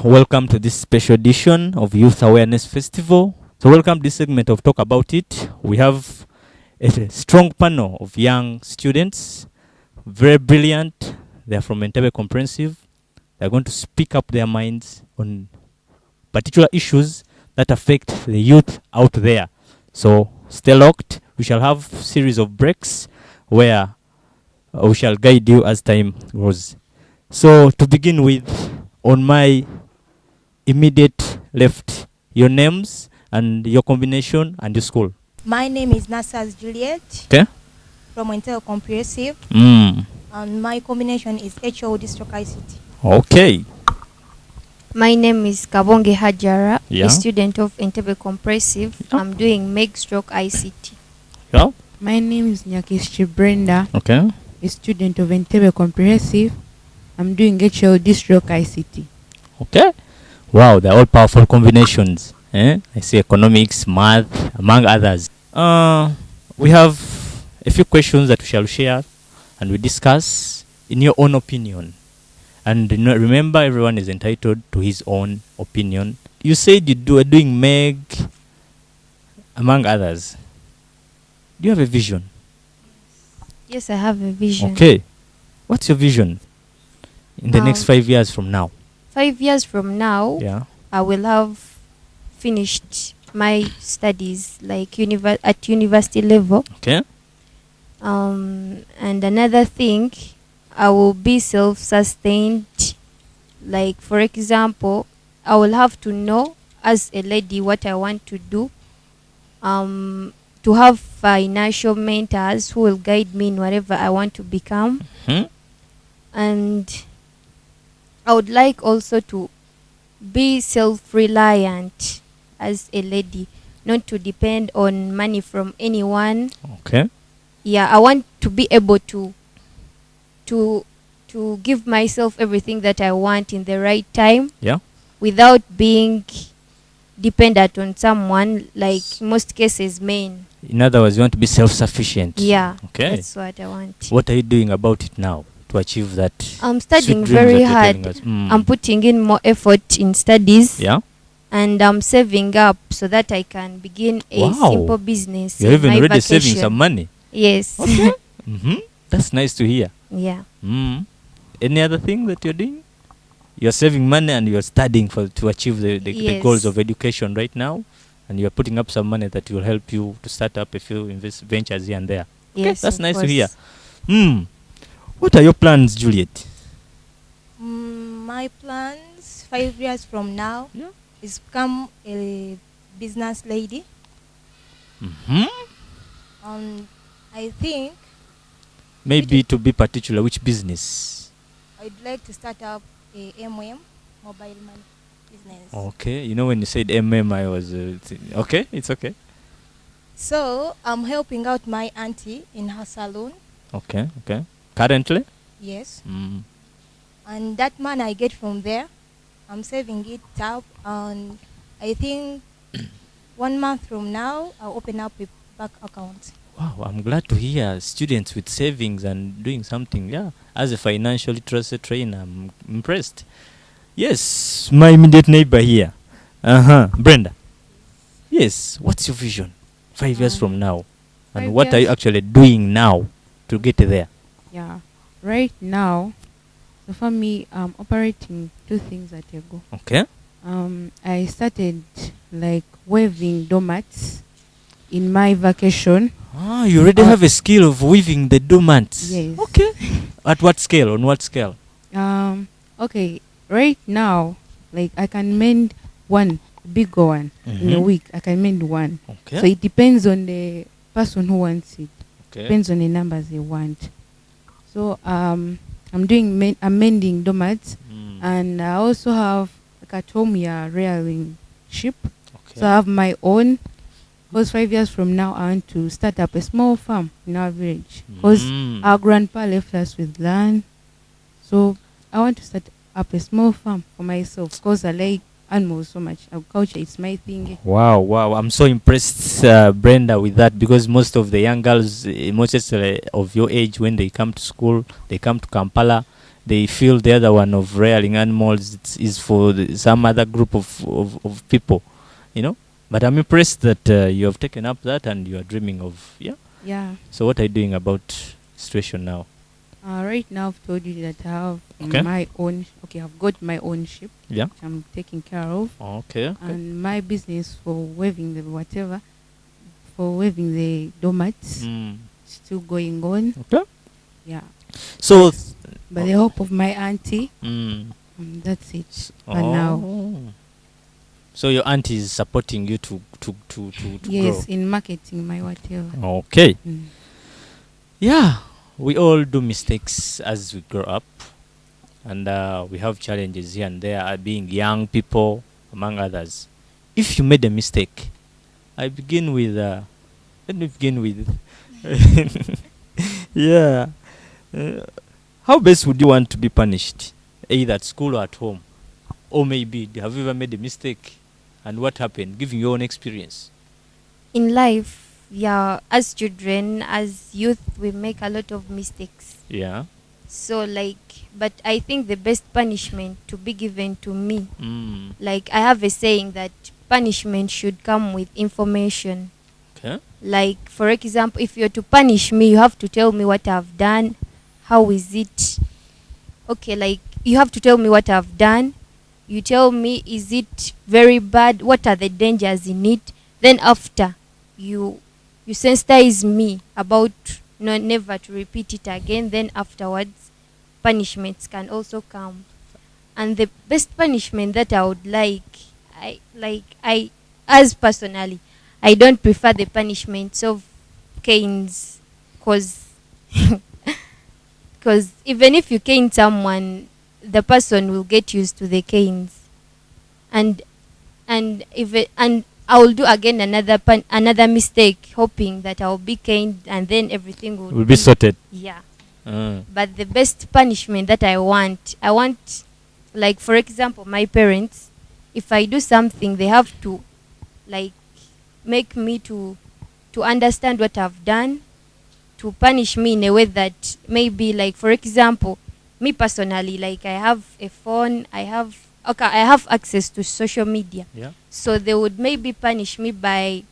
welcome to this special edition of Youth Awareness Festival. So welcome to this segment of Talk About It. We have a strong panel of young students, very brilliant. They are from Entebbe Comprehensive. They are going to speak up their minds on particular issues that affect the youth out there. So stay locked. We shall have series of breaks where we shall guide you as time goes. So to begin with, on my immediate left, your names and your combination and your school. My name is Nassas Juliet. Okay. From Entebbe Comprehensive. And my combination is HO District ICT. Okay. My name is Kabonge Hajara, Yeah. a student of Entebbe Comprehensive. Yeah. I'm doing MEG/stroke ICT. Yeah. My name is Nyakishi Brenda, Okay. a student of Entebbe Comprehensive. I'm doing HO District ICT. Okay. Wow, they're all powerful combinations. I see economics, math, among others. We have a few questions that we shall share and we discuss in your own opinion. And remember, everyone is entitled to his own opinion. You said are doing MEG, among others. Do you have a vision? Yes, I have a vision. Okay. What's your vision in the next 5 years from now? 5 years from now, Yeah. I will have finished my studies like at university level. Okay. And another thing, I will be self-sustained. Like, for example, I will have to know as a lady what I want to do. To have financial mentors who will guide me in whatever I want to become. And I would like also to be self-reliant as a lady, not to depend on money from anyone. Okay. Yeah, I want to be able to give myself everything that I want in the right time. Yeah. Without being dependent on someone, like most cases men. In other words, you want to be self-sufficient. Yeah. Okay. That's what I want. What are you doing about it now to achieve that? I'm studying sweet dreams very that you're hard. telling us? I'm putting in more effort in studies. Yeah. And I'm saving up so that I can begin a Wow. simple business. You're in even my already saving vacation. some money. Yes. That's nice to hear. Yeah. Any other thing that you're doing? You're saving money and you're studying to achieve the Yes. goals of education right now, and you're putting up some money that will help you to start up a few ventures here and there. Yes. That's of nice to course. hear. What are your plans, Juliet? My plans 5 years from now is become a business lady. And I think Maybe to be particular, which business? I'd like to start up a MM, mobile money business. Okay, you know when you said MM, I was okay. It's okay. So I'm helping out my auntie in her salon. Okay. Currently. Yes. And that money I get from there, I'm saving it up, and I think 1 month from now I'll open up a bank account. Wow, I'm glad to hear students with savings and doing something. Yeah, as a financial literacy trainer, I'm impressed. Yes, my immediate neighbor here. Brenda. Yes, what's your vision 5 years from now? And 5 what are you years? actually doing now to get there? Yeah. Right now, so for me, I'm operating 2 things at a go. Okay. I started like weaving doormats in my vacation. You already have a skill of weaving the doormats. Yes. Okay. At what scale? On what scale? Okay. Right now, like I can mend one bigger one in a week. I can mend one. Okay. So it depends on the person who wants it. Okay. Depends on the numbers they want. So I'm mending doormats, and I also have like at home rearing sheep. Okay. So I have my own. Because 5 years from now, I want to start up a small farm in our village. Because our grandpa left us with land. So I want to start up a small farm for myself. Because I like animals so much. Agriculture is my thing. Wow. I'm so impressed, Brenda, with that, because most of the young girls, most of your age, when they come to school, they come to Kampala, they feel the other one of rearing animals is for some other group of people, you know. But I'm impressed that you have taken up that and you are dreaming of, yeah. Yeah. So what are you doing about situation now? Right now, I've told you that I have Okay. my own. Okay, I've got my own ship. Yeah. Which I'm taking care of, Okay. and my business for waving the whatever, for waving the doormats, Mm. still going on. Okay. Yeah. So, By the help of my auntie, mm. that's it for now. So your auntie is supporting you to Yes, grow. in marketing my whatever. Okay. Mm. Yeah, we all do mistakes as we grow up, and we have challenges here and there, being young people, among others. If you made a mistake, I begin with. Let me begin with. Yeah. How best would you want to be punished, either at school or at home, or maybe have you ever made a mistake, and what happened? Giving your own experience. In life, yeah, as children, as youth, we make a lot of mistakes. Yeah. So but I think the best punishment to be given to me, Mm. like I have a saying that punishment should come with information. Okay. Like, for example, if you're to punish me, you have to tell me what I've done. How is it? Okay, like, you have to tell me what I've done. You tell me, is it very bad? What are the dangers in it? Then after, you sensitize me about never to repeat it again. Then afterwards, punishments can also come. And the best punishment that I would I as personally, I don't prefer the punishments of canes, because even if you cane someone, the person will get used to the canes, and I will do again another mistake, hoping that I will be caned, and then everything Will be sorted. Yeah. Mm. But the best punishment that I want, like, for example, my parents, if I do something, they have to, like, make me to understand what I've done, to punish me in a way that maybe, like, for example, me personally, like, I have a phone, I have access to social media. Yeah. So they would maybe punish me by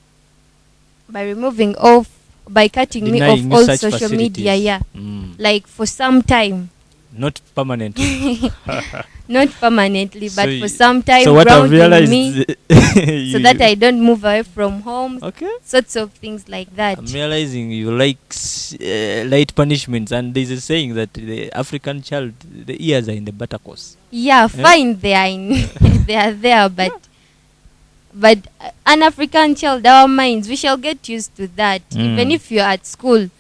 removing off, by cutting me off Denying you all such social media, facilities. yeah. Mm. Like, for some time. Not permanently. Not permanently, So but y- for some time, So what I've grounding realized, me, so you- that I don't move away from home, Okay. sorts of things like that. I'm realizing you like light punishments, and there's a saying that the African child, the ears are in the buttocks. Yeah, fine, they are there, but an African child, our minds, we shall get used to that. Even if you're at school,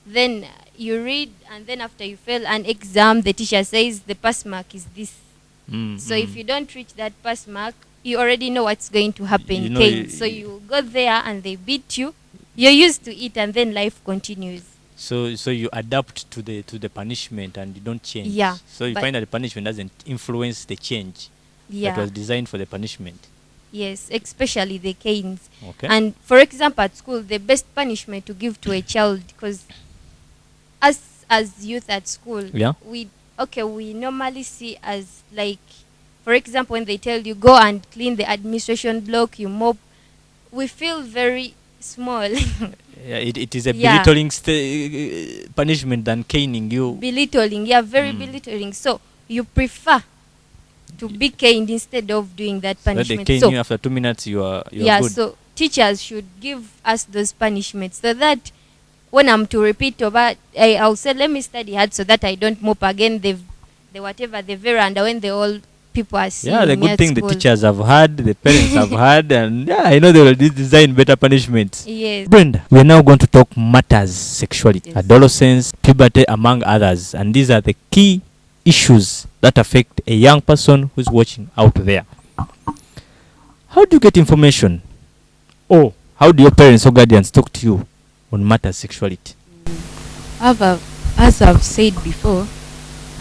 then you read, and then after you fail an exam, the teacher says the pass mark is this. So if you don't reach that pass mark, you already know what's going to happen. You know, Kane. So you go there and they beat you. You're used to it, and then life continues. So you adapt to the punishment and you don't change. Yeah, So you but- find that the punishment doesn't influence the change Yeah. that was designed for the punishment. Yes, especially the canes. Okay. And for example, at school, the best punishment to give to a child, because as youth at school, Yeah. we normally see as, like, for example, when they tell you go and clean the administration block, you mop, we feel very small. Yeah, it is a Yeah. belittling punishment than caning you. Belittling, yeah, very belittling. So you prefer to be caned instead of doing that That they punishment. cane So you after 2 minutes, you are good. so teachers should give us those punishments, so that when I'm to repeat over, I'll say, let me study hard so that I don't mop again the whatever, the veranda, when the old people are seeing Yeah, the me good at thing the school. teachers have had, the parents have had, and yeah, I know they will design better punishments. Yes. Brenda, we are now going to talk matters sexuality, Yes. adolescence, puberty, among others, and these are the key issues that affect a young person who's watching out there. How do you get information? Or how do your parents or guardians talk to you on matters sexuality? As I've said before,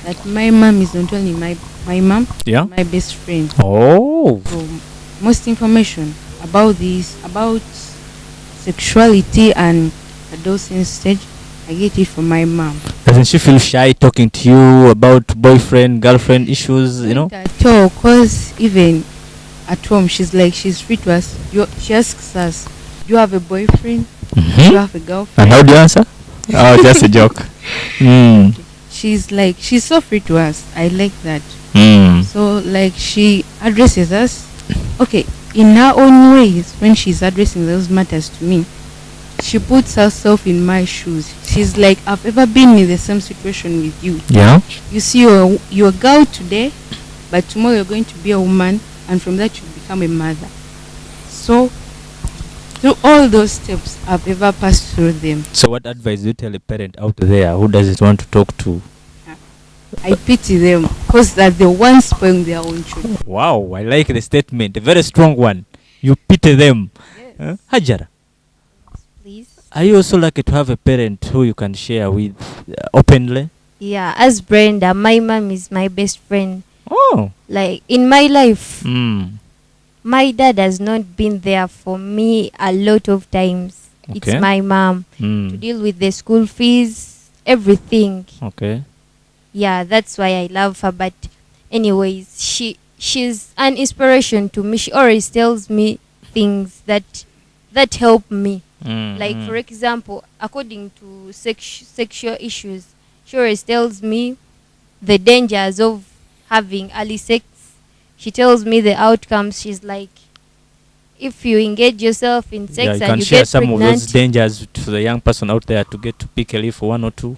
that my mom is not only my mom, Yeah. my best friend. Oh, So most information about sexuality and adolescence stage, I get it from my mom. there's Doesn't she feel shy talking to you about boyfriend, girlfriend issues, you know? Not at all, cause even at home she's free to us. She asks us, "Do you have a boyfriend? Do you have a girlfriend?" And how do you answer? Oh, just a joke. Mm. She's so free to us. I like that. Mm. So she addresses us, okay, in her own ways. When she's addressing those matters to me, she puts herself in my shoes. She's like, I've ever been in the same situation with you. Yeah. You see, you're a girl today, but tomorrow you're going to be a woman, and from that you become a mother. So through all those steps, I've ever passed through them. So what advice do you tell a parent out there who doesn't want to talk to? I pity them because they're the ones spoiling their own children. Wow, I like the statement. A very strong one. You pity them. Yes. Hajara, Please. are you also lucky to have a parent who you can share with openly? Yeah, as Brenda, my mom is my best friend. Oh. Like in my life, Mm. my dad has not been there for me a lot of times. Okay. It's my mom to Mm. deal with the school fees, everything. Okay. Yeah, that's why I love her. But anyways, she's an inspiration to me. She always tells me things that help me. Mm. Like for example, according to sexual issues, she always tells me the dangers of having early sex. She tells me the outcomes. She's like, if you engage yourself in sex yeah, you and can you share get some of those pregnant, dangers to the young person out there to get to pick a leaf one or two.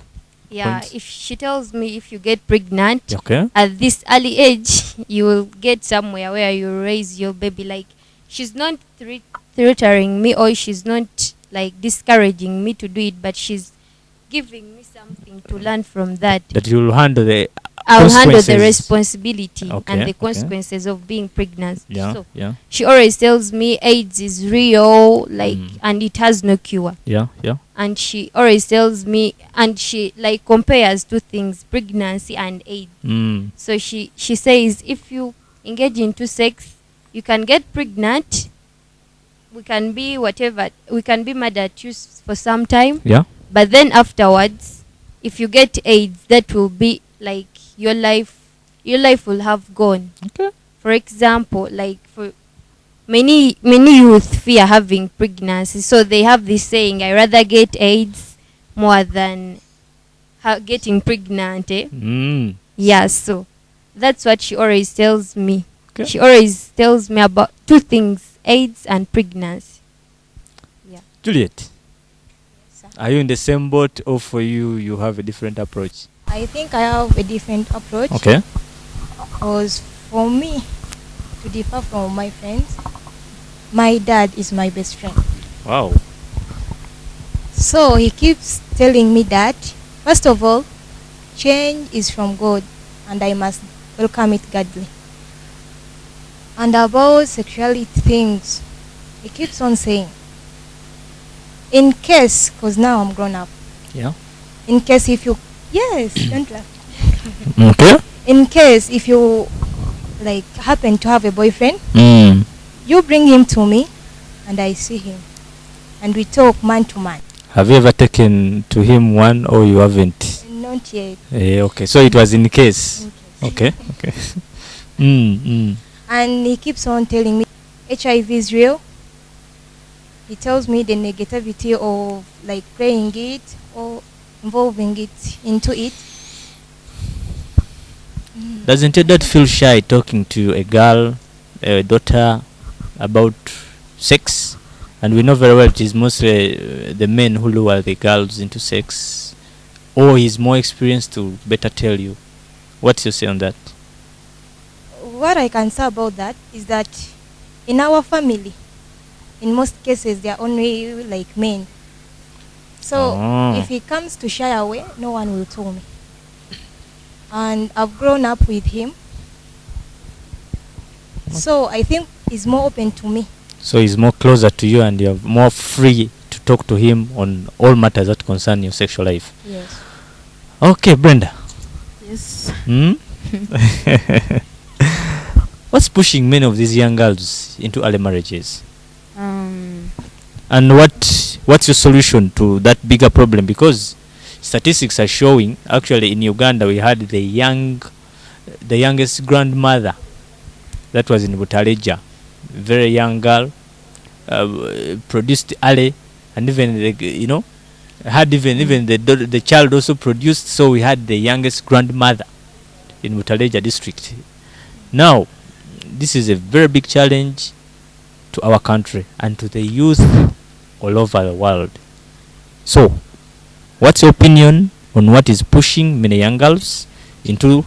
yeah, points. if she tells me if you get pregnant Okay. at this early age, you will get somewhere where you raise your baby. Like she's not threatening me, or she's not like discouraging me to do it, but she's giving me something to learn from that. That you'll handle the I'll handle the consequences. responsibility Okay, and the okay. consequences of being pregnant. Yeah, So yeah, she always tells me AIDS is real, like, and it has no cure. yeah, yeah. And she always tells me, and she like compares two things, pregnancy and AIDS. Mm. So she says if you engage into sex, you can get pregnant. We can be whatever. We can be mad at you for some time, Yeah. but then afterwards, if you get AIDS, that will be like your life will have gone. Okay. For example, like for many youth fear having pregnancy, so they have this saying, I rather get AIDS more than getting pregnant. Mm. Yeah, so that's what she always tells me. Okay. She always tells me about two things, AIDS and pregnancy. Juliet, Sir. are you in the same boat, or for you have a different approach? I think I have a different approach. Okay. Because for me to differ from my friends, my dad is my best friend. Wow. So he keeps telling me that, first of all, change is from God and I must welcome it gladly. And about sexuality things, he keeps on saying, in case, because now I'm grown up, Yeah. in case if you, yes, don't laugh. Okay. In case if you like happen to have a boyfriend, Mm. you bring him to me and I see him and we talk man to man. Have you ever taken to him one, or you haven't? Not yet. Okay, so it was in case. in case. Okay. Mm. And he keeps on telling me HIV is real. He tells me the negativity of like playing it or involving it into it. Doesn't your dad feel shy talking to a girl, a daughter, about sex? And we know very well it is mostly the men who lure the girls into sex, or he's more experienced to better tell you. What's your say on that? What I can say about that is that in our family, in most cases, they are only like men. So Oh. if he comes to shy away, no one will tell me. And I've grown up with him. So I think he's more open to me. So he's more closer to you, and you're more free to talk to him on all matters that concern your sexual life. Yes. Okay, Brenda. Yes. Hmm? What's pushing many of these young girls into early marriages? Um, And what's your solution to that bigger problem? Because statistics are showing, actually in Uganda we had the youngest grandmother that was in Butaleja, very young girl, produced early, and even had even the child also produced. So we had the youngest grandmother in Butaleja district. Now this is a very big challenge to our country and to the youth all over the world. So what's your opinion on what is pushing many young girls into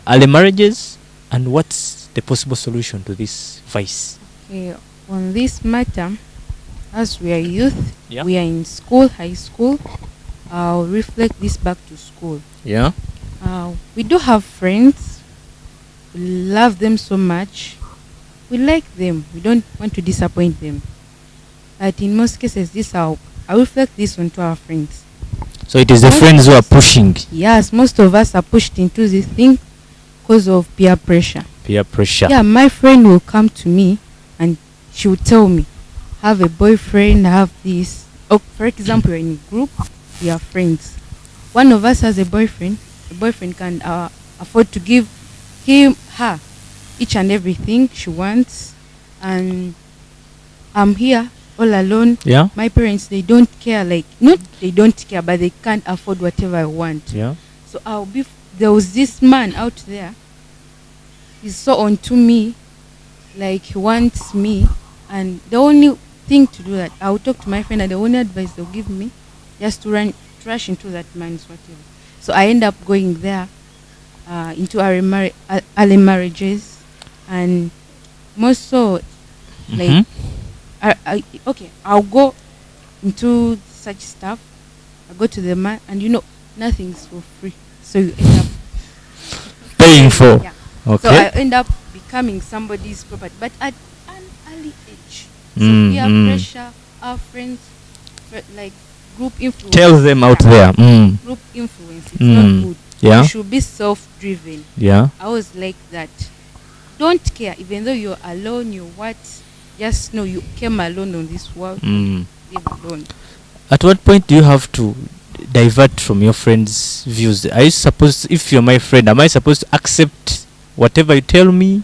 early marriages, and what's the possible solution to this vice? Okay, on this matter, as we are youth, Yeah. we are in school, high school. I'll reflect this back to school. Yeah. We do have friends. We love them so much. We like them. We don't want to disappoint them. But in most cases, I reflect this onto our friends. So it is the friends who are pushing. Yes, most of us are pushed into this thing because of peer pressure. Peer pressure. Yeah, my friend will come to me and she will tell me, have a boyfriend, have this. Oh, for example, we're in a group, we are friends. One of us has a boyfriend. The boyfriend can afford to give her each and everything she wants, and I'm here all alone. Yeah. My parents, they don't care, like, not they don't care, but they can't afford whatever I want. Yeah. So there was this man out there, he's so on to me, like he wants me, and the only thing to do that, I'll talk to my friend, and the only advice they'll give me just to rush into that man's whatever. So I end up going there, into early marriages, and most so, like, okay, I'll go into such stuff. I go to the man, and nothing's for free, so you end up Paying for. yeah. Okay. So I end up becoming somebody's property, but at an early age. So peer pressure, our friends, like group influence. Tell them out there. Group influence, it's not good. Yeah. You should be self-driven. Yeah. I was like that. Don't care, even though you're alone, just know you came alone on this world. Live alone. At what point do you have to divert from your friend's views? Are you supposed, if you're my friend, am I supposed to accept whatever you tell me,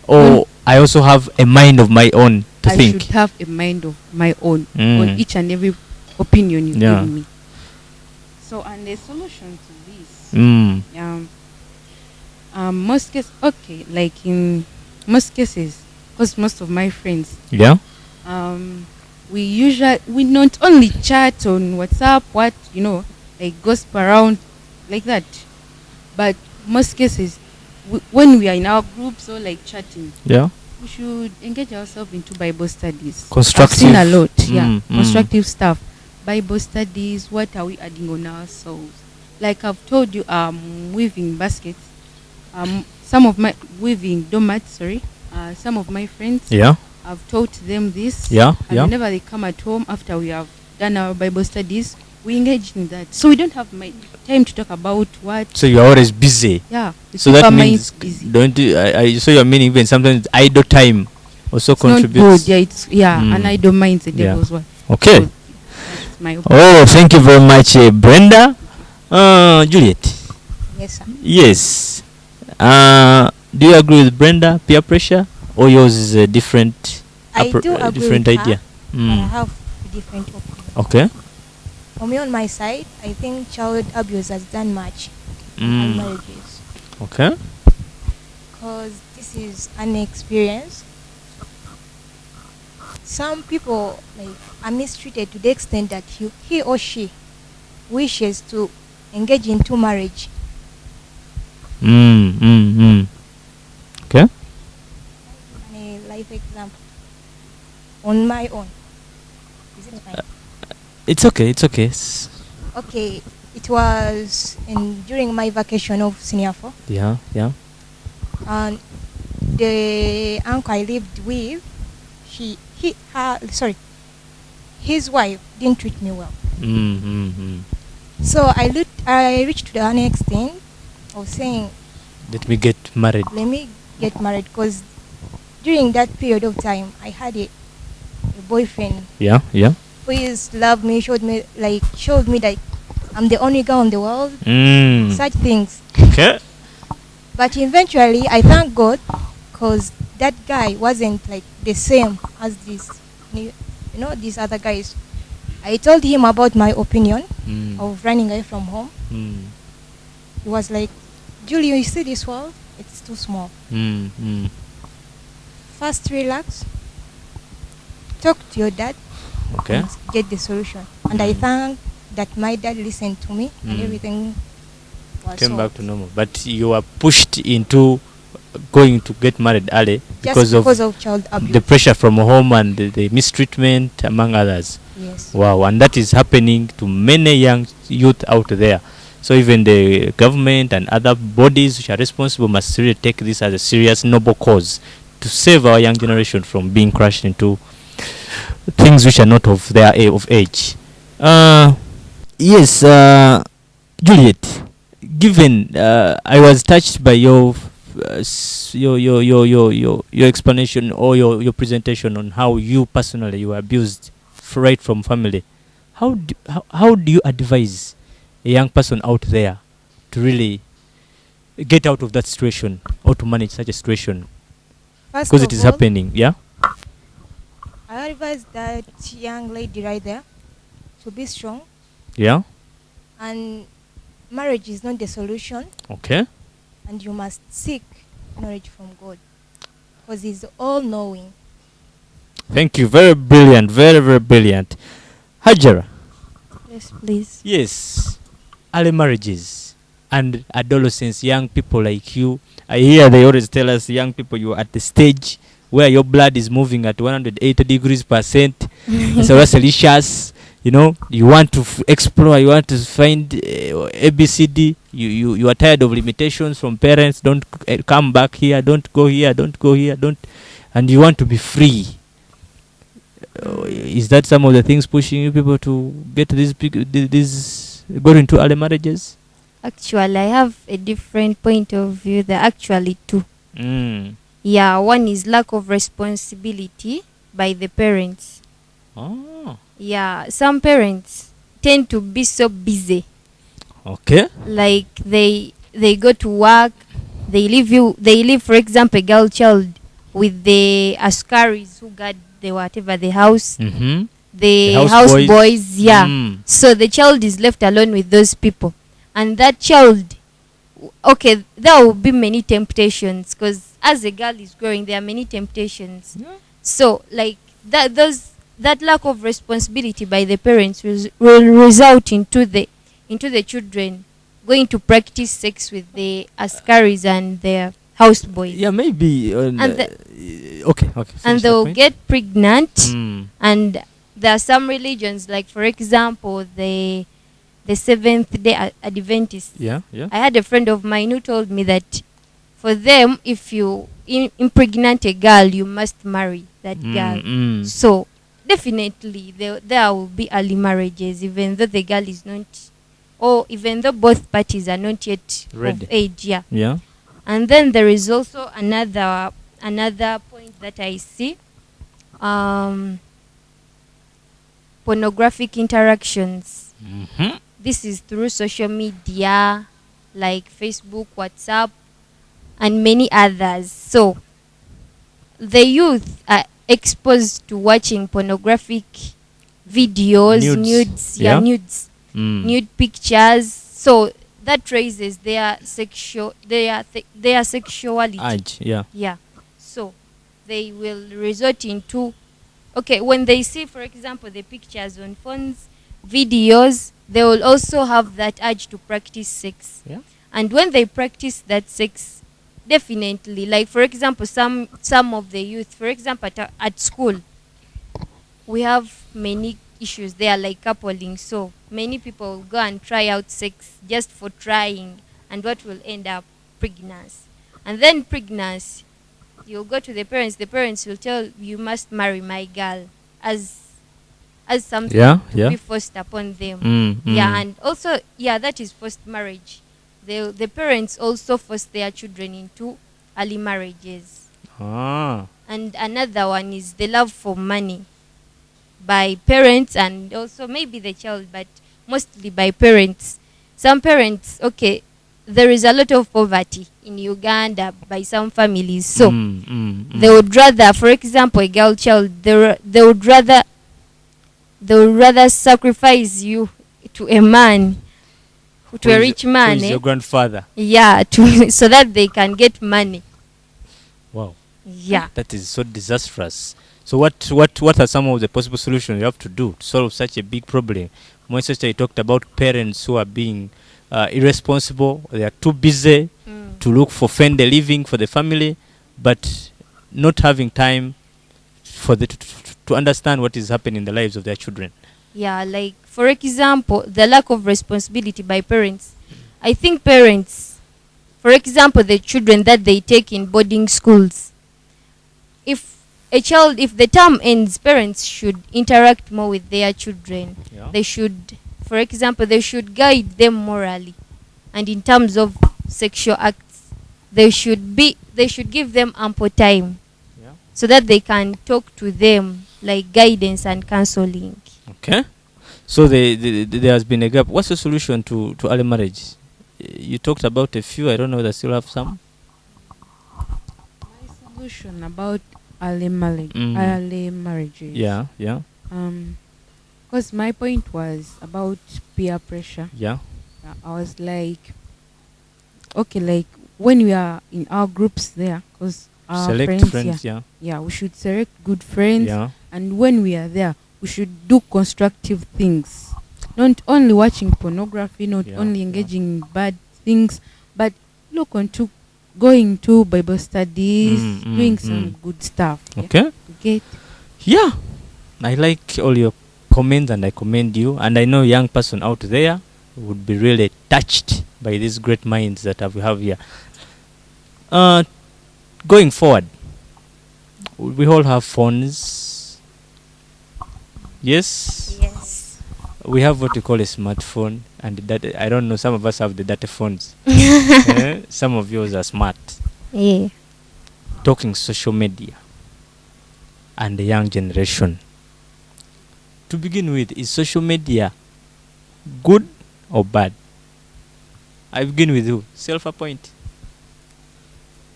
or I also have a mind of my own to I think? should have a mind of my own on each and every opinion you give me. So, and the solution to this, most cases, okay, like in most cases, because most of my friends, we not only chat on WhatsApp, like gossip around like that, but most cases, when we are in our groups or like chatting, we should engage ourselves into Bible studies. Constructive. I've seen a lot, constructive stuff. Bible studies, what are we adding on ourselves? Like I've told you, weaving baskets, some of my weaving domats, some of my friends, I've taught them this, and whenever they come at home after we have done our Bible studies, we engage in that. So we don't have time to talk about what. So you're always busy. Yeah. So that means so you're meaning even sometimes idle time also it's contributes. Not good. Yeah, an idle mind is the devil's one. Okay. So that's my opinion. Thank you very much, Brenda. Juliet. Yes, sir. Yes. Do you agree with Brenda? Peer pressure, or yours is a different? I do agree different with idea. her, but I have a different opinion. Okay. For me, on my side, I think child abuse has done much in marriages. Okay. Because this is an experience. Some people are mistreated to the extent that he or she wishes to engage into marriage. Okay. A life example. On my own. Is it fine? It's okay. It's okay. Okay, it was during my vacation of senior 4. Yeah. And the uncle I lived with, his wife didn't treat me well. So I reached to the extent of saying, let me get married. Let me get married, because during that period of time, I had a boyfriend. Yeah. Who loved me, showed me like I'm the only girl in the world. Such things. Okay. But eventually, I thank God, because that guy wasn't like the same as these other guys. I told him about my opinion of running away from home. He was like, Julie, you see this world? It's too small. First, relax. Talk to your dad. Okay. And get the solution. And I thank that my dad listened to me and everything was Came solved. back to normal. But you were pushed into going to get married early Just because of child abuse. the pressure from home and the mistreatment, among others. Yes. Wow, and that is happening to many young youth out there. So even the government and other bodies which are responsible must really take this as a serious, noble cause to save our young generation from being crushed into things which are not of their of age. Yes, Juliet. Given I was touched by your explanation or your presentation on how you personally you were abused right from family. How do you advise a young person out there to really get out of that situation or to manage such a situation? First Because of it is all, happening, yeah? I advise that young lady right there to be strong, Yeah? and marriage is not the solution, Okay. and you must seek knowledge from God, because He's all-knowing. Thank you. Very brilliant. Very, very brilliant. Hajara. Yes, please. Yes. Early marriages and adolescents, young people like you. I hear they always tell us, young people, you're at the stage where your blood is moving at 180 degrees percent. It's always delicious. You know, you want to explore, you want to find ABCD. You are tired of limitations from parents. Don't come back here. Don't go here. Don't go here. Don't. And you want to be free. Is that some of the things pushing you people to get these go into early marriages? Actually, I have a different point of view. There are actually two. Yeah, one is lack of responsibility by the parents. Oh. Yeah, some parents tend to be so busy. Okay. Like they go to work, they leave, for example, a girl child with the askaris who guard the whatever the house, the house boys, yeah. So the child is left alone with those people, and that child, okay, there will be many temptations, because as a girl is growing, there are many temptations. Yeah. So like that lack of responsibility by the parents will result into the children going to practice sex with the askaris and their houseboys. Yeah, maybe. Okay. And they'll get pregnant. And there are some religions, like for example, the Seventh-day Adventists. Yeah. I had a friend of mine who told me that for them, if you impregnate a girl, you must marry that girl. So definitely there will be early marriages, even though the girl is not, or even though both parties are not yet ready. Of age. Yeah. And then there is also another point that I see. Pornographic interactions. This is through social media like Facebook, WhatsApp, and many others. So the youth are exposed to watching pornographic videos, nudes, nude pictures. So that raises their sexuality. Urge, yeah. Yeah. So they will resort into, okay, when they see, for example, the pictures on phones, videos, they will also have that urge to practice sex. Yeah. And when they practice that sex, definitely, like for example, some of the youth, for example, at school, we have many issues there, like coupling. So many people will go and try out sex just for trying, and what will end up? Pregnancy. And then pregnancy, you'll go to the parents will tell you must marry my girl, as something to be forced upon them. Yeah, and also, that is forced marriage. The parents also force their children into early marriages. And another one is the love for money by parents and also maybe the child, but mostly by parents. Some parents, okay, there is a lot of poverty in Uganda by some families, so they would rather, for example, a girl child, they would rather sacrifice you to a man, to a rich man, who is your grandfather. yeah, to so that they can get money. Wow, Yeah. that is so disastrous. So what are some of the possible solutions you have to do to solve such a big problem? My sister, you talked about parents who are being irresponsible. They are too busy to look for fend a living for the family, but not having time for to understand what is happening in the lives of their children. Yeah, like for example, the lack of responsibility by parents. I think parents, for example, the children that they take in boarding schools, if the term ends, parents should interact more with their children. Yeah. They should, for example, they should guide them morally, and in terms of sexual acts, they should give them ample time, Yeah. so that they can talk to them, like guidance and counseling. Okay. So there has been a gap. What's the solution to early marriage? You talked about a few. I don't know whether still have some. My solution about early marriages. Yeah. Because my point was about peer pressure. Yeah. I was like, okay, like when we are in our groups there, because our Select friends, yeah. yeah, we should select good friends. Yeah. And when we are there, we should do constructive things. Not only watching pornography, not only engaging in bad things, but look onto going to Bible studies, doing some good stuff. Okay. Get. Yeah. I like all your comments and I commend you. And I know a young person out there would be really touched by these great minds that we have here. Going forward, we all have phones. Yes. Yes. We have what we call a smartphone, and that I don't know. Some of us have the data phones. Some of yours are smart. Yeah. Talking social media and the young generation. To begin with, is social media good or bad? I begin with you. Self-appoint.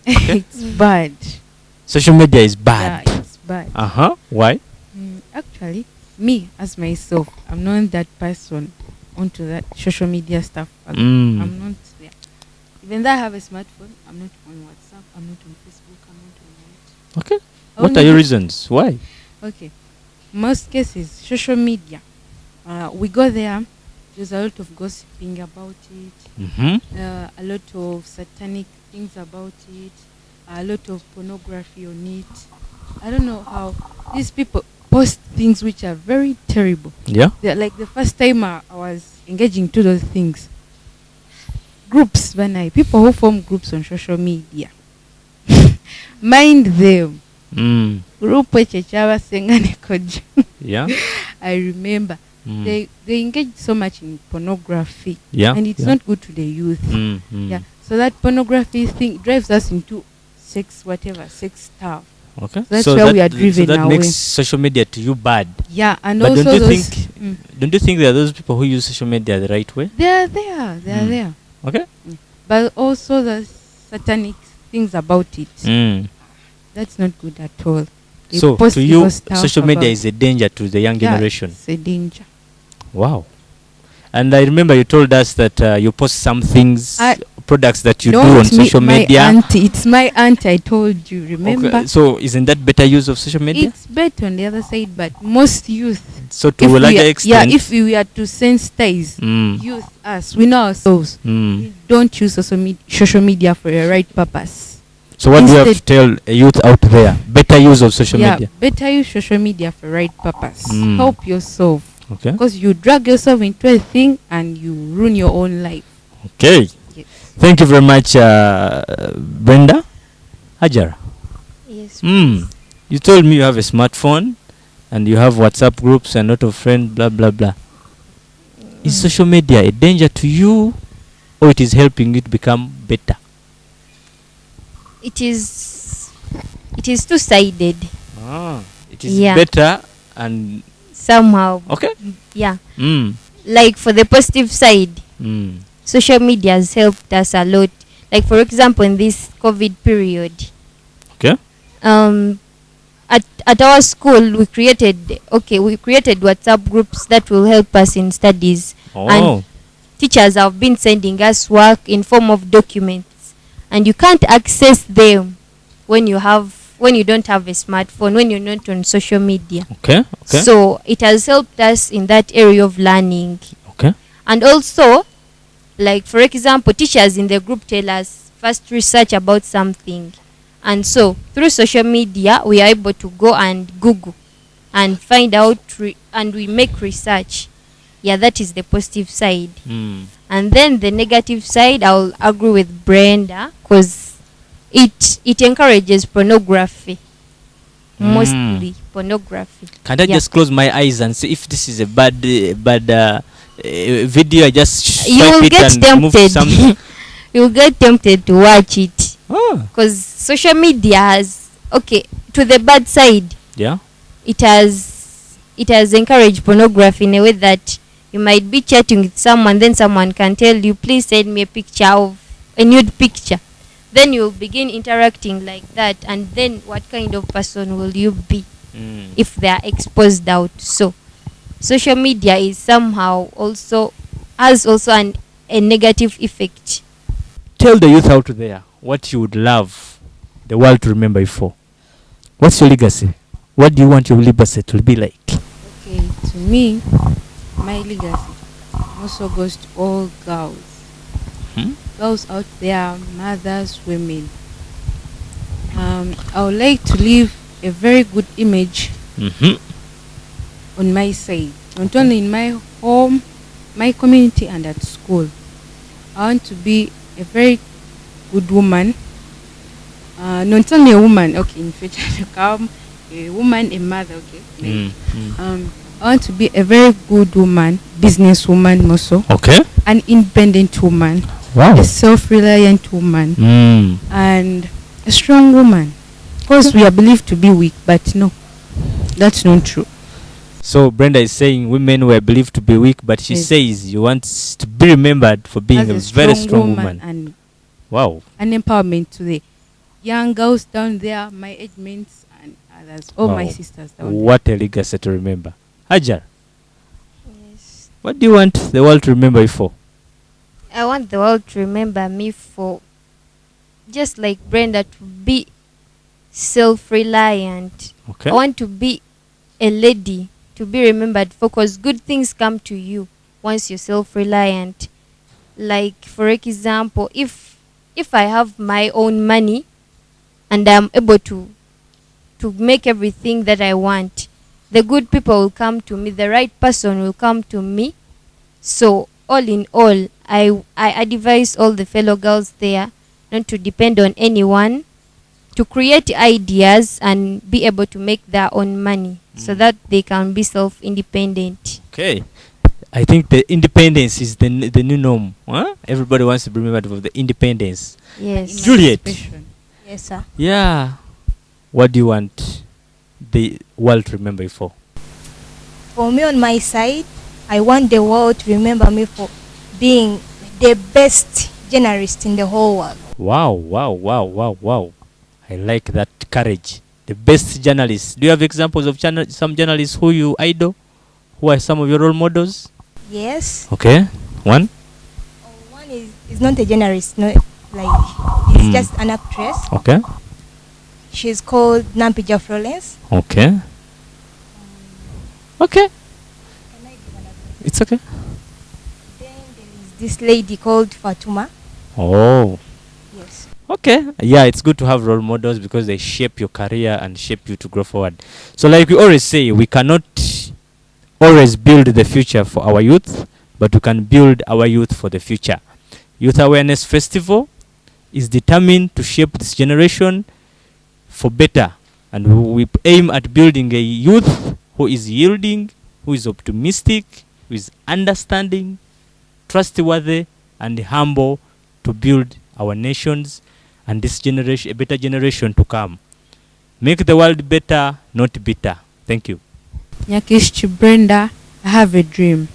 Okay. It's bad. Social media is bad. Yeah, it's bad. Why? Actually, me as myself, I'm not that person onto that social media stuff. I'm not there. Even though I have a smartphone, I'm not on WhatsApp, I'm not on Facebook, I'm not on it. Okay. What are your reasons? Why? Okay. Most cases, social media, we go there, there's a lot of gossiping about it, a lot of satanic things about it, a lot of pornography on it. I don't know how these people post things which are very terrible. Yeah. They're like the first time I was engaging to those things. Groups, people who form groups on social media, mind them. Group Yeah. I remember they engage so much in pornography. Yeah. And it's not good to the youth. Yeah. So that pornography thing drives us into sex stuff. Okay. That's where we are driven so that away. makes social media to you bad. Yeah, and But also don't you those, don't you think there are those people who use social media the right way? they are there. Okay. But also the satanic things about it. That's not good at all. They So post to you, evil stuff social media about- is a danger to the young generation. It's a danger. Wow. And I remember you told us that you post some things, products that you do on social media. Auntie. It's my aunt, I told you, remember? Okay. So isn't that better use of social media? It's better on the other side, but most youth, So to a larger extent. if we are to sensitize youth, us, we know ourselves, we don't use social media for a right purpose. So what do you have to Instead- tell a youth out there? Better use of social media. Better use social media for right purpose. Mm. Help yourself. Okay. Because you drag yourself into a thing and you ruin your own life. Okay. Yes. Thank you very much, Brenda. Hajara. Yes. You told me you have a smartphone and you have WhatsApp groups and a lot of friends, blah, blah, blah. Is social media a danger to you or it is helping you to become better? It is two-sided It is Yeah. better and... somehow. Okay. Yeah. like for the positive side, Mm. social media has helped us a lot. Like for example, in this COVID period, Okay. At our school we created WhatsApp groups that will help us in studies. Oh. Teachers have been sending us work in form of documents, and you can't access them when you don't have a smartphone, when you're not on social media. Okay. Okay. So it has helped us in that area of learning. Okay. And also, like for example, teachers in the group tell us first research about something, and so through social media we are able to go and Google and find out and we make research. Yeah, that is the positive side. Mm. And then the negative side, I'll agree with Brenda, because it encourages pornography. Mostly pornography. Can I Yeah. just close my eyes and see if this is a bad video? I just You swipe will it get and move tempted. something. You will get tempted to watch it, Oh. because social media has, to the bad side, Yeah. it has encouraged pornography in a way that you might be chatting with someone, then someone can tell you, please send me a picture of a nude picture. Then you'll begin interacting like that, and then what kind of person will you be Mm. if they are exposed out? So social media is somehow also has also a negative effect. Tell the youth out there what you would love the world to remember you for. What's your legacy? What do you want your legacy to be like? Okay, to me, my legacy also goes to all girls. Hmm? Girls out there, mothers, women. I would like to leave a very good image Mm-hmm. on my side, not only in my home, my community, and at school. I want to be a very good woman. Not only a woman, okay, in future to come, a woman, a mother, okay. Mm. I want to be a very good woman, businesswoman also, Okay. an independent woman, Wow. a self-reliant woman, Mm. and a strong woman. Because we are believed to be weak, but no, that's not true. So Brenda is saying women were believed to be weak, but she Yes. says you want to be remembered for being As a very strong woman. and Wow. an empowerment to the young girls down there, my age mates and others, all my Wow. sisters down there. What a legacy to remember. Hajar, Yes. what do you want the world to remember you for? I want the world to remember me for, just like Brenda, to be self-reliant. Okay. I want to be a lady to be remembered for, because good things come to you once you're self-reliant. Like for example, if I have my own money and I'm able to make everything that I want, the good people will come to me, the right person will come to me. So all in all, I advise all the fellow girls there not to depend on anyone, to create ideas and be able to make their own money so that they can be self-independent. Okay. I think the independence is the new norm. Huh? Everybody wants to be remembered for the independence. Yes. Juliet. Emancipation. Yes, sir. Yeah. What do you want the world to remember you for? For me, on my side, I want the world to remember me for being the best journalist in the whole world. Wow, wow, wow, wow, wow. I like that courage. The best journalists. Do you have examples of some journalists who you idol? Who are some of your role models? Yes. Okay. One? One is not a journalist, no, like, it's just an actress. Okay. She's called Nampija Florence. Okay. Okay. Can I give another? It's okay. Then there is this lady called Fatuma. Oh. Yes. Okay. Yeah, it's good to have role models because they shape your career and shape you to grow forward. So like we always say, we cannot always build the future for our youth, but we can build our youth for the future. Youth Awareness Festival is determined to shape this generation for better. And we aim at building a youth who is yielding, who is optimistic, who is understanding, trustworthy, and humble to build our nations and this generation, a better generation to come. Make the world better, not bitter. Thank you. Nyakish Brenda, I have a dream.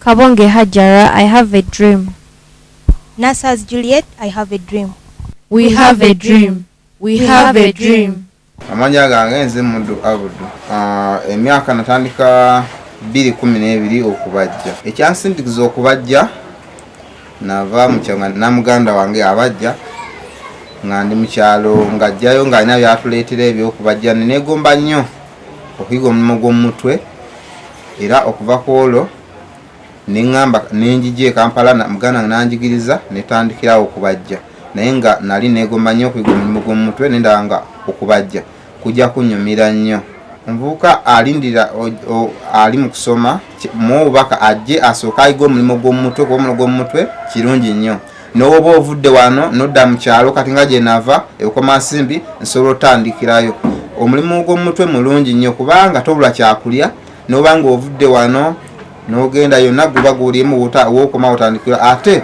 Kabonge Hajara, I have a dream. Nassas Juliet, I have a dream. We have a dream. We have a dream. Amanya gange nze Muddu Abudu. Emyaka natandika 2012 okubajja. Ekyansindikiza okubajja nava mu kyanga na muganda wange abajja nga ndi mu kyalo ng'ajjayo ng'alina byatuleetera ebyokubajja. Neegomba nnyo okuyiga omulimu gw'omutwe era okuva ku olwo neŋŋamba nenjija e Kampala muganda nanjigiriza netandikirawo okubajja. Naye nga nali neegomba nnyo okuyiga omulimu gw'omutwe nendaba nga okubajja kujja kunnyumira nnyo. Omuvubuka alindira ali mu kusoma mu bubaka ajje asooka ayiga omulimu gw'omutwe kuba omulimu gw'omutwe kirungi nnyo. N'oba ovudde wano nodda mu kyalo kati nga gye nava ekoma nsimbi nsobola otandikirayo. Omulimu gw'omutwe mulungi nnyo kubanga tobula kyakulya n'oba nga ovudde wano n'ogenda yonna guba gulimu wookoma otandikira ate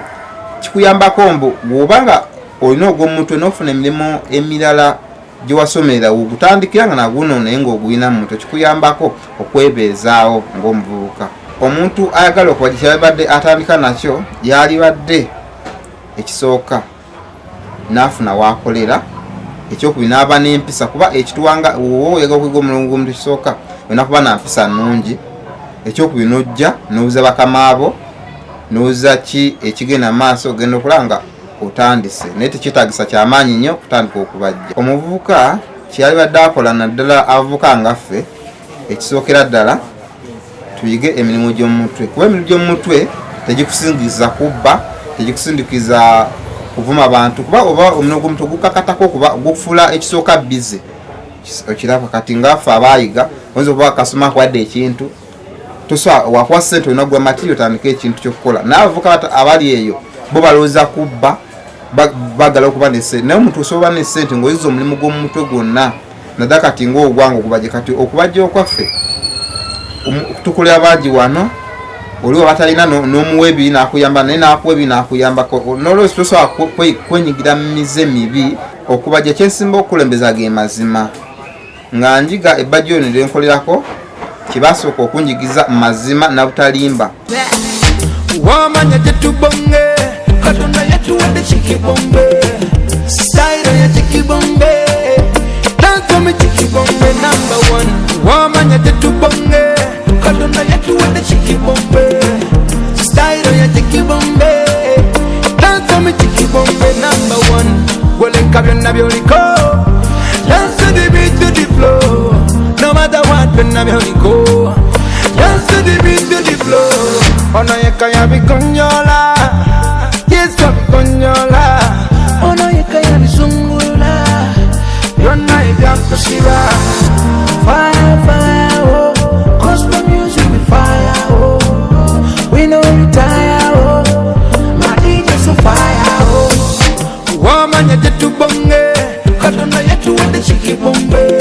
kikuyambako mbu bw'obanga olina ogw'omutwe n'ofuna emirimu emirala gye wasomera ogutandikira nga naguno naye ng'ogulina mu mutwe kikuyambako okwebeezaawo ng'omuvubuka. Omuntu ayagala okubajja kyalibadde atandika nakyo yalibadde ekisooka n'afuna waakolera, ekyokubiri n'aba n'empisa kuba ekituwanga oyagala okuyiga omulimu gw'omuntu ekisooka olina kuba na mpisa nnungi. Ekyokubiri n'ojja n'obuuza bakama abo n'obuuza ki ekigenda maaso ogenda okulanga otandise naye tekyetaagisa kyamaanyi nnyo okutandika okubajja. Omuvubuka kyeyalibadde akola naddala abavubuka ngaffe ekisookera ddala tuyige emirimu gy'omutwe kuba emirimu gy'omutwe tegikusindikiza kubba, tegikusindikiza kuvuma abantu kuba oba omulimu gw'omutwe gukakatako okuba gufuula ekisooka bize. Okiraba kati ngaffe abaayiga oyinza okuba akasoma akuwadde ekintu tosobola wakuwa ssente olina gwa material otandika ekintu ky'okukola. N'abavubuka abali eyo bo balowooza kubba bagala okuba n'essente naye omuntu osobola n'essente ng'oyiza omulimu gw'omutwe gwonna naddala kati ng'ogwanga okubajja. Kati okubajja okwaffe tukolera bangi wano oliwo batalina n'omuwa ebiri n'akuyamba naye n'akuwa ebiri n'akuyambako n'olwekyo tosobola kwenyigira mu mize mibi. Okubajja kyensimba okukulembeza ge mazima nga njiga ebbajja eyo nerenkolerako kibasooka okunjigiza mu mazima na butalimba. Wamanya tetubonge Katonda yatuwadde kikibombe style ya kikibombe dance me kikibombe number 1. Wamanya tetubonge Katonda yatuwadde kikibombe style ya kikibombe dance me kikibombe number 1. Goleka byonna byoliko dance the beat to the flow no matter what byonna byoliko dance the beat to the flow. Ono yeka ya bikonyola Yesu bikonyola ono yeka ya bisungula yonna ebyakusiba fire fire oh gospel music with fire oh we no retire oh my DJ so fire oh. Wamanya tetubonge Katonda yatuwadde kikibombe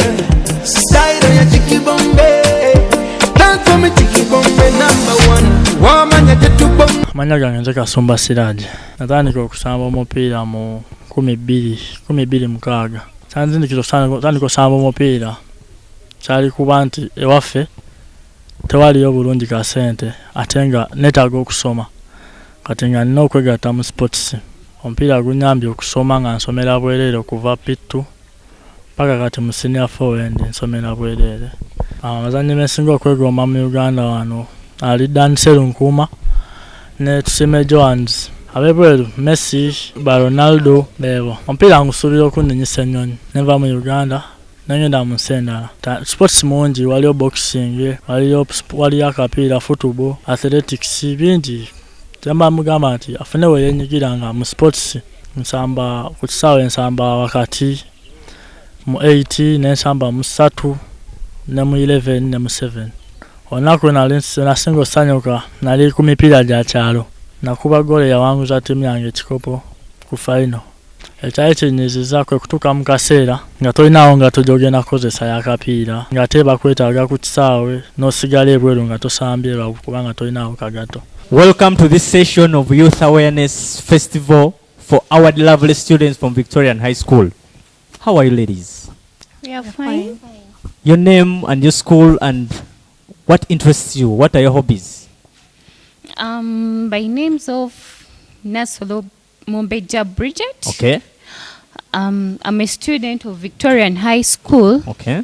style ya kikibombe dance me kikibombe number 1. Wamanya tetubonge. Amanya gange nze Kasumba Siraje. Natandika okusamba omupiira mu 2026. Kyanzindikira tandika okusamba omupiira kyali kuba nti ewaffe tewaliyo bulungi ka ssente ate nga neetaaga okusoma kati nga nina okwegatta mu sports. Omupiira gunyambye okusoma nga nsomera bwereere okuva P2 paka kati mu senior 4 ndi nsomera bwereere. Amazannyo mensinga okwegomba mu Uganda wano ali Dan Serunkuuma ne Tusime Joans abebweru Messi ba Ronaldo bebo. Omupiira ngusuubira okunninyisa ennyonyi neva mu Uganda nengenda mu nsi endala. Sports mungi waliyo boxing waliyo akapiira football athletics bingi. Kyamba mugamba nti afune we yenyigiranga mu sports nsamba ku kisaawe nsamba wakati mu 8 n'ensamba mu 3 ne mu 11 ne mu 7. Olunaku nasinga osanyuka nali ku mipiira gya kyalo nakuba gole yawanguza ttiimu yange ekikopo ku final. Ekyali kinyiizizza kwe kutuuka mu kaseera nga tolinawo nga tojogenda kukozesa y'akapiira ng'ate bakwetaaga ku kisaawe n'osigala ebweru nga tosambye kubanga tolinawo kagato. Welcome to this session of Youth Awareness Festival for our lovely students from Victorian High School. How are you ladies? We are fine. Your name and your school and what interests you? What are your hobbies? By names of Nasolo Mombeja Bridget. Okay. I'm a student of Victorian High School. Okay.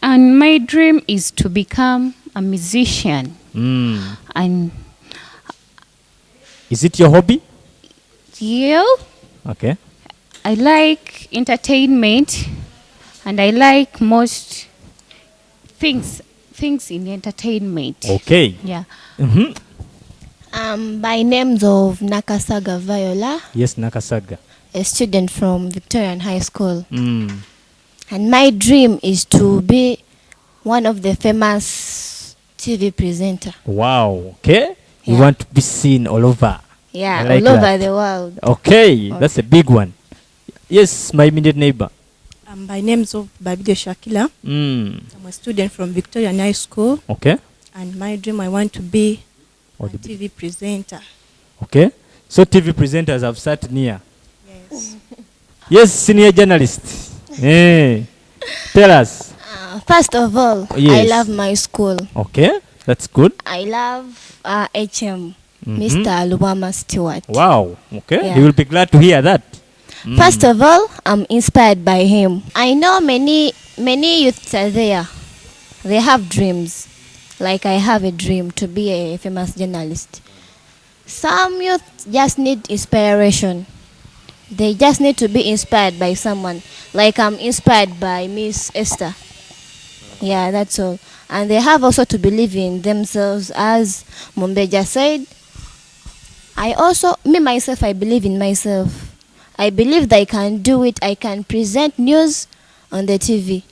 And my dream is to become a musician. And is it your hobby? yeah, Okay. I like entertainment, and I like most things in entertainment. Okay. Yeah. By names of Nakasaga Viola, Yes, Nakasaga. a student from Victorian High School. Mm. And my dream is to be one of the famous TV presenter. Wow. Okay. You Yeah. want to be seen all over. Yeah, I like all over that. the world. Okay. That's a big one. Yes, my immediate neighbor. By names of Babide Shakila. Mm. I'm a student from Victorian High School. Okay. And my dream, I want to be Or a the- TV presenter. Okay. So TV presenters have sat near. Yes. Yes, senior journalist. Hey. Tell us. First of all, I Yes. love my school. Okay. That's good. I love HM, Mhm. Mr. Lubama Stewart. Wow. Okay. Yeah. You will be glad to hear that. First of all, I'm inspired by him. I know many youths are there. They have dreams. Like I have a dream to be a famous journalist. Some youth just need inspiration. They just need to be inspired by someone. Like I'm inspired by Miss Esther. Yeah, that's all. And they have also to believe in themselves, as Mombeja said. Myself, I believe in myself. I believe that I can do it. I can present news on the TV.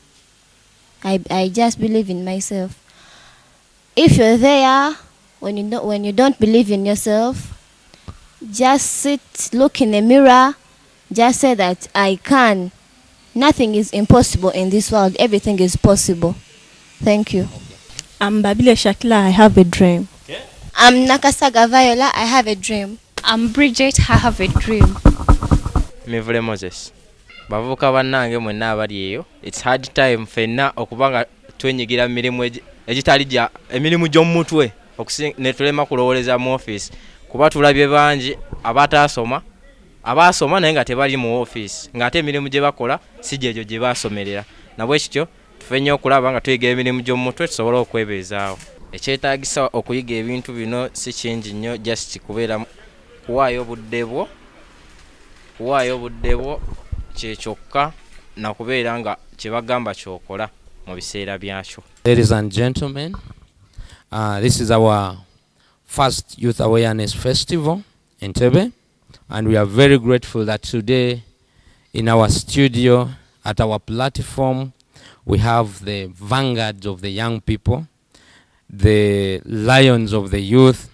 I just believe in myself. If you're there, when you don't believe in yourself, just sit, look in the mirror, just say that I can. Nothing is impossible in this world. Everything is possible. Thank you. I'm Babile Shakila, I have a dream. I'm Nakasaga Viola, I have a dream. I'm Bridget, I have a dream. Mivule Moses. Bavuka bannange mwenna abali eyo. It's hard time fenna okubanga twenyigira mirimu egitali gya emirimu gy'omutwe ne tulema kulowoleza mu office kuba tulabye bangi abasoma naye nga tebali mu office ng'ate emirimu gye bakola si gyegyo gye basomerera nabwe kityo tufe nnyo okulaba nga tuyiga emirimu gy'omutwe tusobole okwebeezaawo. Ekyetaagisa okuyiga ebintu bino si kingi nnyo, just kubeera kuwaayo obudde bwo kyekyokka na kubeera nga kye bagamba kyokola mu biseera byakyo. Ladies and gentlemen, this is our first Youth Awareness Festival in Tebe, and we are very grateful that today in our studio, at our platform, we have the vanguards of the young people, the lions of the youth,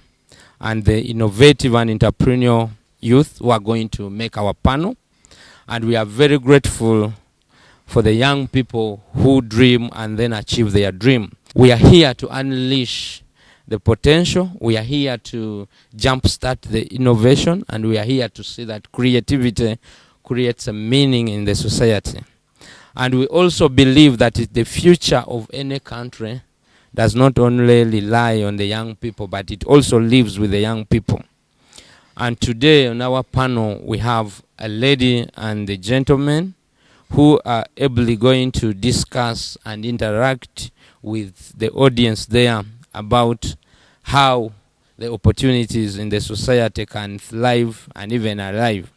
and the innovative and entrepreneurial youth who are going to make our panel. And we are very grateful for the young people who dream and then achieve their dream. We are here to unleash the potential. We are here to jumpstart the innovation, and we are here to see that creativity creates a meaning in the society. And we also believe that the future of any country does not only rely on the young people, but it also lives with the young people. And today on our panel, we have a lady and a gentleman who are ably going to discuss and interact with the audience there about how the opportunities in the society can thrive and even arrive.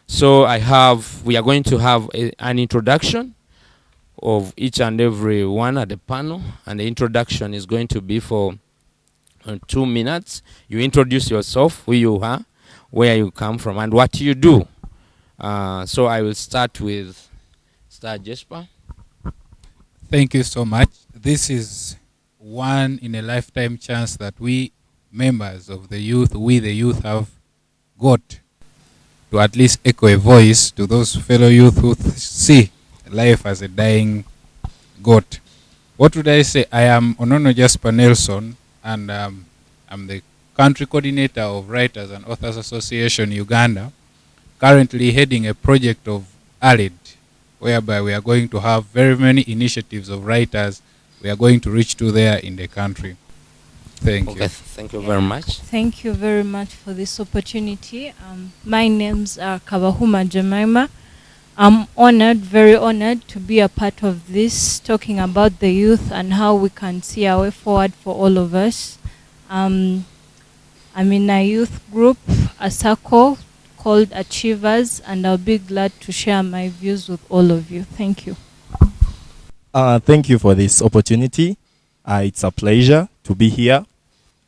So we are going to have an introduction of each and every one at the panel, and the introduction is going to be for 2 minutes. You introduce yourself, who you are, where you come from, and what you do. So I will start with Star Jesper. Thank you so much. This is one in a lifetime chance that we members of the youth, have got to at least echo a voice to those fellow youth who see life as a dying goat. What would I say? I am Onono Jasper Nelson, and I'm the country coordinator of Writers and Authors Association Uganda, currently heading a project of ALID, whereby we are going to have very many initiatives of writers we are going to reach to there in the country. Thank Okay, you. thank you very much. Thank you very much for this opportunity. My name's Kabahuma Jemima. I'm honored, very honored to be a part of this, talking about the youth and how we can see our way forward for all of us. I'm in a youth group, a circle called Achievers, and I'll be glad to share my views with all of you. Thank you. Thank you for this opportunity. It's a pleasure to be here.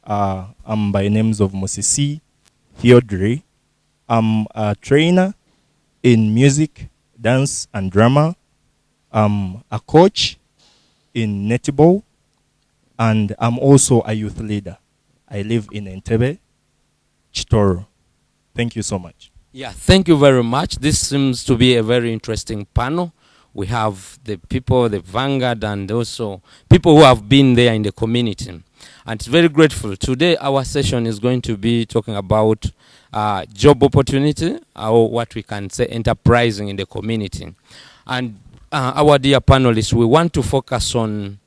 I'm by names of Mosisi Theodore. I'm a trainer in music, dance, and drama. I'm a coach in netball, and I'm also a youth leader. I live in Entebbe, Chitoro. Thank you so much. Yeah, thank you very much. This seems to be a very interesting panel. We have the people, the vanguard, and also people who have been there in the community. And it's very grateful. Today, our session is going to be talking about job opportunity, or what we can say enterprising in the community. And our dear panelists, we want to focus on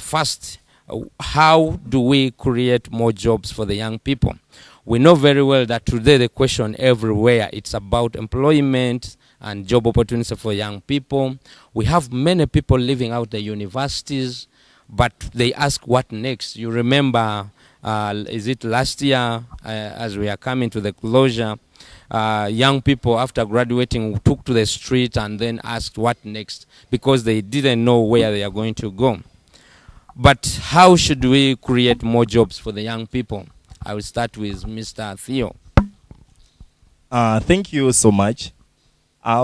first, how do we create more jobs for the young people? We know very well that today the question everywhere, it's about employment and job opportunities for young people. We have many people leaving out the universities, but they ask what next. You remember, is it last year, as we are coming to the closure, young people after graduating took to the street and then asked what next, because they didn't know where they are going to go. But how should we create more jobs for the young people? I will start with Mr. Theo. Thank you so much.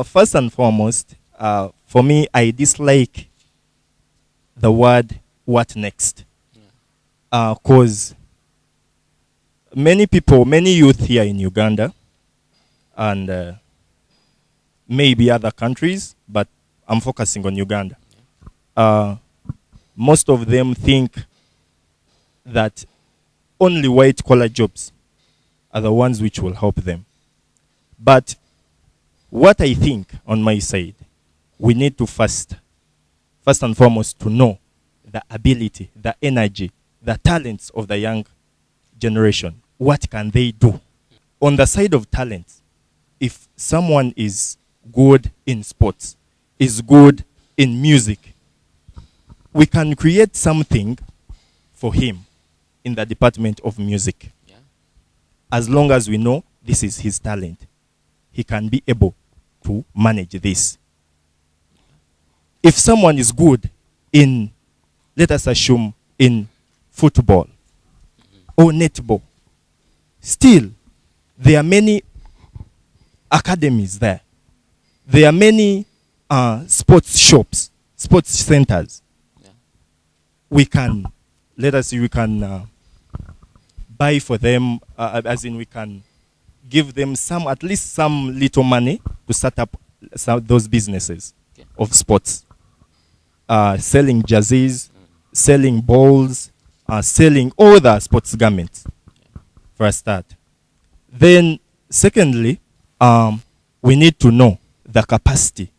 First and foremost, for me, I dislike the word "what next," because many people, many youth here in Uganda, and maybe other countries, but I'm focusing on Uganda. Most of them think that only white-collar jobs are the ones which will help them. But what I think on my side, we need to first and foremost, to know the ability, the energy, the talents of the young generation. What can they do? On the side of talent, if someone is good in sports, is good in music, we can create something for him in the department of music. Yeah. As long as we know this is his talent, he can be able to manage this. If someone is good in, let us assume, in football or netball, still there are many academies there. There are many sports shops, sports centers. Yeah. We can, let us see, we can buy for them, as in we can give them some, at least some little money to start up those businesses of sports. Selling jerseys, selling balls, selling all the sports garments for a start. Then, secondly, we need to know the capacity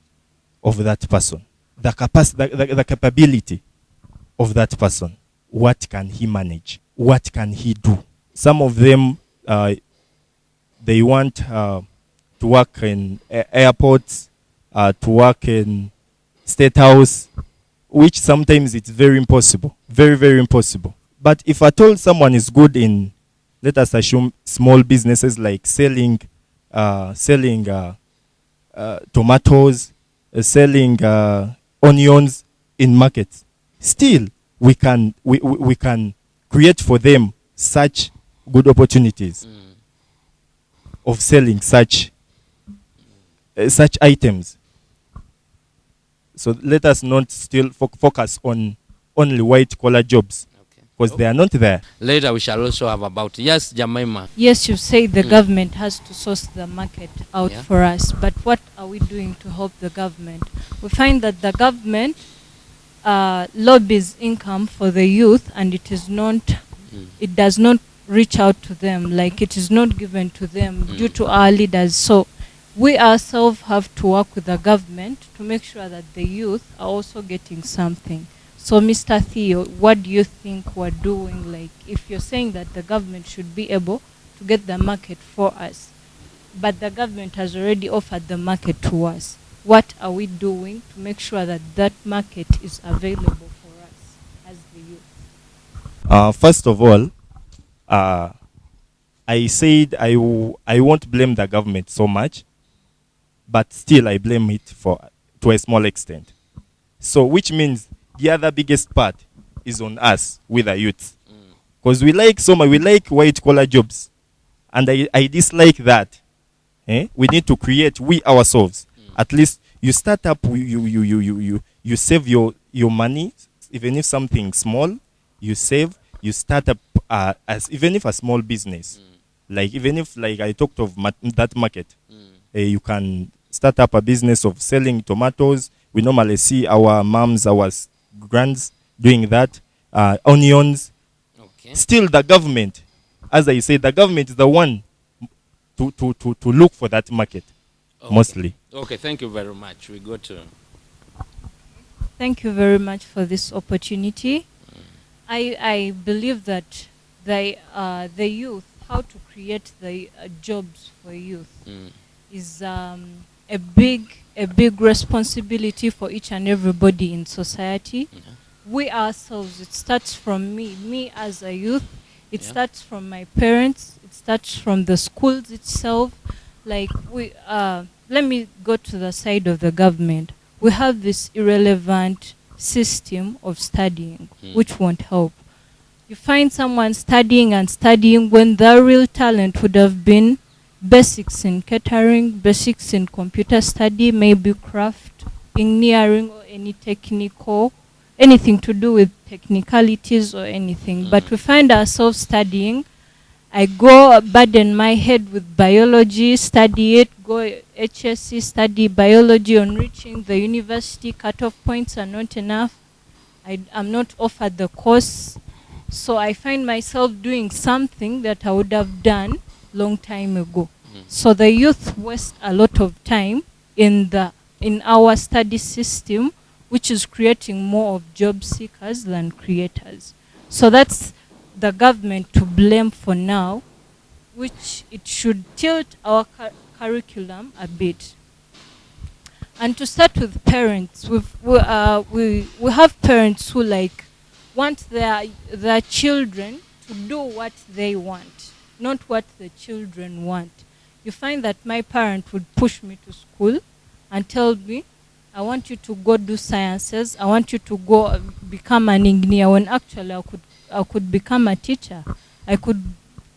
of that person, the capability of that person. What can he manage? What can he do? Some of them, they want to work in airports, to work in State House, which sometimes it's very impossible, very, very impossible. But if I told someone is good in, let us assume, small businesses like selling tomatoes, selling onions in markets, still we can create for them such good opportunities of selling such items. So let us not still focus on only white-collar jobs, because they are not there. Later we shall also have about, yes, Jemima. Yes, you say the government has to source the market out for us, but what are we doing to help the government? We find that the government lobbies income for the youth, and it is not, it does not reach out to them, like it is not given to them due to our leaders. So we ourselves have to work with the government to make sure that the youth are also getting something. So, Mr. Theo, what do you think we're doing? Like, if you're saying that the government should be able to get the market for us, but the government has already offered the market to us, what are we doing to make sure that that market is available for us as the youth? First of all, I said I won't blame the government so much, but still I blame it to a small extent. So, which means the other biggest part is on us with the youth, because we like white collar jobs, and I dislike that. We need to create we ourselves. At least you start up, you save your money, even if something small, you save, you start up as even if a small business, like even if like I talked of that market, you can start up a business of selling tomatoes. We normally see our moms, our grands doing that, onions. Okay. Still, the government, as I say, the government is the one to look for that market, mostly. Okay, thank you very much. We go to... Thank you very much for this opportunity. I believe that the youth, how to create the jobs for youth is a big responsibility for each and everybody in society. We ourselves, it starts from me as a youth, it starts from my parents, it starts from the schools itself. Like let me go to the side of the government. We have this irrelevant system of studying, which won't help. You find someone studying when the real talent would have been basics in catering, basics in computer study, maybe craft, engineering, or anything to do with technicalities or anything. But we find ourselves studying. I go burden my head with biology, study it, go HSC, study biology. On reaching the university, cutoff points are not enough. I'm not offered the course. So I find myself doing something that I would have done long time ago. So the youth waste a lot of time in our study system, which is creating more of job seekers than creators. So that's the government to blame for now, which it should tilt our curriculum a bit. And to start with parents, we have parents who like want their children to do what they want, not what the children want. You find that my parent would push me to school and tell me, I want you to go do sciences, I want you to go become an engineer, when actually I could become a teacher. I could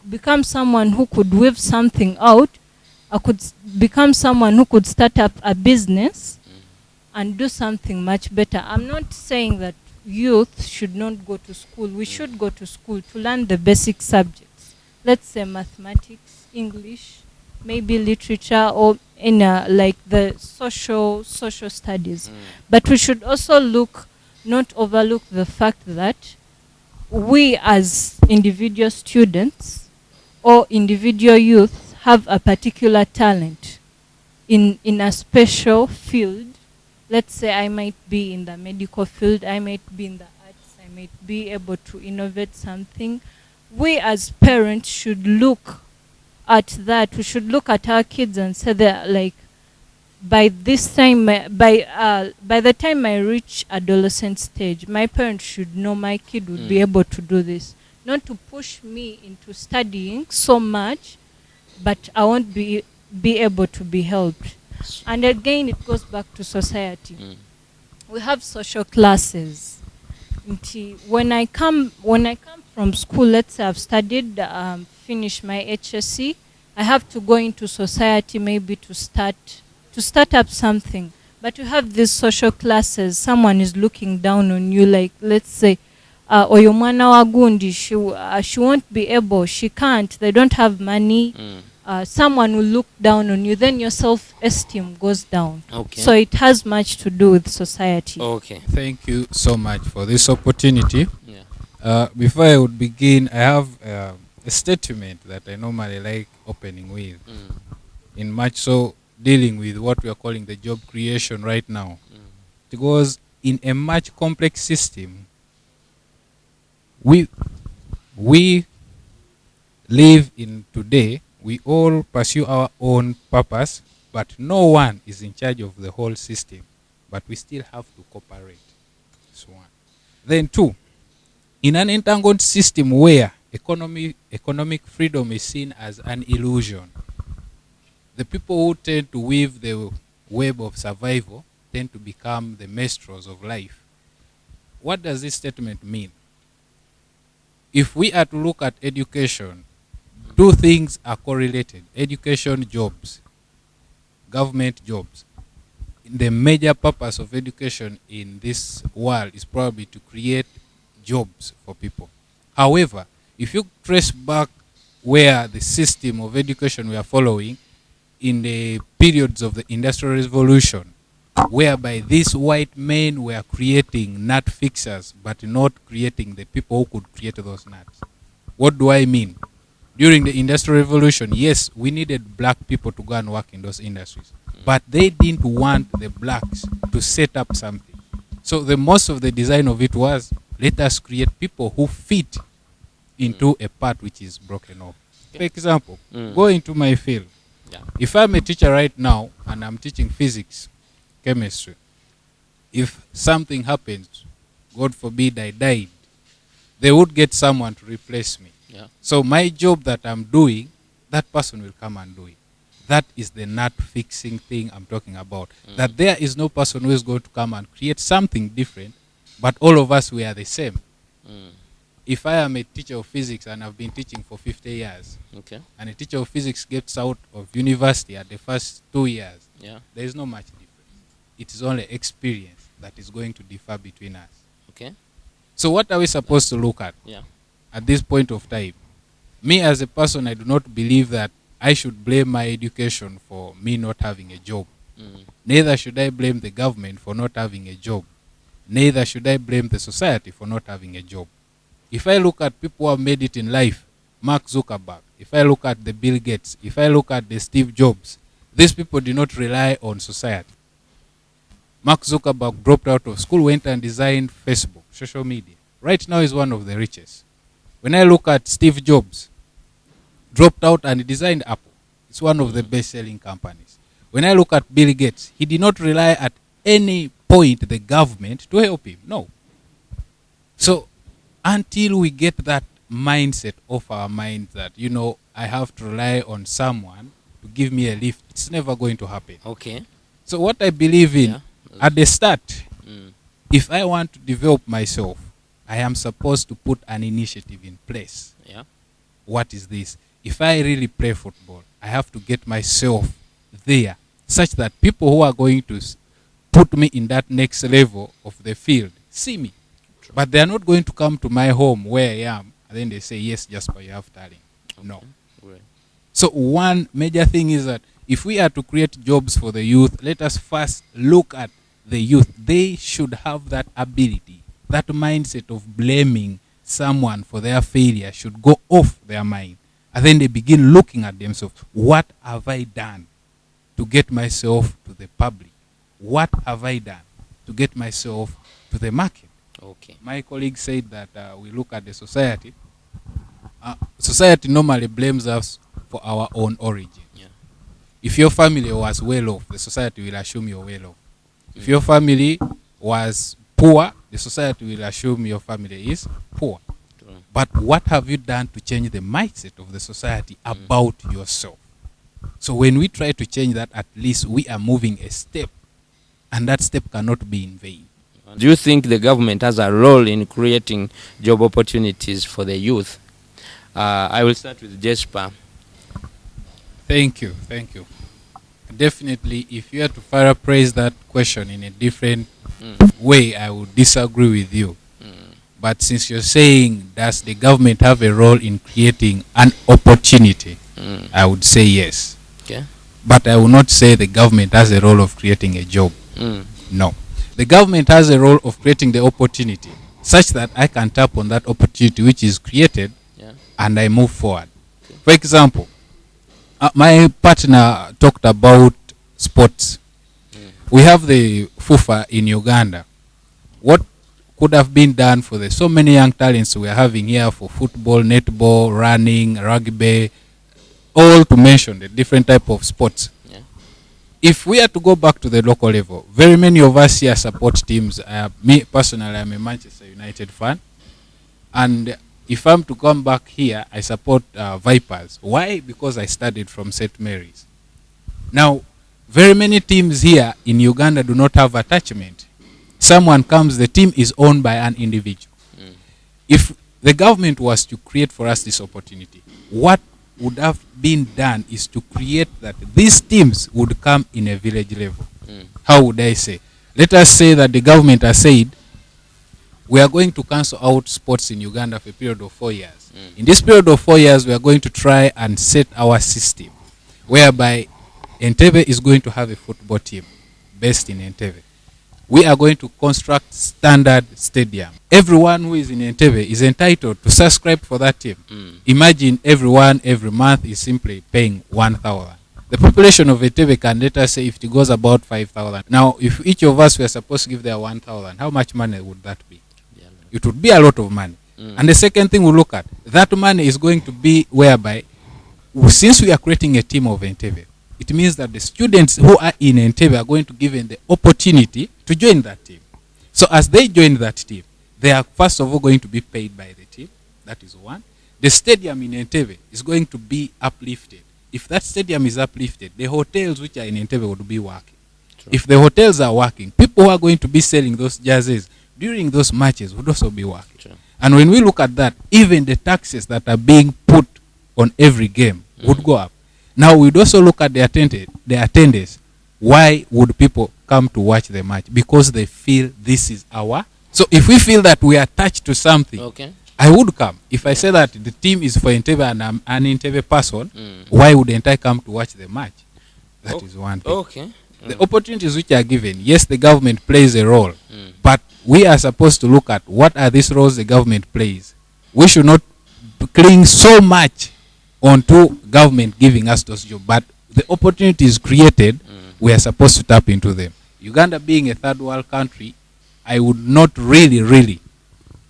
become someone who could weave something out. I could become someone who could start up a business and do something much better. I'm not saying that youth should not go to school. We should go to school to learn the basic subjects. Let's say mathematics, English, maybe literature, or in like the social studies. But we should also not overlook the fact that we as individual students or individual youth have a particular talent in a special field. Let's say I might be in the medical field, I might be in the arts, I might be able to innovate something. We as parents should look at that. We should look at our kids and say that, like, by this time, by the time I reach adolescent stage, my parents should know my kid would be able to do this. Not to push me into studying so much, but I won't be able to be helped. And again, it goes back to society. We have social classes. When I come from school, let's say I've studied, finish my HSC, I have to go into society maybe to start up something. But you have these social classes. Someone is looking down on you, like, let's say, oyo mwana wa gundi, she won't be able, she can't, they don't have money. Someone will look down on you, then your self-esteem goes down. Okay. So it has much to do with society. Okay. Thank you so much for this opportunity. Before I would begin, I have a statement that I normally like opening with, in much so dealing with what we are calling the job creation right now. Because in a much complex system, we live in today, we all pursue our own purpose, but no one is in charge of the whole system, but we still have to cooperate. That's one. Then two, in an entangled system where economic freedom is seen as an illusion, the people who tend to weave the web of survival tend to become the maestros of life. What does this statement mean? If we are to look at education, two things are correlated: education, jobs, government jobs. The major purpose of education in this world is probably to create jobs for people. However, if you trace back where the system of education we are following in the periods of the Industrial Revolution, whereby these white men were creating nut fixers but not creating the people who could create those nuts. What do I mean? During the Industrial Revolution, yes, we needed black people to go and work in those industries, but they didn't want the blacks to set up something. So the most of the design of it was, let us create people who fit into a part which is broken off. For example, go into my field. If I'm a teacher right now and I'm teaching physics, chemistry, if something happens, God forbid I died, they would get someone to replace me. So my job that I'm doing, that person will come and do it. That is the nut fixing thing I'm talking about. That there is no person who is going to come and create something different, but all of us, we are the same. If I am a teacher of physics and I've been teaching for 50 years, and a teacher of physics gets out of university at the first 2 years, there is no much difference. It is only experience that is going to differ between us. So what are we supposed to look at at this point of time? Me as a person, I do not believe that I should blame my education for me not having a job. Neither should I blame the government for not having a job. Neither should I blame the society for not having a job. If I look at people who have made it in life, Mark Zuckerberg, if I look at the Bill Gates, if I look at the Steve Jobs, these people do not rely on society. Mark Zuckerberg dropped out of school, went and designed Facebook, social media. Right now he's one of the richest. When I look at Steve Jobs, dropped out and designed Apple. It's one of the best-selling companies. When I look at Bill Gates, he did not rely at any point the government to help him. No. So until we get that mindset off our minds that, you know, I have to rely on someone to give me a lift, it's never going to happen. So what I believe in, at the start, if I want to develop myself, I am supposed to put an initiative in place. What is this? If I really play football, I have to get myself there such that people who are going to put me in that next level of the field see me. But they are not going to come to my home where I am and then they say, yes, Jasper, you have talent. No. So one major thing is that if we are to create jobs for the youth, let us first look at the youth. They should have that ability, that mindset of blaming someone for their failure should go off their mind. And then they begin looking at themselves. What have I done to get myself to the public? What have I done to get myself to the market? My colleague said that we look at the society. Society normally blames us for our own origin. If your family was well off, the society will assume you're well off. If your family was poor, the society will assume your family is poor. But what have you done to change the mindset of the society about yourself? So when we try to change that, at least we are moving a step, and that step cannot be in vain. Do you think the government has a role in creating job opportunities for the youth? I will start with Jesper. Thank you. Definitely, if you had to paraphrase that question in a different way, I would disagree with you. But since you're saying, does the government have a role in creating an opportunity? I would say yes. But I will not say the government has a role of creating a job. No. The government has a role of creating the opportunity such that I can tap on that opportunity which is created and I move forward. For example, my partner talked about sports. We have the FUFA in Uganda. what could have been done for the so many young talents we are having here for football, netball, running, rugby, all to mention the different type of sports. Yeah. If we are to go back to the local level, very many of us here support teams. Me personally, I'm a Manchester United fan, and if I'm to come back here, I support Vipers. Why? Because I studied from St. Mary's. Now, very many teams here in Uganda do not have attachment. Someone comes, the team is owned by an individual. If the government was to create for us this opportunity, what would have been done is to create that these teams would come in a village level. How would I say? Let us say that the government has said, we are going to cancel out sports in Uganda for a period of 4 years. In this period of 4 years, we are going to try and set our system, whereby Entebbe is going to have a football team based in Entebbe. We are going to construct standard stadium. Everyone who is in Entebbe is entitled to subscribe for that team. Imagine everyone every month is simply paying 1,000. The population of Entebbe can, let us say, if it goes about 5,000. Now, if each of us were supposed to give their 1,000, how much money would that be? It would be a lot of money. And the second thing we look at, that money is going to be whereby, since we are creating a team of Entebbe, it means that the students who are in Entebbe are going to be given the opportunity to join that team. So as they join that team, they are first of all going to be paid by the team. That is one. The stadium in Entebbe is going to be uplifted. If that stadium is uplifted, the hotels which are in Entebbe would be working. True. If the hotels are working, people who are going to be selling those jerseys during those matches would also be working. True. And when we look at that, even the taxes that are being put on every game would go up. Now we'd also look at the attendance. Why would people come to watch the match? Because they feel this is our. So if we feel that we are attached to something, okay, I would come. If I say that the team is for Entebbe and I'm an Entebbe person, why wouldn't I come to watch the match? That is one thing. Okay. The opportunities which are given, yes, the government plays a role, but we are supposed to look at what are these roles the government plays. We should not cling so much onto government giving us those jobs, but the opportunities created, we are supposed to tap into them. Uganda being a third world country, I would not really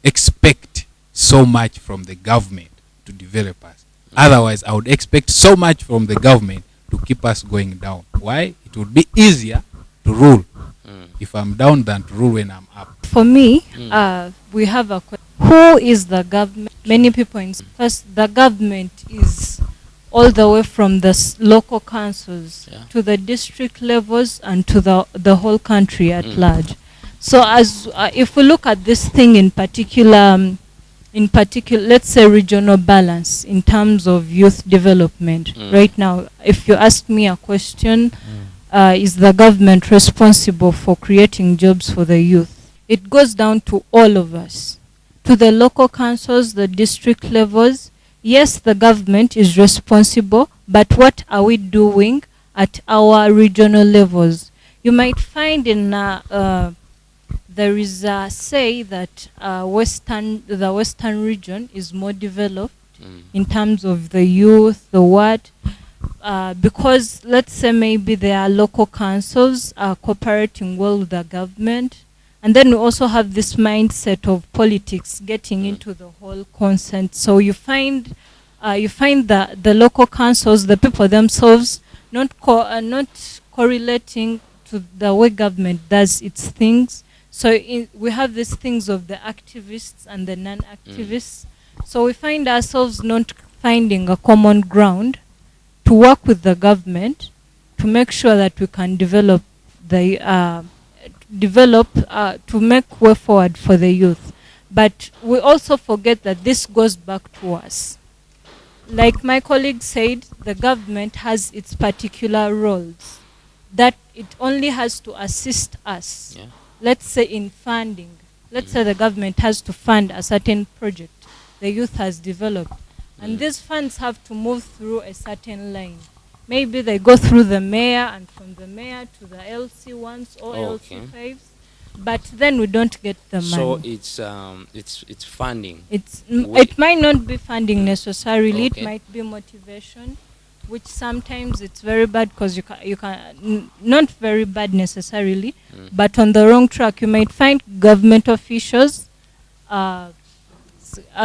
expect so much from the government to develop us. Otherwise, I would expect so much from the government to keep us going down. Why? It would be easier to rule if I'm down than to rule when I'm up. For me, we have a question. Who is the government? Many people first, the government is all the way from the local councils to the district levels and to the whole country at large. So as if we look at this thing in particular, let's say regional balance in terms of youth development. Right now, if you ask me a question, is the government responsible for creating jobs for the youth? It goes down to all of us, to the local councils, the district levels. Yes, the government is responsible, but what are we doing at our regional levels? You might find in there is a say that the western region is more developed in terms of the youth, the what, because let's say maybe there are local councils cooperating well with the government. And then we also have this mindset of politics getting into the whole consent. So you find the local councils, the people themselves, not correlating to the way government does its things. So we have these things of the activists and the non-activists. So we find ourselves not finding a common ground to work with the government to make sure that we can develop to make way forward for the youth. But we also forget that this goes back to us. Like my colleague said, the government has its particular roles that it only has to assist us. Let's say in funding. Let's say the government has to fund a certain project the youth has developed. And these funds have to move through a certain line. Maybe they go through the mayor, and from the mayor to the LC1s or LC5s, but then we don't get the money. So it's funding. It might not be funding necessarily. It might be motivation. which sometimes it's very bad because you can not very bad necessarily, but on the wrong track. You might find government officials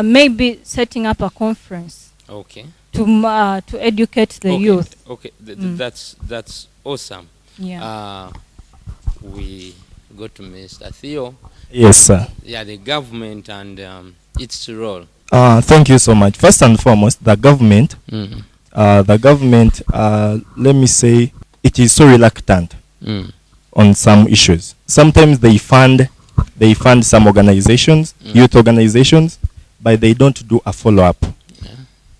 maybe setting up a conference. Okay. To educate the youth. Okay, that's awesome. Yeah. We go to Mr. Theo. Yes, sir. Yeah, the government and its role. Thank you so much. First and foremost, the government. Let me say, it is so reluctant on some issues. Sometimes they fund some organizations, youth organizations, but they don't do a follow-up.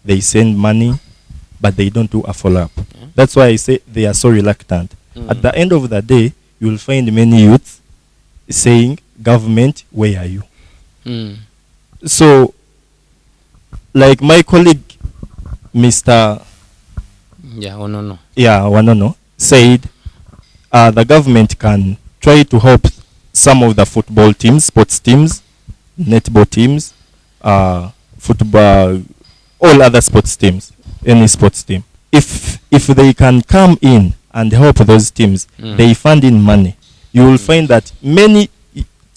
They send money, but they don't do a follow-up. That's why I say they are so reluctant. At the end of the day, you will find many youths saying, government, where are you? So, like my colleague, Mr. Wanono, said, the government can try to help some of the football teams, sports teams, netball teams, football, all other sports teams, any sports team. If they can come in and help those teams, they fund in money. You will find that many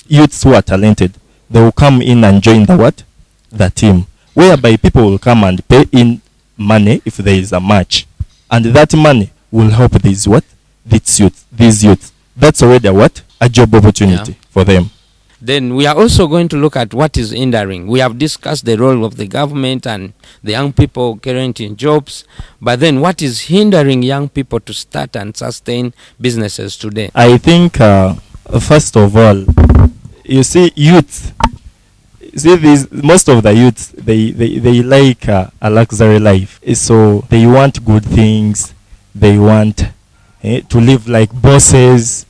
youths who are talented, they will come in and join the team, whereby people will come and pay in money if there is a match, and that money will help these youths. That's already a job opportunity for them. Then we are also going to look at what is hindering. We have discussed the role of the government and the young people currently in jobs, but then what is hindering young people to start and sustain businesses today? I think, first of all, you see, youth. Most of the youths, they like a luxury life. So they want good things. They want to live like bosses.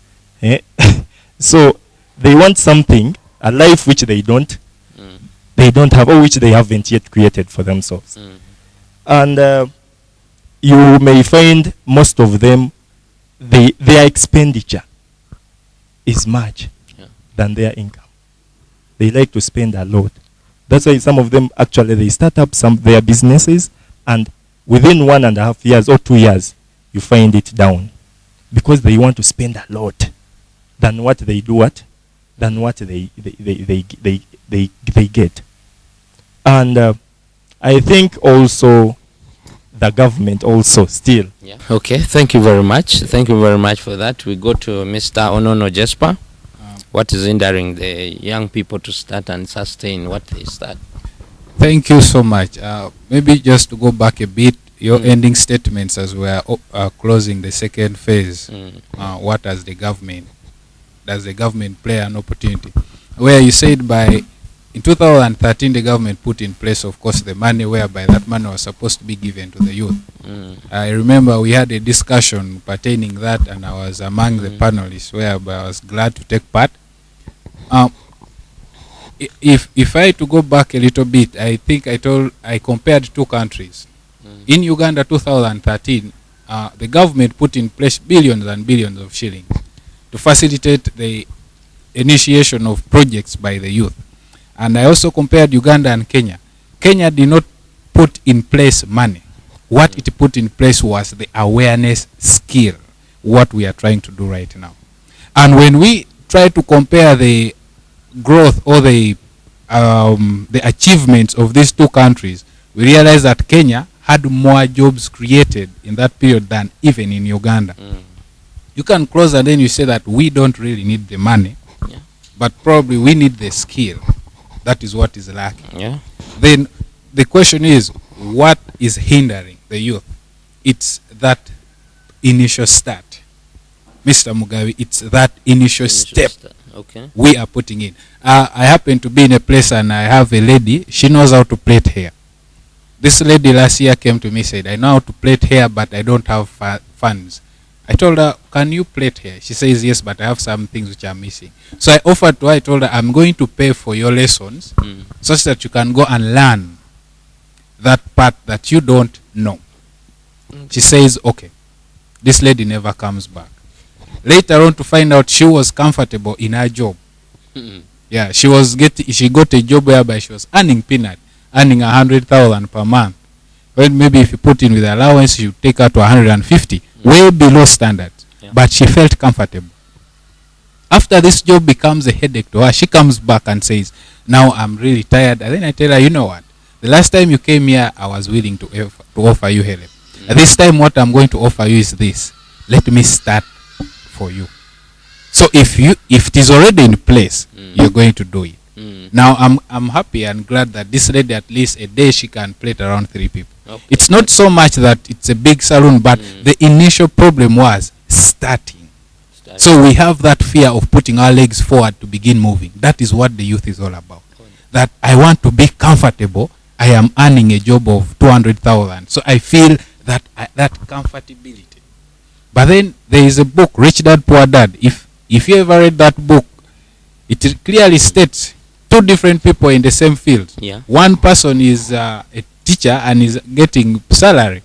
So they want something, a life which they don't have, or which they haven't yet created for themselves. And you may find most of them, their expenditure is much than their income. They like to spend a lot. That's why some of them actually, they start up their businesses, and within 1.5 years or 2 years, you find it down, because they want to spend a lot than what they get. And I think also the government also still. Okay, thank you very much. Thank you very much for that. We go to Mr. Onono Jesper. What is hindering the young people to start and sustain what they start? Thank you so much. Maybe just to go back a bit, your ending statements as we are closing the second phase. What does the government play an opportunity? Where you said in 2013 the government put in place, of course, the money whereby that money was supposed to be given to the youth. I remember we had a discussion pertaining that, and I was among the panelists whereby I was glad to take part. If I to go back a little bit, I think I compared two countries. In Uganda 2013, the government put in place billions and billions of shillings to facilitate the initiation of projects by the youth. And I also compared Uganda and Kenya. Kenya did not put in place money. What it put in place was the awareness skill, what we are trying to do right now. And when we try to compare the growth or the achievements of these two countries, we realize that Kenya had more jobs created in that period than even in Uganda. You can close and then you say that we don't really need the money, but probably we need the skill. That is what is lacking. Then the question is, what is hindering the youth? It's that initial start. Mr. Mugabe, it's that initial step we are putting in. I happen to be in a place and I have a lady, she knows how to plait hair. This lady last year came to me, said, I know how to plait hair, but I don't have funds. I told her, can you plait hair? She says, yes, but I have some things which are missing. So I offered to her, I told her, I'm going to pay for your lessons such that you can go and learn that part that you don't know. She says, okay. This lady never comes back. Later on to find out she was comfortable in her job. Yeah, she got a job whereby she was earning peanut, earning 100,000 per month. When maybe if you put in with allowance, you take her to 150, way below standard. But she felt comfortable. After this job becomes a headache to her, she comes back and says, now I'm really tired. And then I tell her, you know what? The last time you came here, I was willing to offer you help. This time what I'm going to offer you is this. Let me start for you. So if it is already in place, you're going to do it. Now I'm happy and glad that this lady, at least a day, she can plate around 3 people. Okay. It's not so much that it's a big salon, but the initial problem was starting. So we have that fear of putting our legs forward to begin moving. That is what the youth is all about. That I want to be comfortable. I am earning a job of 200,000. So I feel that that comfortability. But then there is a book, Rich Dad Poor Dad. If you ever read that book, it clearly states 2 different people in the same field. Yeah. One person is a teacher and is getting salary.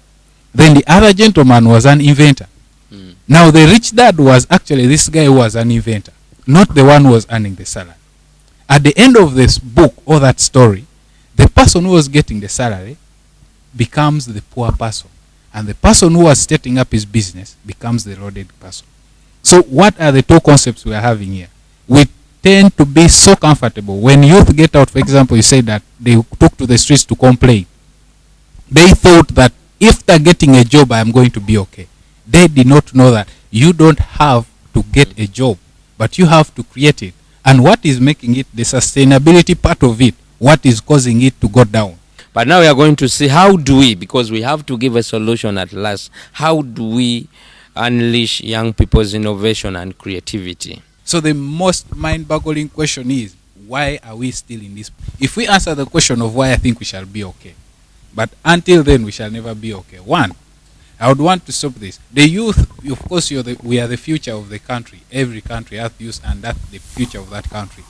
Then the other gentleman was an inventor. Now the rich dad was actually this guy who was an inventor, not the one who was earning the salary. At the end of this book or that story, the person who was getting the salary becomes the poor person. And the person who was setting up his business becomes the loaded person. So what are the 2 concepts we are having here? We tend to be so comfortable. When youth get out, for example, you say that they took to the streets to complain. They thought that if they're getting a job, I am going to be okay. They did not know that you don't have to get a job, but you have to create it. And what is making it, the sustainability part of it, what is causing it to go down? But now we are going to see how do we, because we have to give a solution at last, how do we unleash young people's innovation and creativity? So the most mind-boggling question is, why are we still in this? If we answer the question of why, I think we shall be okay. But until then, we shall never be okay. 1, I would want to stop this. The youth, of course, we are the future of the country. Every country has youth, and that's the future of that country.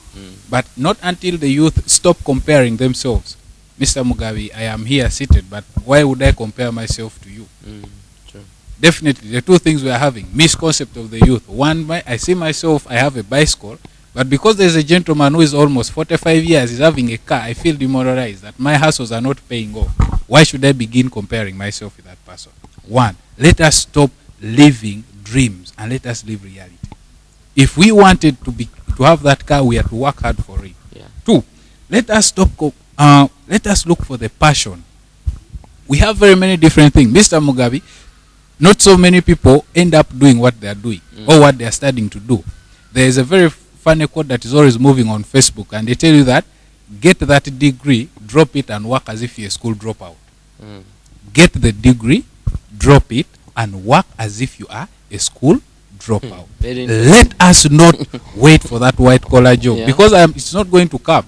But not until the youth stop comparing themselves. Mr. Mugabe, I am here seated, but why would I compare myself to you? True. Definitely, the 2 things we are having, misconcept of the youth. 1, I see myself, I have a bicycle, but because there's a gentleman who is almost 45 years, is having a car, I feel demoralized that my hustles are not paying off. Why should I begin comparing myself with that person? 1, let us stop living dreams and let us live reality. If we wanted to have that car, we have to work hard for it. Yeah. 2, let us stop. Let us look for the passion. We have very many different things. Mr. Mugabe, not so many people end up doing what they are doing or what they are studying to do. There is a very funny quote that is always moving on Facebook, and they tell you that get that degree, drop it, and work as if you're a school dropout. Get the degree, drop it, and work as if you are a school dropout. Let us not wait for that white collar job, because it's not going to come.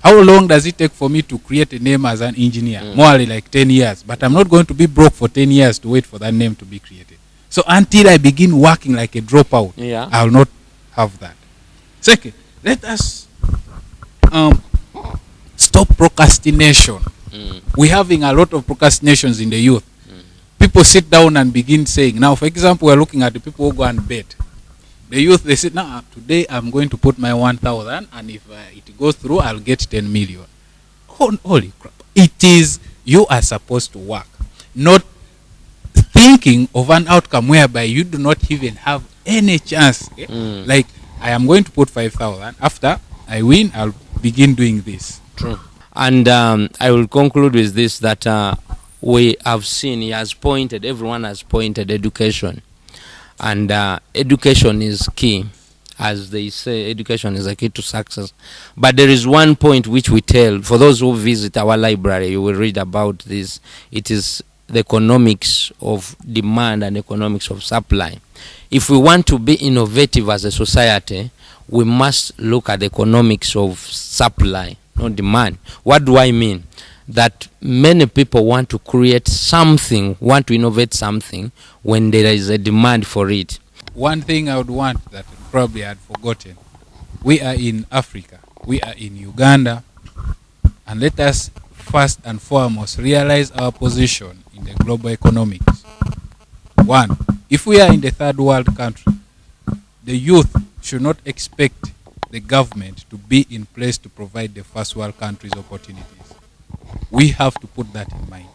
How long does it take for me to create a name as an engineer? More like 10 years. But I'm not going to be broke for 10 years to wait for that name to be created. So until I begin working like a dropout, I will not have that. Second, let us stop procrastination. We're having a lot of procrastinations in the youth. People sit down and begin saying, now, for example, we're looking at the people who go and bet. The youth, they say, now, today I'm going to put my 1,000, and if it goes through, I'll get 10 million. Holy crap. It is, you are supposed to work, not thinking of an outcome whereby you do not even have any chance. Like, I am going to put 5,000. After I win, I'll begin doing this. True. And I will conclude with this, that we have seen, everyone has pointed education. And education is key. As they say, education is a key to success. But there is one point which we tell, for those who visit our library, you will read about this. It is the economics of demand and economics of supply. If we want to be innovative as a society, we must look at the economics of supply, not demand. What do I mean? That many people want to create something, want to innovate something when there is a demand for it. One thing I would want that probably I had forgotten. We are in Africa. We are in Uganda. And let us first and foremost realize our position in the global economics. 1, if we are in the third world country, the youth should not expect the government to be in place to provide the first world countries opportunities. We have to put that in mind.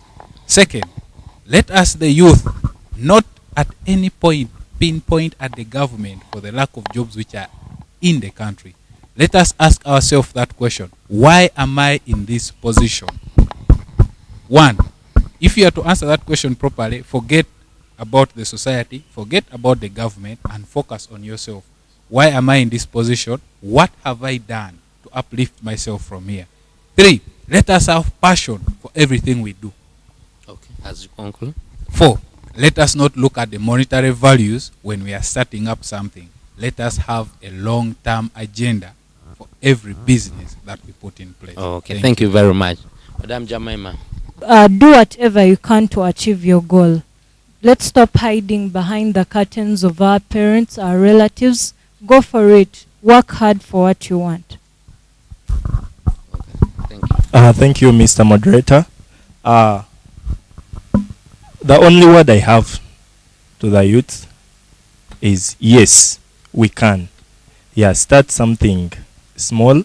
Second, let us, the youth, not at any point pinpoint at the government for the lack of jobs which are in the country. Let us ask ourselves that question. Why am I in this position? One, if you are to answer that question properly, forget about the society, forget about the government, and focus on yourself. Why am I in this position? What have I done to uplift myself from here? 3, let us have passion for everything we do. Okay, as you conclude. 4, let us not look at the monetary values when we are starting up something. Let us have a long-term agenda for every business that we put in place. Okay, thank you very much. Madam Jemima. Do whatever you can to achieve your goal. Let's stop hiding behind the curtains of our parents, our relatives. Go for it. Work hard for what you want. Thank you, Mr. Moderator. The only word I have to the youth is yes, we can. Yeah, start something small.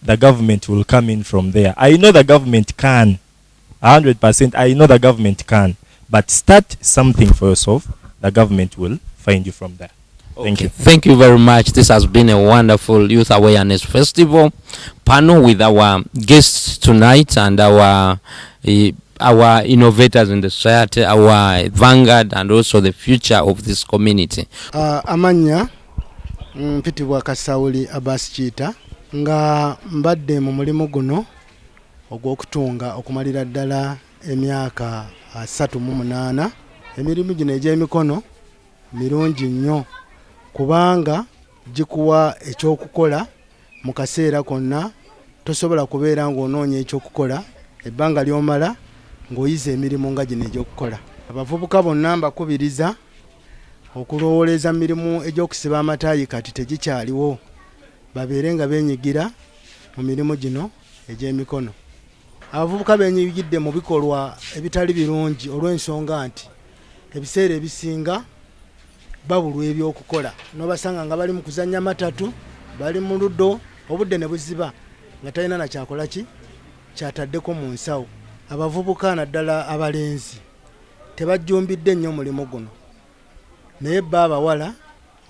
The government will come in from there. I know the government can. 100%. I know the government can. But start something for yourself. The government will find you from there. Thank you. Thank you very much. This has been a wonderful Youth Awareness Festival panel with our guests tonight and our innovators in the society, our vanguard, and also the future of this community. Amanya mpitibwa Kasauli Abbas Chita nga mbadde mu mulimu guno ogw'okutunga okumalira ddala emyaka 38. Emirimu gino egy'emikono mirungi nnyo kubanga gikuwa ekyokukola mu kaseera konna. Tosobola kubeera ng'onoonya ekyokukola ebbanga ly'omala ng'oyiza emirimu nga gino egy'okukola. Abavubuka bonna mbakubiriza okulowooleza mirimu egy'okusiba amataayi kati tegikyaliwo, babeere nga beenyigira mu mirimu gino egy'emikono. Abavubuka beenyigidde mu bikolwa ebitali birungi olw'ensonga nti ebiseera ebisinga babulwa ebyokukola. N'obasanga nga bali mu kuzannya matatu, bali mu luddo, obudde ne buziba nga talina na kyakola ki kyataddeko mu nsawo. Abavubuka naddala abalenzi tebajjumbidde nnyo omulimu guno, naye bba abawala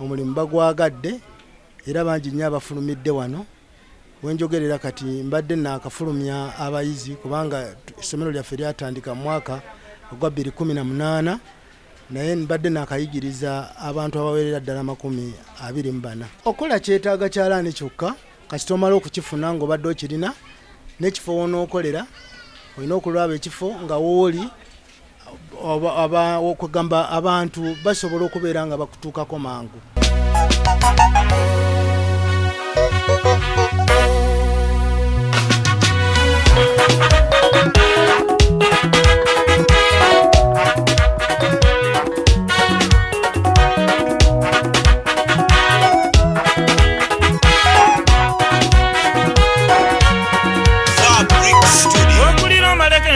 omulimu bagwagadde era bangi nnyo abafulumidde wano. Wenjogerera kati mbadde naakafulumya abayizi kubanga essomero lyaffe lyatandika mu mwaka ogwa 2018, naye mbadde naakayigiriza abantu abawerera ddala 24. Okola kyetaaga kyalaani kyokka, kasita omala okukifuna ng'obadde okirina n'ekifo wonookolera olina okulaba ekifo nga wooli okugamba abantu basobola okubeera nga bakutuukako mangu.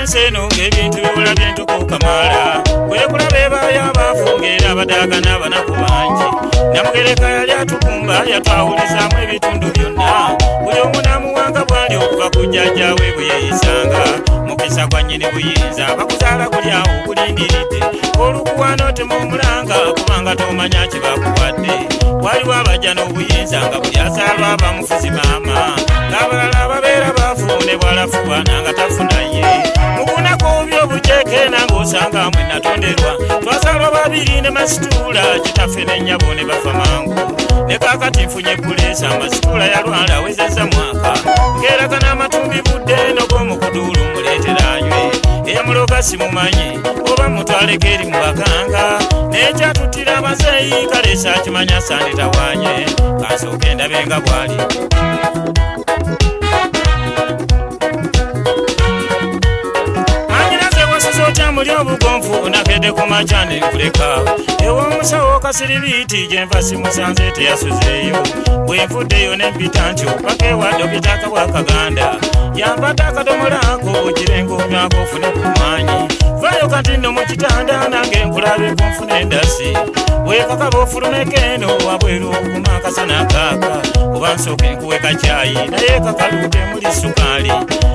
Seno ng'ebintu biwula byentukukamala kwekulaba ebaaya abafungera abadagana abanaku bangi. Namugereka yali atukumba yatwawulizaamu ebitundu byonna, buli omu n'amuwanga bwali okuva ku jjajjaawe bwe yeeyisanga. Mukisa gwa nnyini buyinza bakuzaala guli awo okulindiridde, olukuwaano temumulanga kubanga tomanya kye bakuwadde. Waliwo abajja n'obuyinza nga buli azaalwa bamufuzi maama, ng'abalala babeera baafune bw'alafuba nanga tafunaye. Mubunako by'obujeeke nange osanga mwe natonderwa, twazaalwa babiri ne masituula, kitaffe ne nnyabo ne bafa mangu. Ne kaakati nfunye puleesa masituula yalwala awezezza mwaka, ng'eraga n'amatumbi budde n'ogw'omukuduulu muleetera anywe. Eyamuloga simumanyi oba mutwaleko eri mu bakanga, n'ekyatuttira abazeeyi kaleesa akimanya sande tawanye, kansooke ndabe nga bw'ali. Muli obugonfu nakedde ku majani nkuleka ew'omusawo Kasiribiiti gye nva simusanze teyasuzeeyo. Bwe nvuddeyo ne mpita nti opaka ewa Dokita Kabwakaganda yampadde akadomolako kirenga omyaka ofune ku maanyi. Vayo nti nno mu kitanda nange nkulabe kunfuna endasi weekakaba ofulumeko eno wabweru okuma akasana kaaka kuba nsooke nkuweka caayi naye kakaluute muli sukaali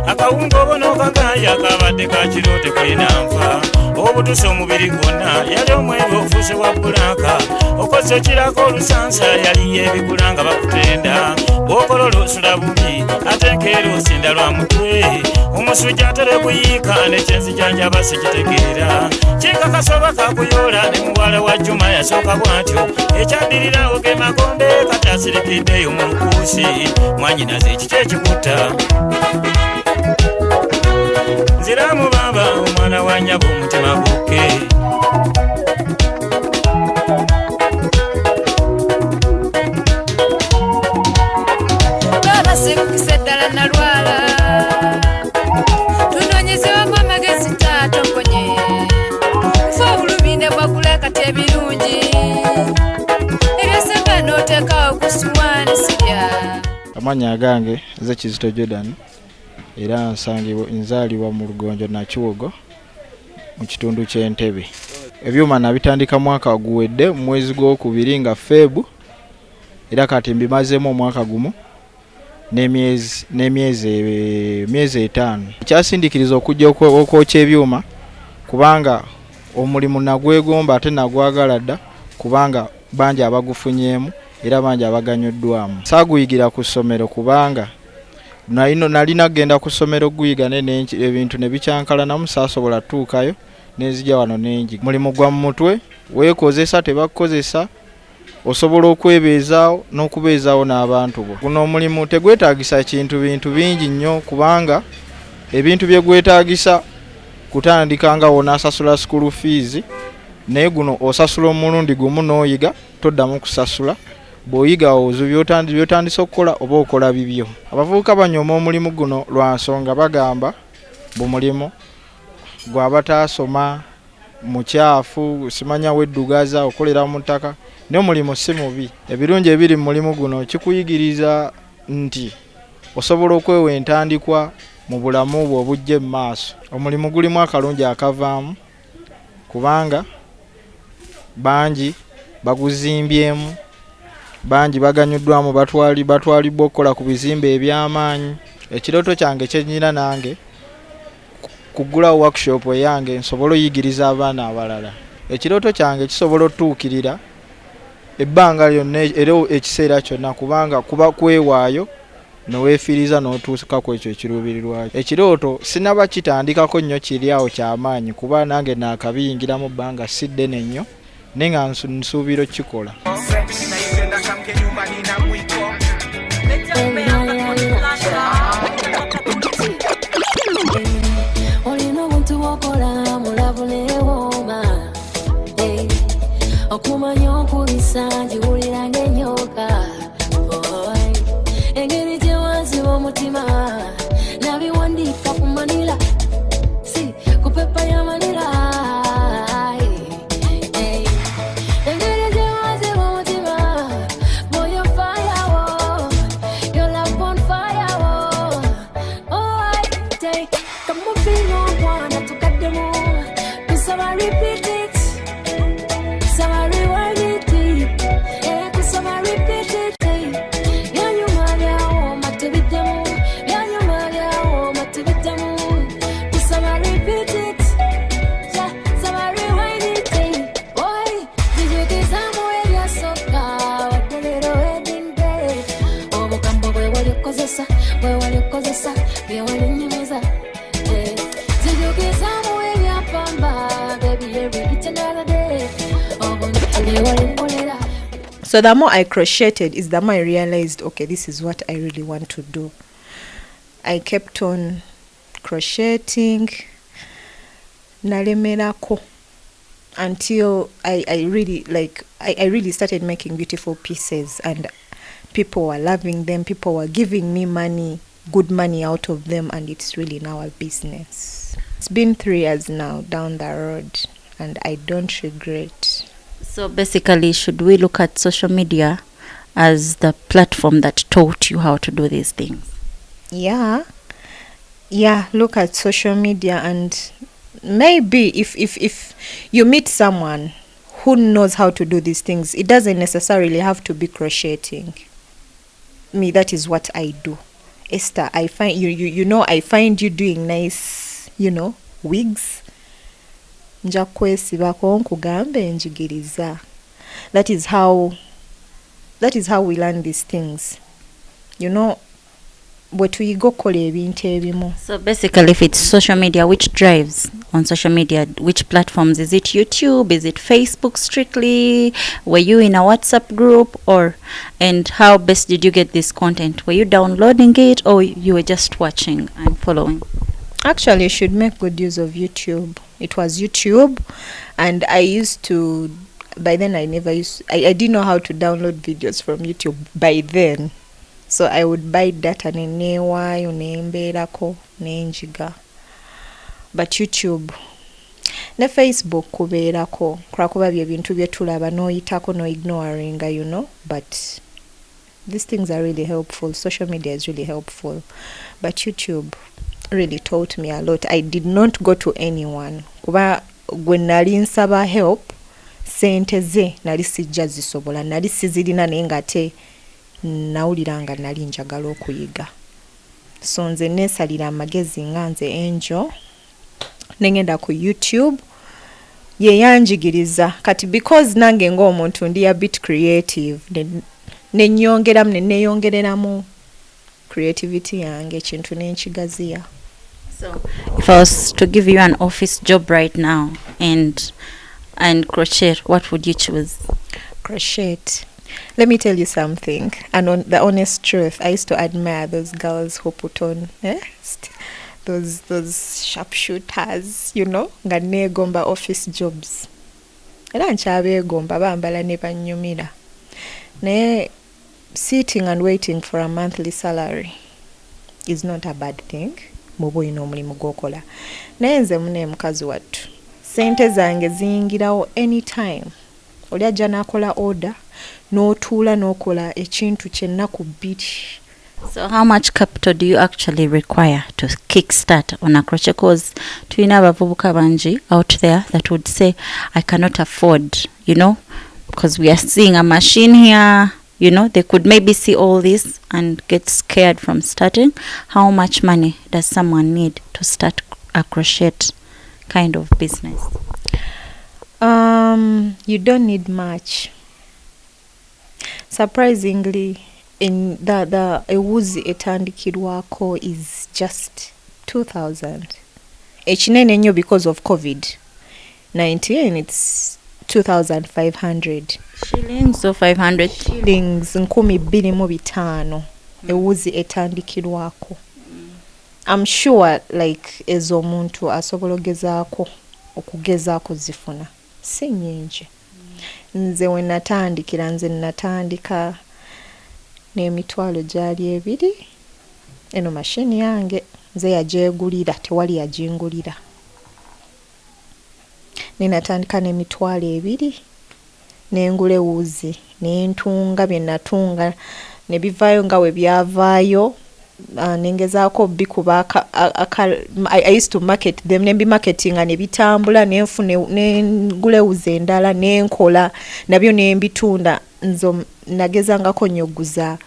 akawunga obona okagaaya kabadde kakiro tekulina nfa obutuse omubiri gwonna yali omweru ofuuse wa bbulaaka okoze okirako olusansa yali yebigula nga bakutenda bw'okolola osula bubi ate nkeera osinda lwa mutwe omusujja atere kuyiika nekyenzijanjaba sikitegeera kikakasoba kakuyoola ne muwala wa Juma yasooka bw'atyo ekyaddirirawo ge magonde kati asirikiddeyo mu lukuusi mwanyinaze ekiki ekikutta nziramu baba omwana wa nnyabo omutima gukke baba sekukisa eddala nalwala tunoonyezewamu amagezi taata nkonye nfa obuluminde bwagula kati ebirungi ebyasenga n'oteekawo ku suwaani sirya. Amannya agange nze Kizito Jordan era nzaalibwa mu Lugonjo Nakiwogo mu kitundu ky'Entebbe. Ebyuma nabitandika mwaka guwedde mu mwezi gw'okubiri nga Febu era kati mbimazeemu omwaka gumu n'emyezi 5. Ekyasindiikiriza okujja okwokya ebyuma kubanga omulimu nagwegomba ate nagwagala dda kubanga bangi abagufunyeemu era bangi abaganyuddwamu. Saaguyigira ku ssomero kubanga nalina genda ku ssomero guyiga ebintu ne bicyankalanamu saasobola tuukayo nenzija wano nengi. Mulimu gwa mu mutwe weekozesa tebakukozesa osobola okwebeezaawo n'okubeezaawo n'abantu bo. Guno omulimu tegwetaagisa bintu bingi nnyo kubanga ebintu bye gwetaagisa kutandika nga wonaasasula school fees naye guno osasula omulundi gumu n'oyiga toddamu kusasula. Bw'oyiga ozo by'otandise okukola oba okola bibyo. Abavubuka banyooma omulimu guno lwa nsonga bagamba bumulimu gw'abataasoma mukyafu simanya weddugaza okolera mu ttaka naye omulimu si mubi. Ebirungi ebiri mu mulimu guno kikuyigiriza nti osobola okwewa entandikwa mu bulamu bwo obujja mu maaso. Omulimu gulimu akalungi akavaamu kubanga bangi baguzimbyemu bangi baganyuddwamu batwalibwa okukola ku bizimbe eby'amaanyi. Ekirooto kyange kyennyina nange kugulawo workshop eyange nsobola oyigiriza abaana abalala. Ekirooto kyange kisobola otuukirira ebbanga lyonna era ekiseera kyonna kubanga kuba kwewaayo noweefiiriza n'otuuka ku ekyo ekiruubirirwa. Ekirooto sinaba kitandikako nnyo kiri awo ky'amaanyi kuba nange naakabiyingiramu bbanga si ddene nnyo naye nga nsuubira okukikola. Olina omuntu wokola mulabulewooma okumanya okubisa ngiwulira ng'enyoka engeri gye wanziba omutima nabiwandiika ku manira si ku pepa ya manira. So the more I crocheted is the more I realized, okay, this is what I really want to do. I kept on crocheting nalemerako until I really started making beautiful pieces and people were loving them, people were giving me money, good money out of them, and it's really now a business. It's been 3 years now down the road and I don't regret. So basically, should we look at social media as the platform that taught you how to do these things? Yeah, look at social media and maybe if you meet someone who knows how to do these things, it doesn't necessarily have to be crocheting. Me, that is what I do. Esther, I find you know, I find you doing nice, you know, wigs. Nja kwesibako nkugambe njigiriza. That is how we learn these things. You know, but we go kola ebintu ebimu. So basically, if it's social media, which drives on social media? Which platforms? Is it YouTube? Is it Facebook strictly? Were you in a WhatsApp group? And how best did you get this content? Were you downloading it or you were just watching and following? Actually, you should make good use of YouTube. It was YouTube, and I used to, by then I didn't know how to download videos from YouTube by then. So I would buy data nenewayo nembeerako nenjiga. But YouTube ne Facebook kubeerako kurakuba bye bintu bye tulaba noyitako no ignoring, you know, but these things are really helpful. Social media is really helpful, but YouTube really taught me a lot. I did not go to anyone kuba gwe nali nsaba help sente ze nali sijja zisobola, nali sizirina naye ngate nawuliranga nali njagala okuyiga. So nze neesalira amagezi nga nze Angel nengenda ku YouTube ye yanjigiriza kati, because nange ng'omuntu ndi a bit creative nenyongereramu creativity yange kintu nenkigaziya. So if I was to give you an office job right now and crochet, what would you choose? Crochet. Let me tell you something, and on the honest truth, I used to admire those girls who put on those sharpshooters, you know, nga negomba office jobs. Era nkyabegomba bambala ne banyumira. Naye sitting and waiting for a monthly salary is not a bad thing. Mubo ino omulimu gwokola. Naye nze mune mukazi wattu, sente zange ziyingirawo anytime. Oli ajja n'akola order n'otuula n'okola ekintu kyennaku bbiri. So how much capital do you actually require to kickstart on a crochet? Because tulina abavubuka bangi out there that would say, I cannot afford, you know, because we are seeing a machine here, you know, they could maybe see all this and get scared from starting. How much money does someone need to start a crochet kind of business? You don't need much. Surprisingly, in the ewuzi etandikirwako is just 2,000. Ekinene nnyo because of COVID-19, it's 2,500 shillings or 500 shillings, 2,250 ewuzi etandikirwako. I'm sure like ezo omuntu asobola okugezaako zifuna si nyingi. Nze we natandika n'emitwalo gyali 2. Eno mashini yange nze yagyegulira, tewali yagingulira. Ninatandika n'emitwalo 2 n'engula ewuzi n'entunga bye natunga ne bivaayo nga we byavaayo. Nengezaako bikuba I used to market them, nembi marketing and ebitambula nengula ewuzi endala nenkola nabyo nembitunda. Nzo nagezangako nyoguza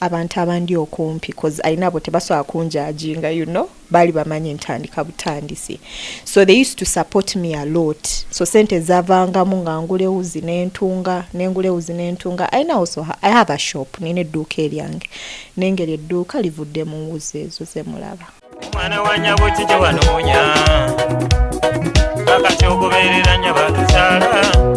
abantu abandi okumpi because ainabo tebasobola kunjajinga, you know, bali bamanyi ntandika butandisi. So they used to support me a lot. So sente zavangamu nga ngula ewuzi n'entunga nengula ewuzi n'entunga. I have a shop, nina edduuka eryange nengeri edduuka livudde mu wuzi ezo ze mulaba. Omwana wa nyabuti gye wanoonya kakati ogoberera nnyo batuzaala.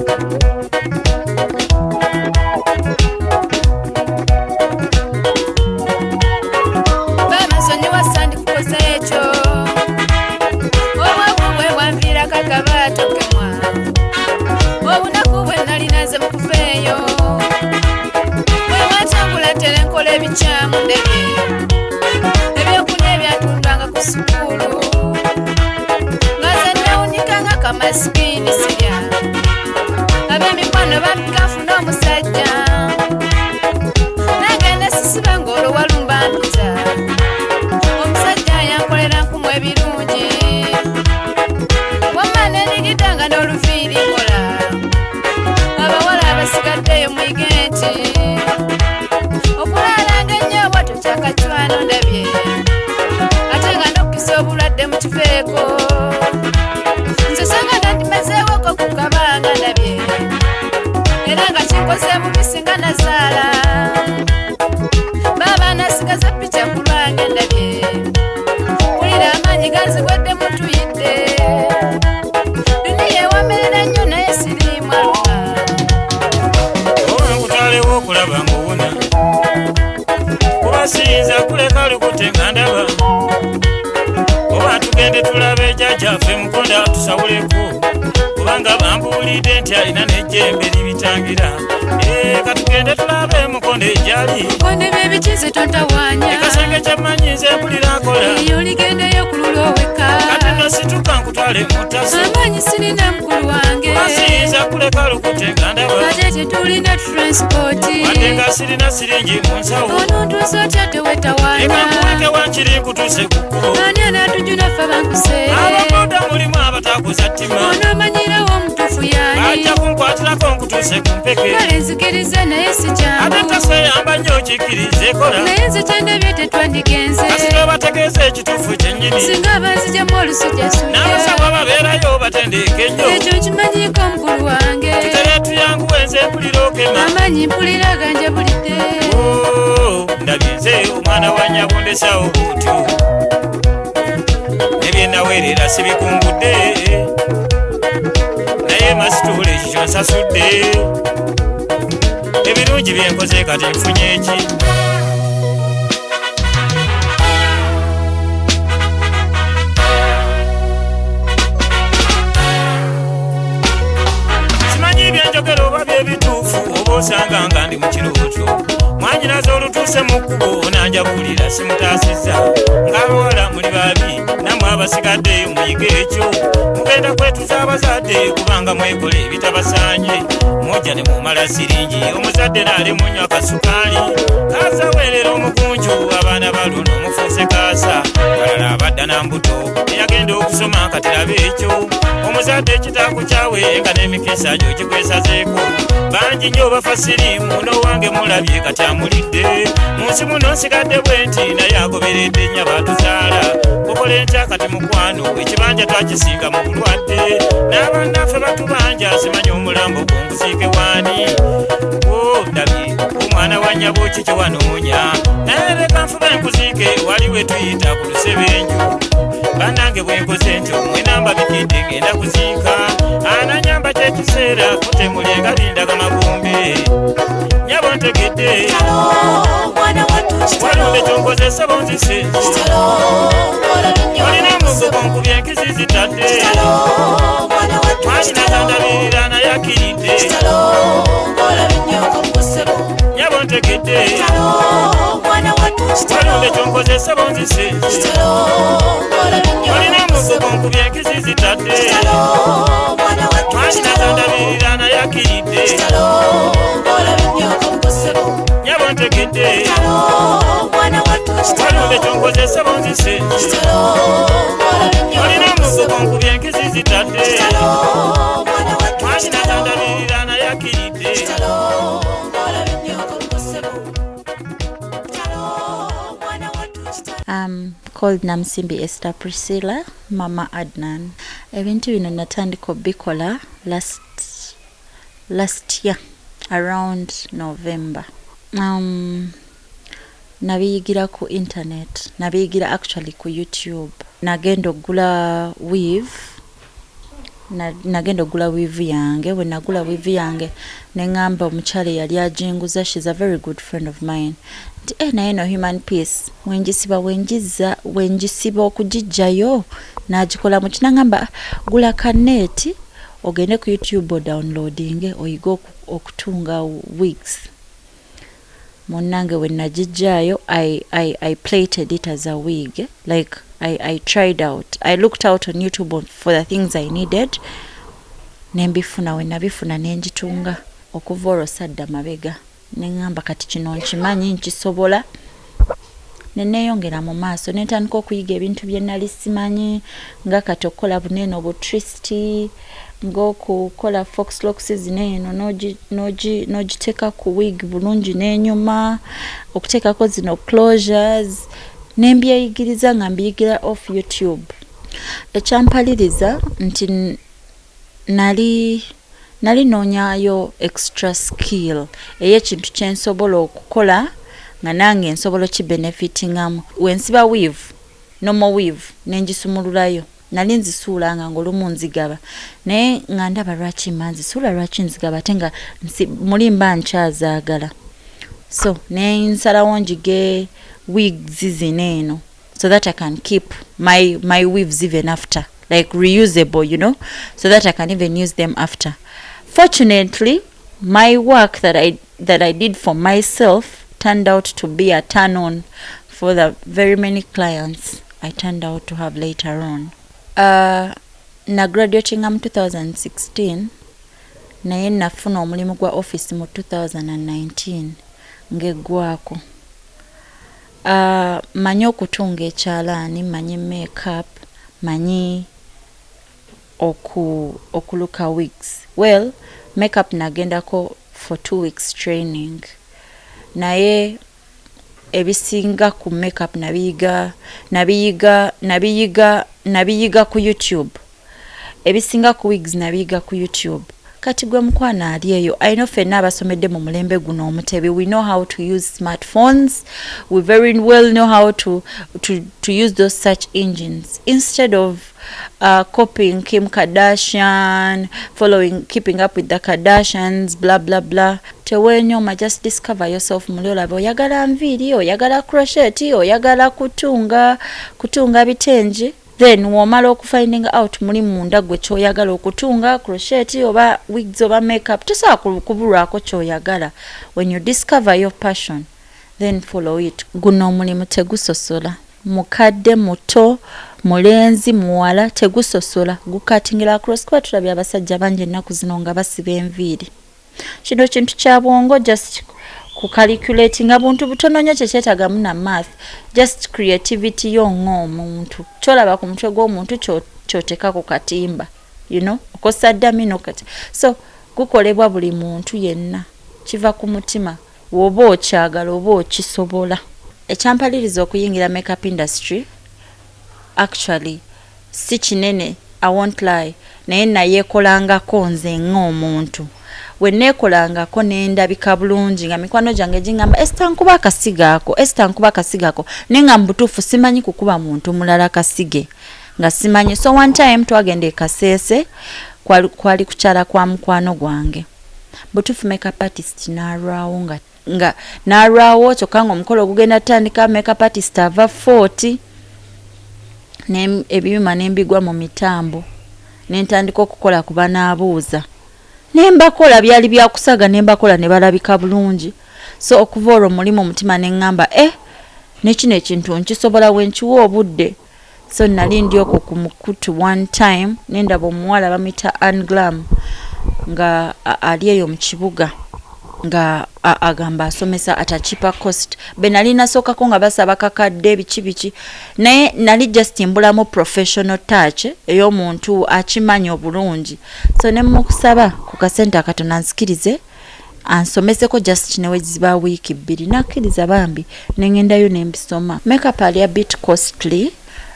Ebicamu ndege ebyokulya ebyatundwanga ku sukulu nga ze nawunyika nga kamasipini sirya tufeeko nze sanga nandimazeewoko ku kabanga ndabye era nga kinkoze bubisi nga nazaala baba nasigaza picha ku lwange ndabye wulira amaanyi ganzigwedde mutuyidde duniya ewamerera nnyo naye siriimu aluma owankutwalewo okulaba ng'owona kuba siyinza kuleka lukute nga ndaba oba tugende tulabe jjajjaffe mukonda tusawuleko kubanga bambuulidde nti alina n'ejjembe libitangira katugende tulabe mukonda ejjali mukonde byebikize tontawaanya ekasenge kyemmanyi nze mpulira akola eyo oligendeyo kululwa oweka kati nno situka nkutwale mutaso amaanyi sirina mukulu wange basiyinza kuleka lukute nga ndaba ate tetulina transpoti wadde nga sirina siringi mu nsawo onontuusa otya tewetawaana ekankuweke wankiri nkutuse ku kkubo ani anaatujuna ffe bankuseere ababoda mulimu abatakuza ttima onoomanyirawo omutuufu yaani ajja kunkwatirako nkutuse ku mpeke kale nzikirize naye si kyangu ate taseyamba nnyo okikkirize kola naye nze kyendabye tetwandigenze kasita bategeeza ekituufu kyennyini singa banzigyamu olusujjasujja n'abasawo babeerayo batendeeke nnyo ekyo nkimanyiko mukulu wange tutere tuyanguwe nze mpulira okema amanyi mpulira ganje bulidde ndabye nze omwana wa nyabondesawo butyo nebyenaweerera sibikumbudde naye masitula ekikyo nsasudde ebirungi byenkoze kati nfunye eki simanyi byenjogera oba byebituufu oba osanga nga ndi mu kirooto mwanyinaza olutuuse mu kkubo nanjabulira simutaasizza ng'abawala muli babi nammwe abasigaddeyo muyiga ekyo mugenda kwetuza abazadde kubanga mwekole ebitabasaanye mujja ne mumala siringi omuzadde n'ali munywa akasukaali kaazaweerera omugunju abaana baluno omufuuse kaasa balala abadda na mbuto eyagenda okusoma katirabe ekyo omuzadde ekitaakukyawe nga n'emikisa gyo gikwesazeeko bangi nnyo bafa siriimu n'owange mulabye kati amulidde mu nsi muno nsigadde bwe nti naye agoberedde nnya batuzaala kokole ntya kati mukwano ekibanja twakisinga mu bulwadde n'abannaffe batubanja simanyi omulambo gunguziike waani ndabye omwana wa nnyabooki kye wanoonya naye leka nfuba enkuziike wali we tuyita ku lusebenju bannange bwe nkoze ntyo mwenamba bikidde ngenda kuziika ananyamba kyekiseera kutemulenga lindaga magombe nyabo ntegedde walumbe kyonkozesa bonzise olina omugogo nkubye enkizi zitadde mwanyina zandabirira naye akiridde nyabo ntegedde walumbe kyonkozesa bonzise olina omugogo nkubye enkizi zitadde mwanyina zandabirira naye akiridde nyabo ntegedde walumbe kyonkozesa bonzise olina omugogo nkubye enkizi zitadde mwanyina zandabirira naye akiridde Called Namsimbi Esther Priscilla, Mama Adnan. Ebintu bino natandika obikola last year around November. Nabiyigira ku internet, nabiyigira actually ku YouTube. Nagenda ogula weave. Nagenda ogula weave yange, we nagula weave yange nengamba omukyale yali ajinguza. She's a very good friend of mine. Naye no human peace wenjisiba okugijjayo nagikola mu kinangamba gula kaneti ogende ku YouTube downloading oyiga okutunga wigs. Munange when najijjayo I plated it as a wig. Like I tried out. I looked out on YouTube for the things I needed. Nembifuna we nabifuna nenjitunga okuva olwo sadda mabega. Nengamba kati kino nkimanyi nkisobola. Neneyongera mu maaso netandika okuyiga ebintu bye nali simanyi nga kati okukola bunene obutristi ng'okukola foxlocks zineeno n'ogiteeka ku wig bulungi n'enyuma okuteekako zino closures. Nembyeyigiriza nga mbiyigira off YouTube. Ekyampaliriza nti nali noonyayo extra skill ey'ekintu kye nsobola okukola nga nange nsobola kibenefitingamu. Wensiba weave normal weave nengisumululayo nali nzisuulanga ng'olumu nzigaba naye nga ndaba lwaki manzisuula lwaki nzigaba ate nga mulimba nkyazaagala. So ne nsalawo njige wigs zino eno so that I can keep my weaves even after, like reusable, you know, so that I can even use them after. Fortunately, my work that I did for myself turned out to be a turn on for the very many clients I turned out to have later on. Na graduating in 2016 naye nafuna omulimu gwa office mu 2019 ngegwako. Manyi okutunga ekyalaani, manyi makeup, manyi okuluka wigs. Well, makeup nagendako for 2 weeks training. Naye ebisinga ku makeup nabiyiga ku YouTube. Ebisinga ku wigs nabiyiga ku YouTube. Kati gwe mukwana ali eyo. I know fenna abasomedde mu mulembe guno omutebe. We know how to use smartphones. We very well know how to use those search engines. Instead of copying Kim Kardashian, keeping up with the Kardashians, blah blah blah. Tewenyoma, just discover yourself muliola. Oyagala nviiri, oyagala crochet, oyagala kutunga bitenji. Then womala okufinding out muli munda gwe kyoyagala okutunga, crochet oba wigs oba makeup, tosobola kubulwako kyoyagala. When you discover your passion, then follow it. Guno omulimu tegusosola. Mukadde, muto, mulenzi, muwala, tegusosola. Gukatingira across kwa tulabya abasajja bangi ennaku zino nga basiba enviiri. Kino kintu kya bwongo, just kucalculating abuntu butono nnyo kyetaagamu na math, just creativity y'omuntu. Kyolaba ku mutwe gw'omuntu kyoteka ku katimba, you know, okosa ddamino kati. So gukolebwa buli muntu yenna, kiva ku mutima, woba okyagala oba okisobola. Ekyampaliriza okuyingira makeup industry, actually si kinene, I won't lie, naye nayeekolangako nze ng'omuntu. Weneekolangako nendabika bulungi nga mikwano gyange gingamba Esther nkuba akasigaako naye nga mbutuufu simanyi kukuba muntu mulala kasige nga simanyi. So one time twagenda e Kasese, kwali kukyala kwa mukwano gwange. Butuufu makeup artist n'alwawo nga n'alwawo kyokka nga omukolo ogugenda tutandika makeup artist ava 40 ebyuma n'embigwa mu mitambo n'entandika okukola kuba n'abuuza. Nembakola byali byakusaga nembakola ne balabika bulungi. So okuva olwo mulimu omutima neŋŋamba nekino ekintu nkisobola wenkiwa obudde. So nali ndi okwo ku mukutu one time nendaba omuwala bamuyita Anglam nga ali eyo mu kibuga nga agamba asomesa at a cheaper cost. Be nali nasookako nga basaba kakadde biki naye nali just mbulamu professional touch ey'omuntu akimanya obulungi. So ne mukusaba ku kasente akatono nzikirize ansomeseko just neweziba wiiki 2 nakkiriza bambi nengendayo nembisoma. Makeup ali a bit costly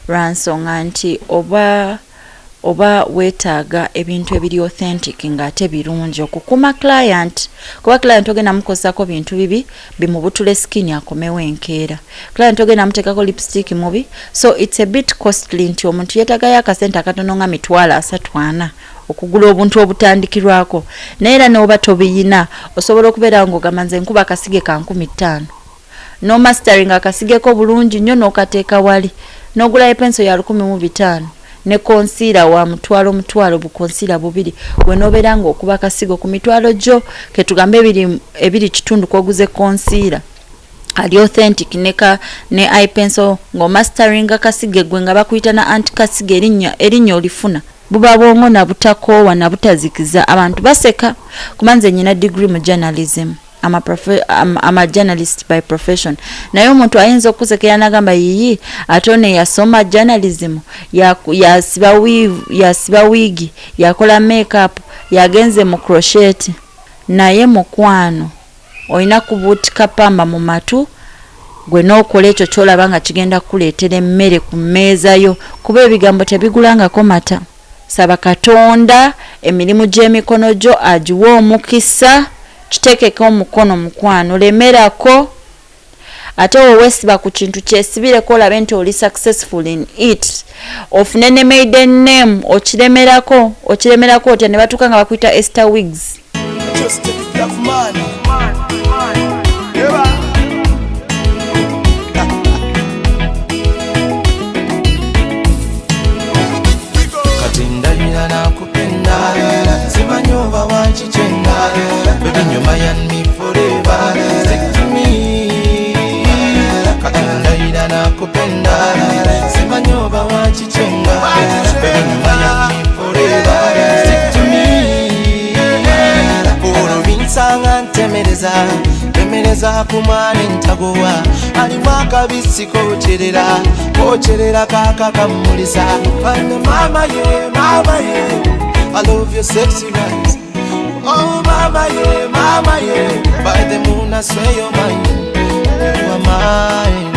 lwansonga nti oba weetaaga ebintu ebiri authentic ng'ate birungi okukuma client, kuba client ogenda mukozako bintu bibi bimubutule skin akomewo enkeera. Client ogenda muteekako lipstick mubi, so it's a bit costly nti omuntu yeetagayo akasente akatono nga 30-40 okugula obuntu obutandikirwako. Naye era n'oba tobiyina osobola okubeera ng'ogamba nze nkuba akasige ka 15,000 no mastering akasigeko bulungi nnyo n'okateeka wali n'ogulayo penso ya 15,000 ne concealer wa mutwalo bu concealer bubiri wenobeera ng'okuba akasigo ku mitwalo gyo ketugambe ebiri kitundu koguze concealer ali authentic ne eye pencil ngo mastering akasige gwe nga bakuyita na anti-kasige erinnya olifuna buba bwongo na butakoowa na butazikiza abantu baseka. Kumanze nyina degree mu journalism. I'm a journalist by profession. Naye omuntu ayinza okusekera nagamba yiyi atone yasoma journalism yasiba wigi yakola makeup yagenze mu crochet. Naye mukwano oyina kubuutika pamba mu matu gwe n'okola ekyo ky'olaba nga kigenda kukuleetera emmere ku mmeeza yo, kuba ebigambo tebigulangako mata. Saba Katonda emirimu gy'emikono gyo agiwa omukisa, kiteekeko omukono mukwano, lemerako. Ate weesiba ku kintu kyesibireko olabe nti oli successful in it. Ofune ne maiden name okiremerako otya ne batuuka nga bakuyita Esther Wiggs. Katindabira nakupenda simanyi oba wankichenga baby you're my and me forever stick to me. Katindabira nakupenda simanyi oba wankichenga baby you're my and me forever stick to me. Oro binsanga ntemereza kumwana entagowa alimu akabisi kocherera kaka kamulisa and mama ye I love your sexy eyes. Oh mama ye by the moon I swear you're mine, you are mine.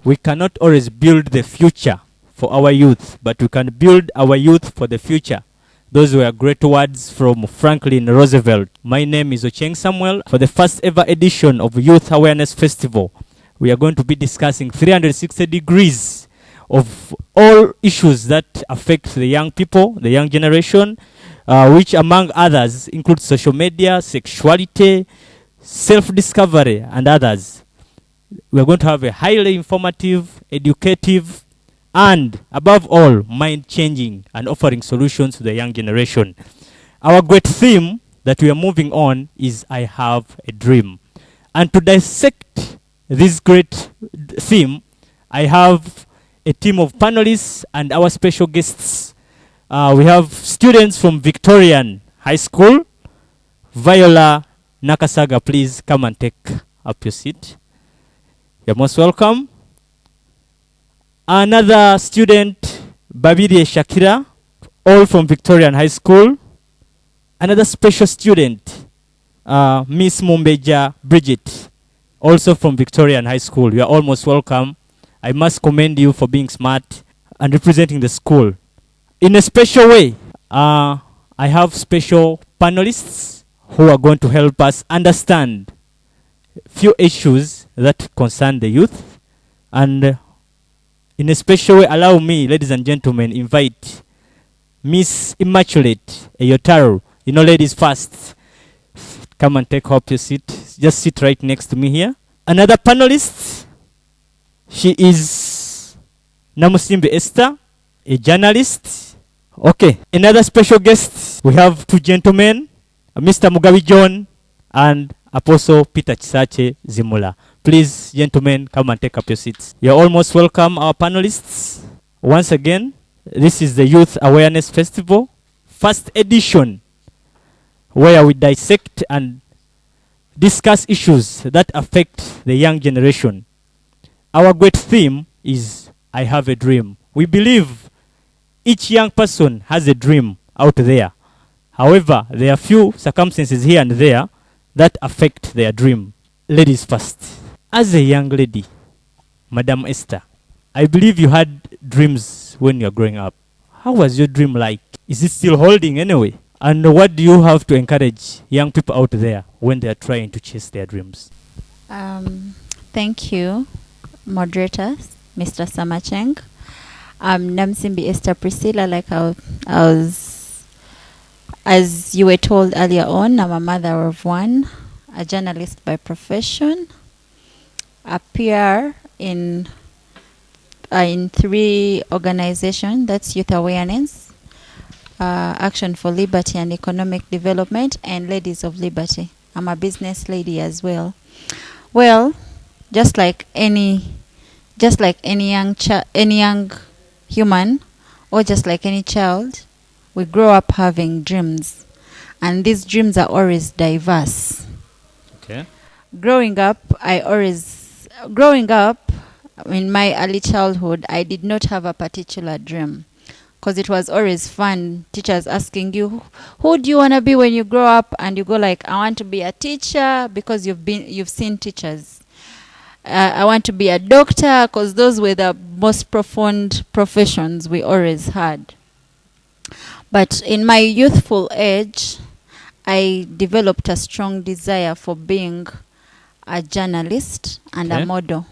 We cannot always build the future for our youth, but we can build our youth for the future. Those were great words from Franklin Roosevelt. My name is Ocheng Samuel. For the first ever edition of Youth Awareness Festival, we are going to be discussing 360 degrees of all issues that affect the young people, the young generation, which among others include social media, sexuality, self-discovery, and others. We are going to have a highly informative, educative, and above all, mind-changing and offering solutions to the young generation. Our great theme that we are moving on is I Have a Dream. And to dissect this great theme, I have a team of panelists and our special guests. We have students from Victorian High School. Viola Nakasaga, please come and take up your seat. You're most welcome. Another student, Babirie Shakira, all from Victorian High School. Another special student, Miss Mumbeja Bridget, also from Victorian High School. You are all most welcome. I must commend you for being smart and representing the school. In a special way, I have special panelists who are going to help us understand few issues that concern the youth. And in a special way, allow me, ladies and gentlemen, invite Miss Immaculate Eyotaro. You know, ladies first. Come and take up your seat. Just sit right next to me here. Another panelist, she is Namusimbi Esther, a journalist. Okay, another special guest, we have two gentlemen, Mr. Mugabi John and Apostle Peter Chisache Zimula. Please, gentlemen, come and take up your seats. You're almost welcome, our panelists. Once again, this is the Youth Awareness Festival, first edition, where we dissect and discuss issues that affect the young generation. Our great theme is I Have a Dream. We believe each young person has a dream out there. However, there are few circumstances here and there that affect their dream. Ladies first. As a young lady, Madam Esther, I believe you had dreams when you were growing up. How was your dream like? Is it still holding anyway? And what do you have to encourage young people out there when they are trying to chase their dreams? Thank you, moderators, Mr. Samacheng. I'm Namsimbi Esther Priscilla, like I was, as you were told earlier on, I'm a mother of one, a journalist by profession, a peer in 3 organizations, that's Youth Awareness, Action for Liberty and Economic Development, and Ladies of Liberty. I'm a business lady as well. Well, just like any young human, or just like any child, we grow up having dreams, and these dreams are always diverse. Okay. Growing up, in my early childhood, I did not have a particular dream, because it was always fun. Teachers asking you, who do you want to be when you grow up? And you go like, I want to be a teacher, because you've seen teachers. I want to be a doctor, because those were the most profound professions we always had. But in my youthful age, I developed a strong desire for being a journalist and a model.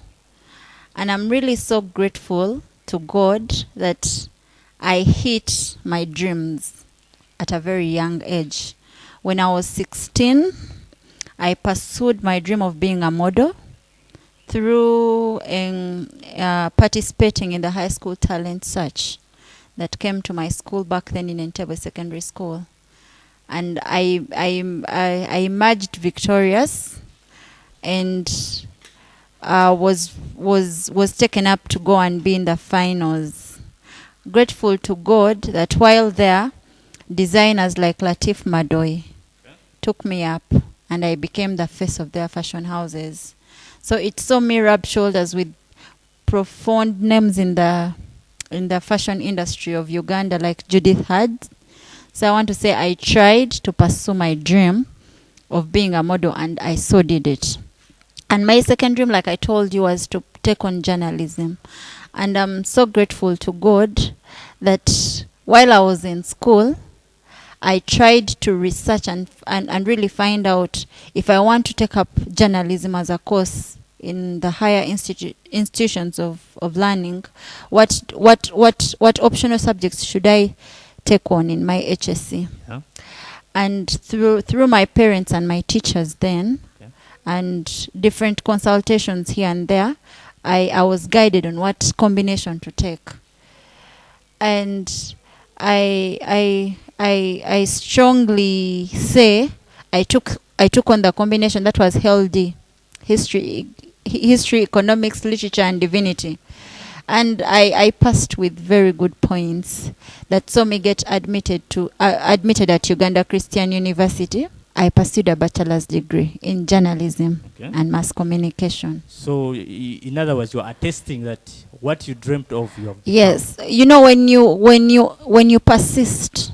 And I'm really so grateful to God that I hit my dreams at a very young age. When I was 16, I pursued my dream of being a model through participating in the high school talent search that came to my school back then in Entebbe Secondary School. And I emerged victorious, and was taken up to go and be in the finals. Grateful to God that while there, designers like Latif Madoi took me up, and I became the face of their fashion houses. So it saw me rub shoulders with profound names in the fashion industry of Uganda, like Judith Hard. So I want to say I tried to pursue my dream of being a model, and I so did it. And my second dream, like I told you, was to take on journalism. And I'm so grateful to God that while I was in school, I tried to research and really find out if I want to take up journalism as a course in the higher institutions of learning, what optional subjects should I take on in my HSC? Yeah. And through my parents and my teachers then, and different consultations here and there, I was guided on what combination to take. And I strongly say I took on the combination that was healthy, history, economics, literature, and divinity. And I passed with very good points that saw me get admitted at Uganda Christian University. I pursued a bachelor's degree in journalism and mass communication. So, in other words, you are attesting that what you dreamt of, you have become. Yes, you know, when you persist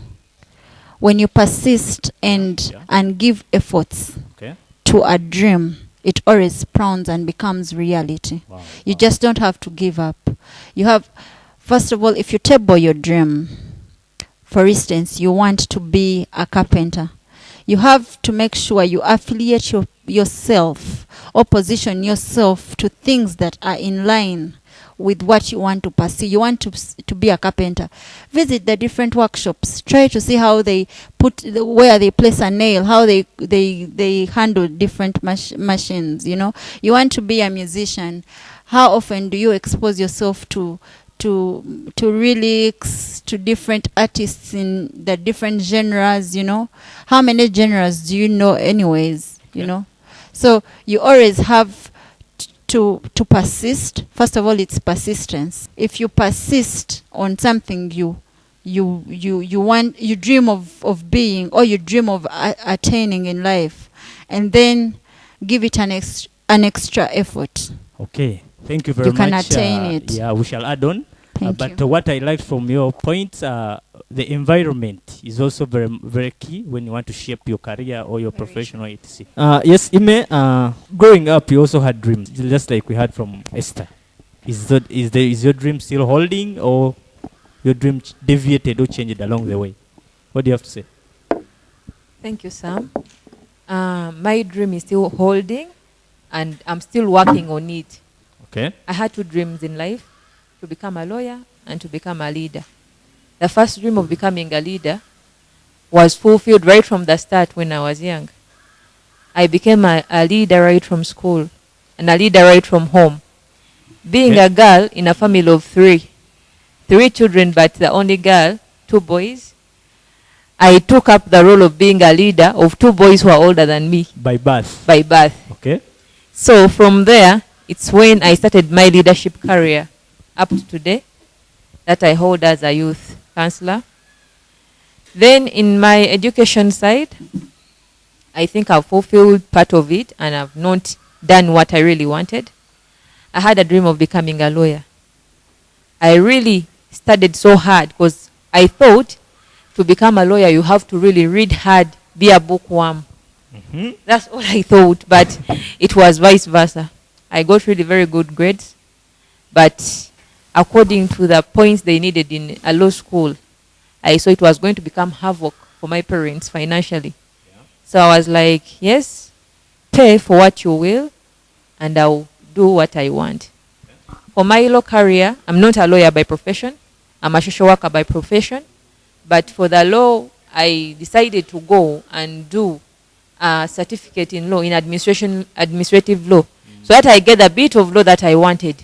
and give efforts to a dream, it always spawns and becomes reality. You just don't have to give up. You have, first of all, if you table your dream, for instance, you want to be a carpenter, you have to make sure you affiliate yourself or position yourself to things that are in line with what you want to pursue. You want to be a carpenter. Visit the different workshops. Try to see how they where they place a nail, how they handle different machines, you know. You want to be a musician. How often do you expose yourself to lyrics, to different artists in the different genres, you know? How many genres do you know anyways, you know? So you always have to persist. First of all, it's persistence. If you persist on something you dream of being, or you dream of attaining in life, and then give it an extra effort. Okay, thank you very much. You can attain it. Yeah, we shall add on. Thank you. What I liked from your points, the environment is also very, very key when you want to shape your career or your professional etc. Yes, Ime, growing up, you also had dreams, just like we heard from Esther. Is your dream still holding, or your dream deviated or changed along the way? What do you have to say? Thank you, Sam. My dream is still holding, and I'm still working on it. Okay. I had two dreams in life: to become a lawyer and to become a leader. The first dream of becoming a leader was fulfilled right from the start when I was young. I became a leader right from school, and a leader right from home. Being a girl in a family of three children, but the only girl, 2 boys, I took up the role of being a leader of 2 boys who are older than me. By birth? By birth. Okay. So from there, it's when I started my leadership career up to today, that I hold as a youth counselor. Then in my education side, I think I've fulfilled part of it, and I've not done what I really wanted. I had a dream of becoming a lawyer. I really studied so hard, because I thought to become a lawyer you have to really read hard, be a bookworm. That's all I thought, but it was vice versa. I got really very good grades, but according to the points they needed in a law school, I saw it was going to become havoc for my parents financially. So I was like, yes, pay for what you will, and I'll do what I want. For my law career, I'm not a lawyer by profession. I'm a social worker by profession. But for the law, I decided to go and do a certificate in law, in administrative law, so that I get a bit of law that I wanted.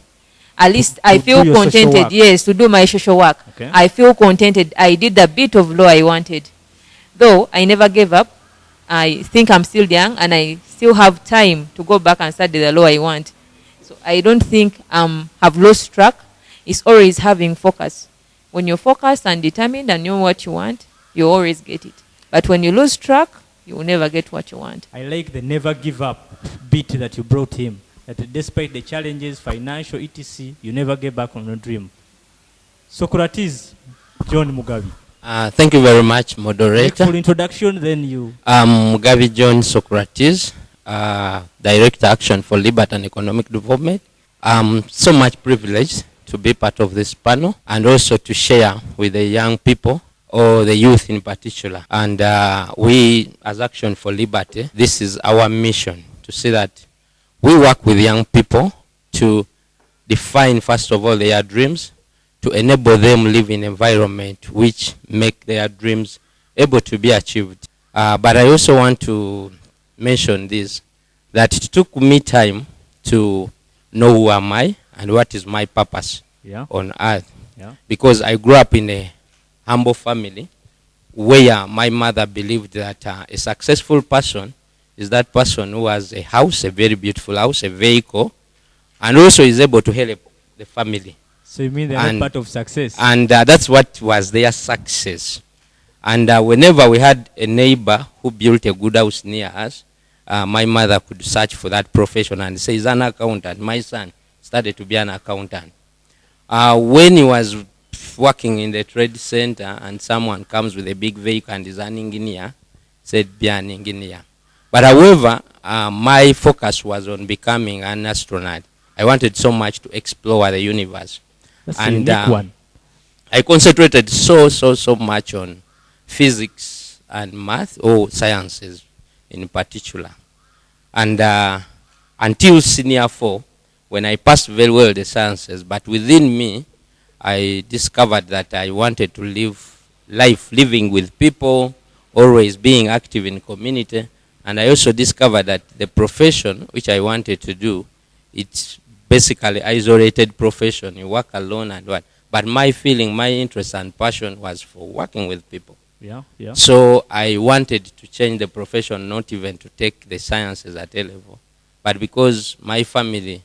At least I feel contented, yes, to do my social work. Okay. I feel contented. I did the bit of law I wanted. Though I never gave up. I think I'm still young and I still have time to go back and study the law I want. So I don't think have lost track. It's always having focus. When you're focused and determined and know what you want, you always get it. But when you lose track, you will never get what you want. I like the never give up bit that you brought him. That despite the challenges, financial, etc., you never get back on your dream. Socrates, John Mugabi. Thank you very much, moderator. For introduction, then you. Mugabi John Socrates, Director Action for Liberty and Economic Development. So much privilege to be part of this panel and also to share with the young people or the youth in particular. And we, as Action for Liberty, this is our mission to see that we work with young people to define, first of all, their dreams, to enable them live in an environment which make their dreams able to be achieved. But I also want to mention this, that it took me time to know who am I and what is my purpose on earth. Because I grew up in a humble family where my mother believed that a successful person is that person who has a house, a very beautiful house, a vehicle, and also is able to help the family. So you mean they are part of success? And that's what was their success. And whenever we had a neighbor who built a good house near us, my mother could search for that profession and say, he's an accountant. My son started to be an accountant. When he was working in the trade center and someone comes with a big vehicle and is an engineer, said, be an engineer. But however, my focus was on becoming an astronaut. I wanted so much to explore the universe. That's a unique one. I concentrated so much on physics and math, or sciences in particular. And until senior 4, when I passed very well the sciences, but within me, I discovered that I wanted to live life living with people, always being active in community. And I also discovered that the profession which I wanted to do, it's basically isolated profession. You work alone and what. But my feeling, my interest and passion was for working with people. So I wanted to change the profession, not even to take the sciences at A level, but because my family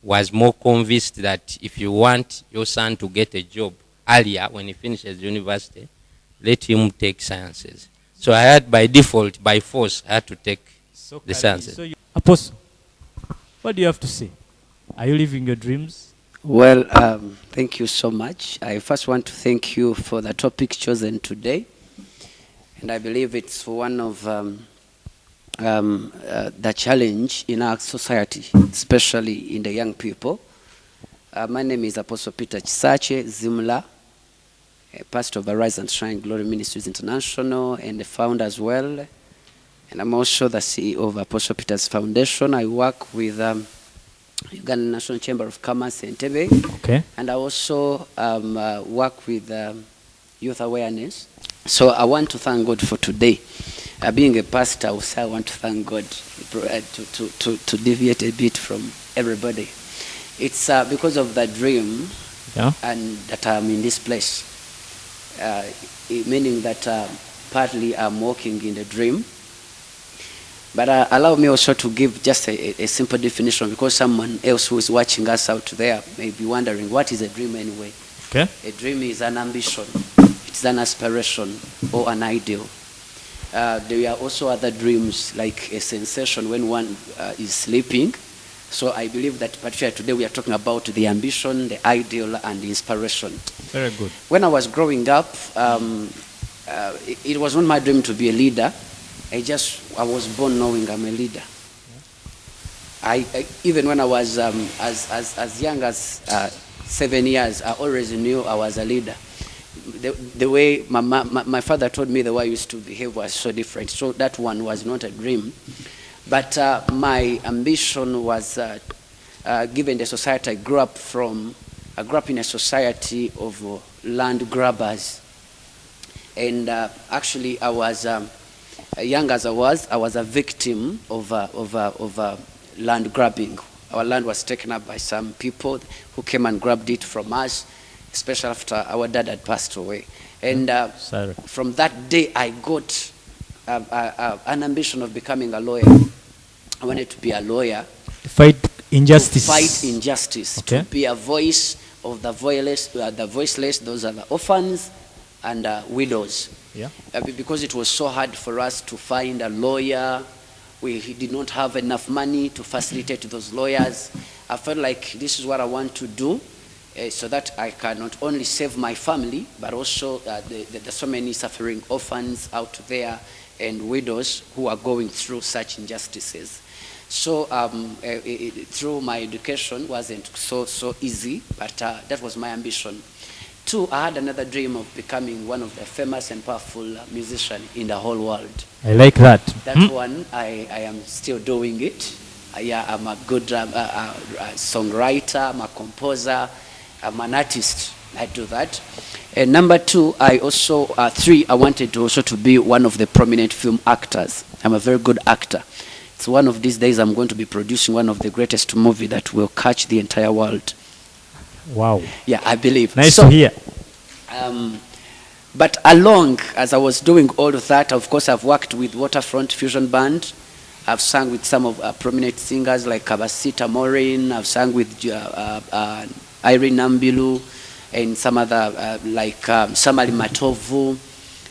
was more convinced that if you want your son to get a job earlier when he finishes university, let him take sciences. So I had, by default, by force, I had to take the sciences. So Apostle, what do you have to say? Are you living your dreams? Well, thank you so much. I first want to thank you for the topic chosen today. And I believe it's one of the challenge in our society, especially in the young people. My name is Apostle Peter Chisache Zimla, a pastor of Arise and Shine Glory Ministries International and the founder as well. And I'm also the CEO of Apostle Peter's Foundation. I work with Uganda National Chamber of Commerce in Entebbe. Okay. And I also work with youth awareness. So I want to thank God for today. Being a pastor, I want to thank God to deviate a bit from everybody. It's because of the dream and that I'm in this place. Meaning that partly I'm walking in the dream. But allow me also to give just a simple definition, because someone else who is watching us out there may be wondering, what is a dream anyway? Okay. A dream is an ambition, it's an aspiration or an ideal. There are also other dreams, like a sensation when one is sleeping. So I believe that particularly today we are talking about the ambition, the ideal, and the inspiration. Very good. When I was growing up, it was not my dream to be a leader. I was born knowing I'm a leader. even when I was as young as 7 years, I always knew I was a leader. The way my father told me the way I used to behave was so different. So that one was not a dream. But my ambition was given the society I grew up from. I grew up in a society of land grabbers. And actually, I was, young as I was a victim of land grabbing. Our land was taken up by some people who came and grabbed it from us, especially after our dad had passed away. And from that day, I got an ambition of becoming a lawyer. I wanted to be a lawyer. To fight injustice. To fight injustice. Okay. To be a voice of the voiceless, those are the orphans and widows. Yeah. Because it was so hard for us to find a lawyer, we did not have enough money to facilitate those lawyers. I felt like this is what I want to do, so that I can not only save my family, but also there's so many suffering orphans out there and widows who are going through such injustices. So through my education wasn't so easy, but that was my ambition. 2, I had another dream of becoming one of the famous and powerful musicians in the whole world. I like that. That one, I am still doing it. I'm a good songwriter, I'm a composer, I'm an artist. I do that. And number 2, I also, 3, I wanted to also to be one of the prominent film actors. I'm a very good actor. So one of these days I'm going to be producing one of the greatest movies that will catch the entire world. Wow. Yeah, I believe. Nice to hear. But along, as I was doing all of that, of course, I've worked with Waterfront Fusion Band. I've sung with some of prominent singers like Kabasita Maureen. I've sung with Irene Nambilu and some other like Samali Matovu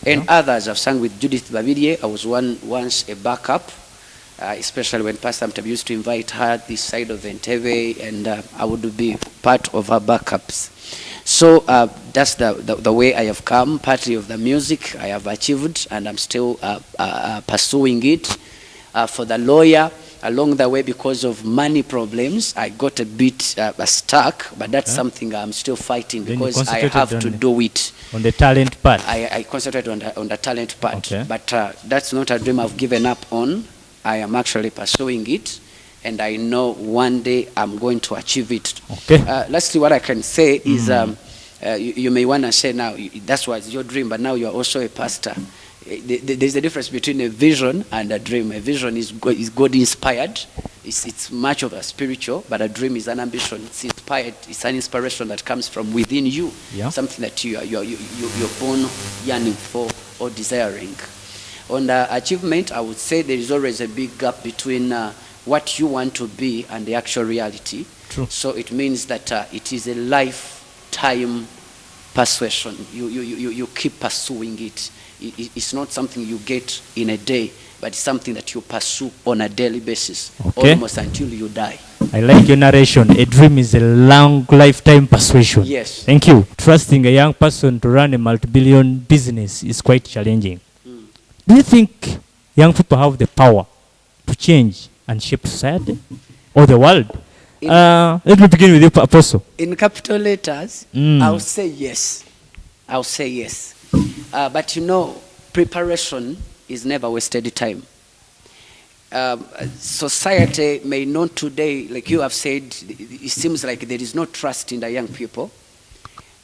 and others. I've sung with Judith Babirie. I was once a backup, especially when Pastor Mtabi used to invite her this side of Entebbe, and I would be part of her backups. So that's the way I have come. Partly of the music I have achieved, and I'm still pursuing it. For the lawyer, along the way, because of money problems, I got a bit stuck, but that's something I'm still fighting because I have to do it. On the talent part? I concentrate on the talent part, but that's not a dream I've given up on. I am actually pursuing it, and I know one day I'm going to achieve it. Okay. Lastly, what I can say is you may want to say now, that's what's your dream, but now you're also a pastor. There's a difference between a vision and a dream. A vision is God-inspired. It's much of a spiritual, but a dream is an ambition. It's inspired. It's an inspiration that comes from within you. Yeah. Something that you're born yearning for or desiring. On the achievement, I would say there is always a big gap between what you want to be and the actual reality. True. So it means that it is a lifetime persuasion. You keep pursuing it. It's not something you get in a day, but it's something that you pursue on a daily basis, almost until you die. I like your narration. A dream is a long lifetime persuasion. Yes. Thank you. Trusting a young person to run a multi-billion business is quite challenging. Do you think young people have the power to change and shape society or the world? Let me begin with you, Apostle. In capital letters, I'll say yes. I'll say yes. But you know, preparation is never wasted time. Society may not today, like you have said, it seems like there is no trust in the young people.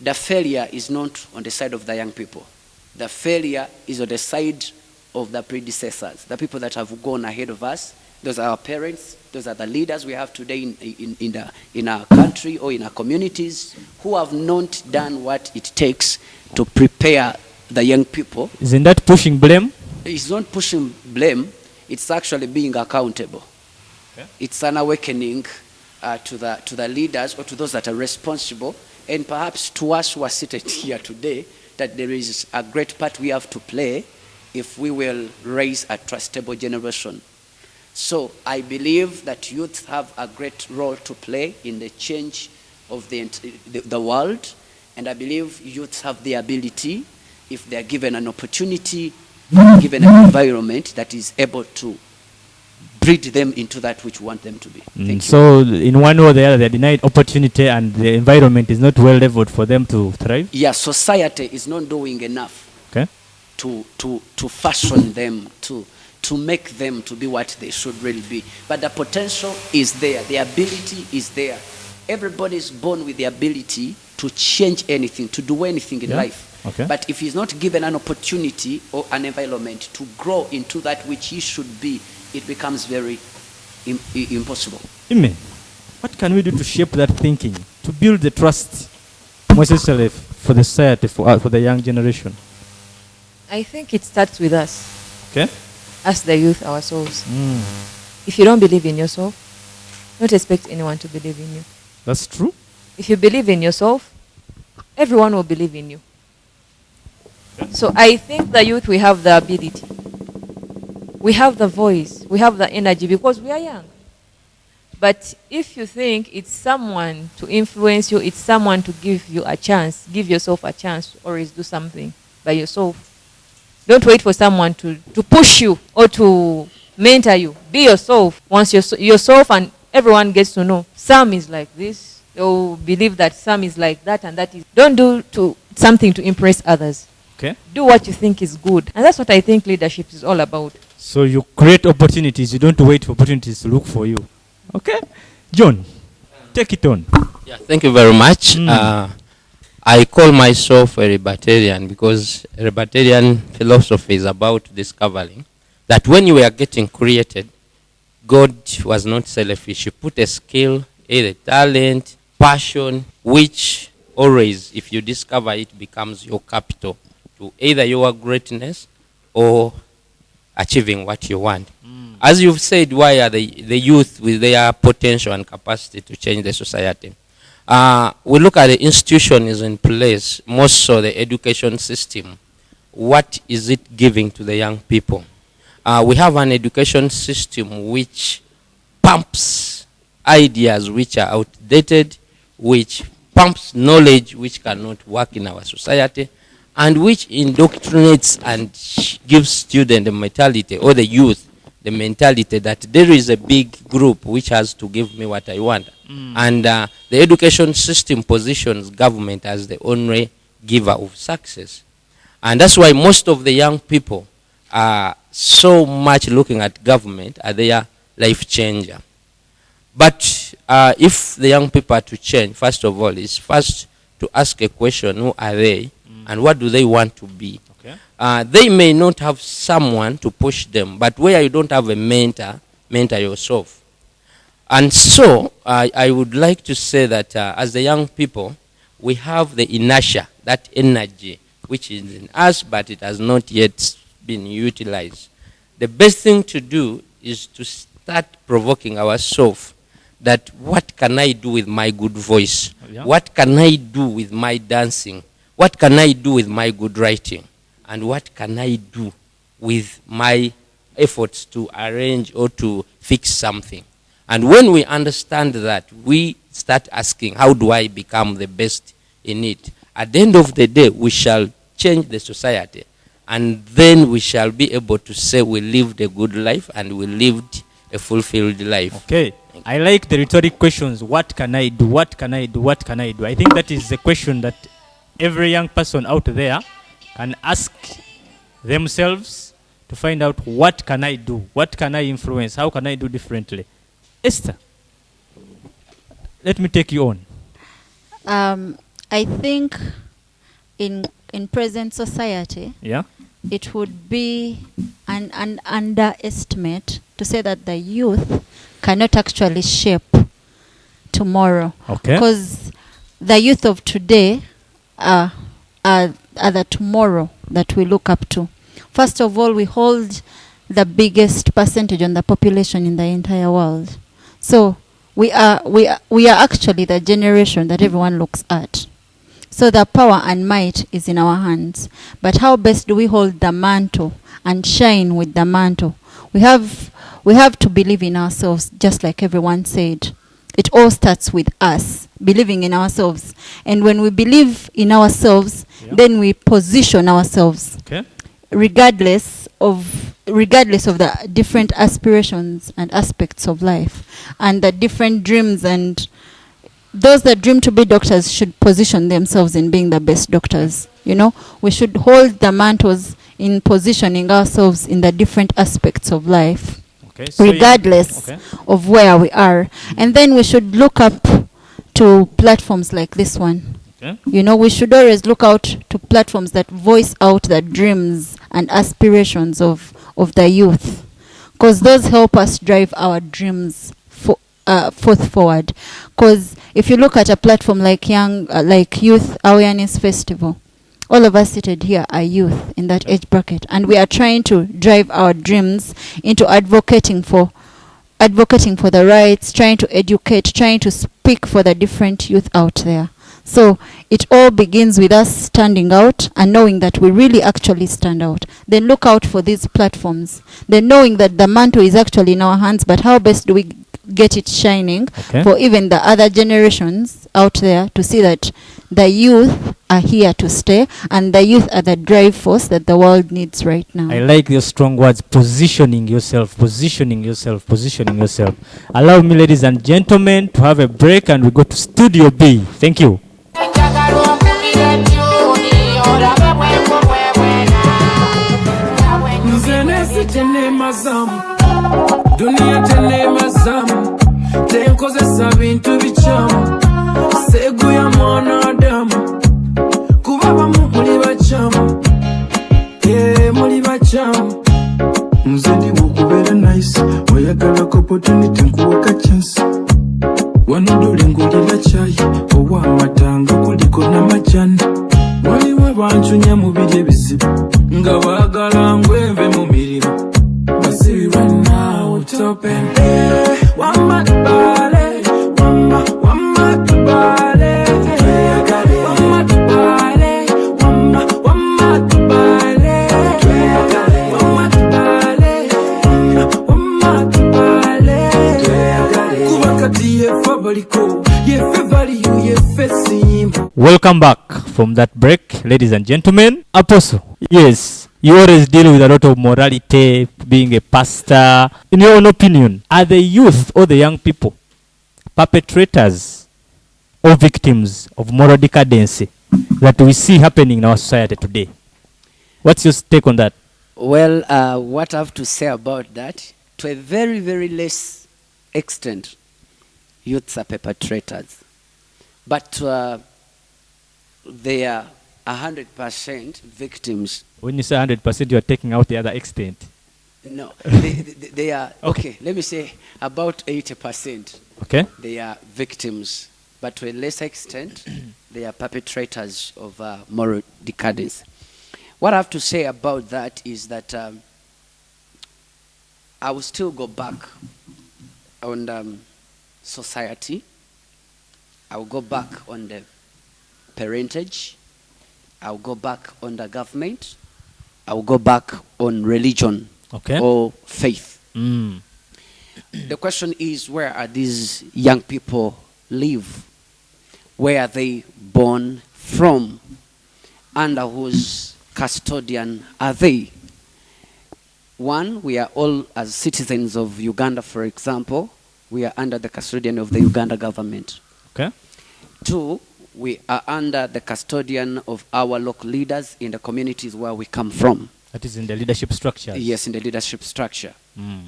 The failure is not on the side of the young people. The failure is on the side of the predecessors, the people that have gone ahead of us. Those are our parents. Those are the leaders we have today in our country or in our communities who have not done what it takes to prepare the young people. Isn't that pushing blame? It's not pushing blame. It's actually being accountable. Okay. It's an awakening to the leaders or to those that are responsible, and perhaps to us who are seated here today, that there is a great part we have to play if we will raise a trustable generation. So I believe that youth have a great role to play in the change of the world, and I believe youth have the ability, if they are given an opportunity, given an environment that is able to breed them into that which we want them to be. Thank you. So, in one way or the other, they're denied opportunity, and the environment is not well leveled for them to thrive. Yeah, society is not doing enough Okay. to fashion them, to make them to be what they should really be. But the potential is there, the ability is there. Everybody is born with the ability to change anything, to do anything in Yeah. life. Okay. But if he's not given an opportunity or an environment to grow into that which he should be, it becomes very impossible. Ime, what can we do to shape that thinking, to build the trust, most especially for the society, for the young generation? I think it starts with us. Okay. As the youth ourselves. Mm. If you don't believe in yourself, don't expect anyone to believe in you. That's true. If you believe in yourself, everyone will believe in you. So I think the youth, we have the ability. We have the voice. We have the energy because we are young. But if you think it's someone to influence you, it's someone to give you a chance, give yourself a chance, or is do something by yourself. Don't wait for someone to push you or to mentor you. Be yourself. Once yourself and everyone gets to know, Sam is like this. They'll believe that Sam is like that and that is. Don't do something to impress others. Okay. Do what you think is good. And that's what I think leadership is all about. So you create opportunities. You don't wait for opportunities to look for you. Okay. John, take it on. Yeah, thank you very much. I call myself a libertarian because libertarian philosophy is about discovering that when you were getting created, God was not selfish. He put a skill, a talent, passion, which always, if you discover it, becomes your capital to either your greatness or achieving what you want. As you've said, why are the youth with their potential and capacity to change the society? We look at the institutions in place, most so the education system. What is it giving to the young people? We have an education system which pumps ideas which are outdated, which pumps knowledge which cannot work in our society, and which indoctrinates and gives students the mentality, or the youth the mentality, that there is a big group which has to give me what I want. And the education system positions government as the only giver of success. And that's why most of the young people are so much looking at government as their life changer. But if the young people are to change, first of all, is first to ask a question: who are they, and what do they want to be? Okay. They may not have someone to push them, but where you don't have a mentor yourself. And so I would like to say that as the young people, we have the inertia, that energy, which is in us, but it has not yet been utilized. The best thing to do is to start provoking ourselves that what can I do with my good voice? Yeah. What can I do with my dancing? What can I do with my good writing? And what can I do with my efforts to arrange or to fix something? And when we understand that, we start asking, how do I become the best in it? At the end of the day, we shall change the society. And then we shall be able to say we lived a good life and we lived a fulfilled life. Okay. I like the rhetoric questions. What can I do? What can I do? What can I do? I think that is the question that every young person out there can ask themselves to find out, what can I do? What can I influence? How can I do differently? Esther, let me take you on. I think in present society, yeah, it would be an underestimate to say that the youth cannot actually shape tomorrow. Okay. Because the youth of today are the tomorrow that we look up to. First of all, we hold the biggest percentage on the population in the entire world. So we are actually the generation that everyone looks at. So the power and might is in our hands. But how best do we hold the mantle and shine with the mantle? We have to believe in ourselves, just like everyone said. It all starts with us, believing in ourselves. And when we believe in ourselves, then we position ourselves. Okay. regardless of the different aspirations and aspects of life and the different dreams, and those that dream to be doctors should position themselves in being the best doctors. You know, we should hold the mantles in positioning ourselves in the different aspects of life, Okay, so regardless of where we are. And then we should look up to platforms like this one. Okay. You know, we should always look out to platforms that voice out the dreams and aspirations of the youth, because those help us drive our dreams forth forward. Because if you look at a platform like Youth Awareness Festival, all of us seated here are youth in that age bracket, and we are trying to drive our dreams into advocating for the rights, trying to educate, trying to speak for the different youth out there. So it all begins with us standing out and knowing that we really actually stand out. Then look out for these platforms. Then knowing that the mantle is actually in our hands, but how best do we get it shining for even the other generations out there to see that the youth are here to stay, and the youth are the drive force that the world needs right now. I like your strong words, positioning yourself, positioning yourself, positioning yourself. Allow me, ladies and gentlemen, to have a break and we go to Studio B. Thank you. Dunia telema zamu tenkozesa bintu bichamu segu ya mwanadamu kuba bamu muli bachamu muli bachamu muzindi wokubera nice oyagala opportunity nkuwaka chance wanudule ngulira chai owa matanga kuliko n'amajani waliwo banchunya mu biri ebizibu nga baagala ngweve mu mirimu. See right now, it's open. Wama tubale, wama tubale, wama tubale, wama tubale, wama tubale. Kuba kati yefa baliko, yefe baliyo, yefe simba. Welcome back from that break, ladies and gentlemen. Apostle, yes. You always deal with a lot of morality, being a pastor. In your own opinion, are the youth or the young people perpetrators or victims of moral decadence that we see happening in our society today? What's your take on that? Well, what I have to say about that, to a very, very less extent, youths are perpetrators. But they are 100% victims. When you say 100%, you are taking out the other extent. No, they are, okay, let me say about 80%. Okay. They are victims, but to a lesser extent, they are perpetrators of moral decadence. What I have to say about that is that I will still go back on society. I will go back on the parentage. I will go back on the government. I will go back on religion or faith. The question is, where are these young people live? Where are they born from? Under whose custodian are they? One, we are all, as citizens of Uganda, for example, we are under the custodian of the Uganda government. Okay. Two, we are under the custodian of our local leaders in the communities where we come from. That is in the leadership structure. Yes, in the leadership structure.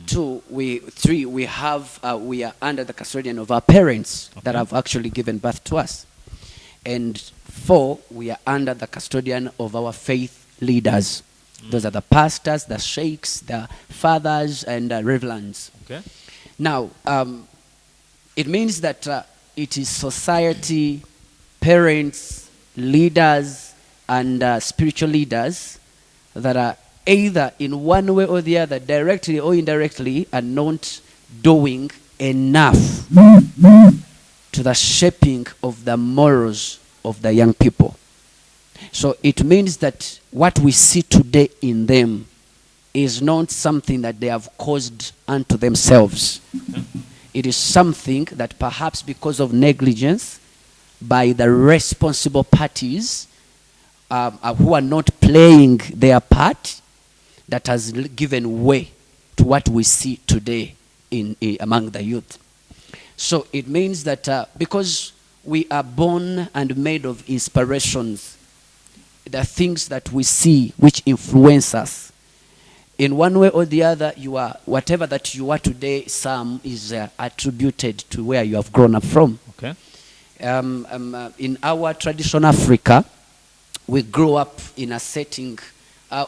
Three, we are under the custodian of our parents that have actually given birth to us. And four, we are under the custodian of our faith leaders. Those are the pastors, the sheikhs, the fathers, and the reverends. Okay. Now, it means that it is society, parents, leaders, and spiritual leaders that are either in one way or the other, directly or indirectly, are not doing enough to the shaping of the morals of the young people. So it means that what we see today in them is not something that they have caused unto themselves. It is something that perhaps because of negligence by the responsible parties who are not playing their part that has given way to what we see today in among the youth. So it means that because we are born and made of inspirations, the things that we see which influence us, in one way or the other, you are whatever that you are today. Some is attributed to where you have grown up from. Okay. In our traditional Africa, we grew up in a setting,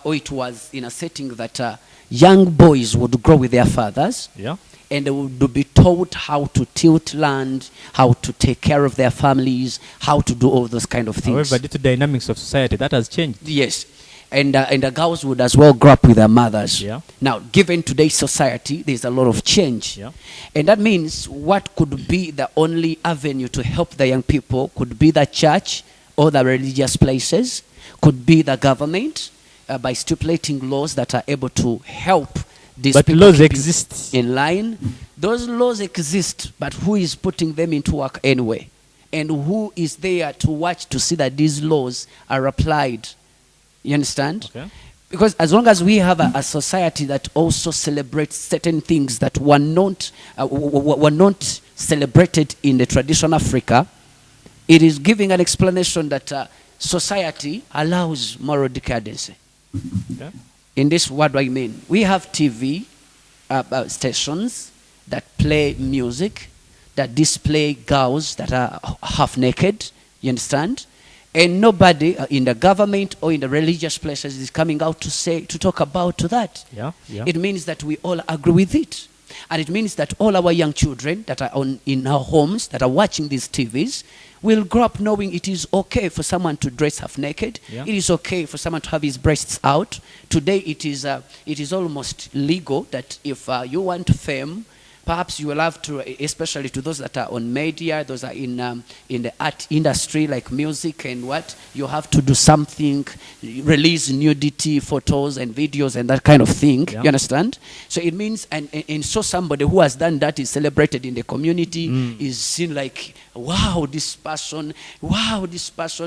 or it was in a setting that young boys would grow with their fathers. Yeah. And they would be taught how to tilt land, how to take care of their families, how to do all those kind of things. However, due to dynamics of society, that has changed. Yes. And the girls would as well grow up with their mothers. Yeah. Now, given today's society, there's a lot of change. Yeah. And that means what could be the only avenue to help the young people could be the church or the religious places, could be the government, by stipulating laws that are able to help these But people laws keep exist. in line. Those laws exist, but who is putting them into work anyway? And who is there to watch to see that these laws are applied? You understand? Okay. Because as long as we have a society that also celebrates certain things that were not celebrated in the traditional Africa, it is giving an explanation that society allows moral decadence. Okay. In this, what do I mean? We have TV stations that play music, that display girls that are half naked. You understand? And nobody in the government or in the religious places is coming out to talk about that. Yeah, yeah. It means that we all agree with it. And it means that all our young children that are in our homes, that are watching these TVs, will grow up knowing it is okay for someone to dress half naked. Yeah. It is okay for someone to have his breasts out. Today it is almost legal that if you want fame, perhaps you will have to, especially to those that are on media, those are in the art industry like music and what, you have to do something, release nudity photos and videos and that kind of thing. Yeah. You understand? So it means, and so somebody who has done that is celebrated in the community, is seen like, wow, this person,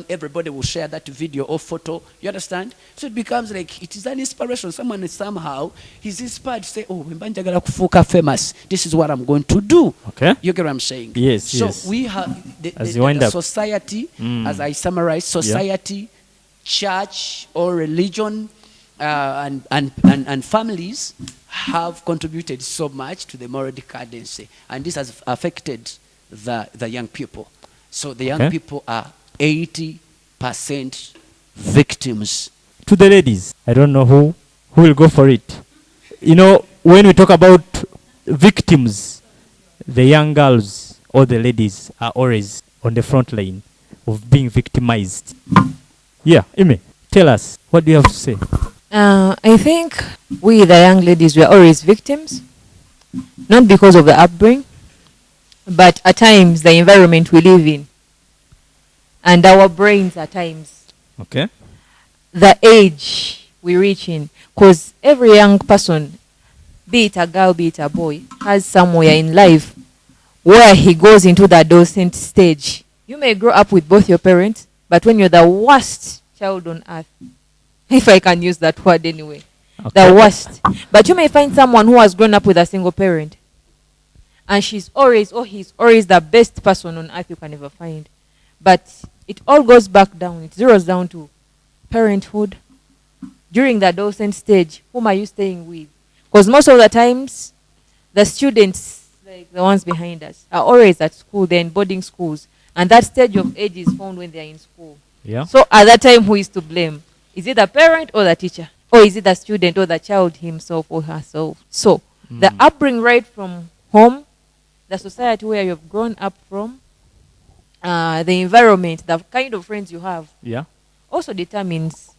everybody will share that video or photo. You understand? So it becomes like, it is an inspiration. Someone is somehow, he's inspired to say, oh, Mbanjagala kufuka famous. This is what I'm going to do. Okay. You get what I'm saying? Yes, so yes. we have the society, as I summarize, society, church or religion, and families have contributed so much to the moral decadence, and this has affected the young people. So the young people are 80% victims. To the ladies, I don't know who will go for it. You know, when we talk about victims, the young girls or the ladies are always on the front line of being victimized. Yeah, Ime, tell us, what do you have to say? I think we, the young ladies, we are always victims, not because of the upbringing, but at times the environment we live in, and our brains at times. Okay. The age we reach in, because every young person, be it a girl, be it a boy, has somewhere in life where he goes into the adolescent stage. You may grow up with both your parents, but when you're the worst child on earth, if I can use that word anyway, the worst. But you may find someone who has grown up with a single parent, and she's always, or he's always the best person on earth you can ever find. But it all goes back down. It zeroes down to parenthood. During the adolescent stage, whom are you staying with? Because most of the times, the students, like the ones behind us, are always at school. They're in boarding schools. And that stage of age is found when they're in school. Yeah. So at that time, who is to blame? Is it the parent or the teacher? Or is it the student or the child himself or herself? So the upbringing right from home, the society where you've grown up from, the environment, the kind of friends you have, also determines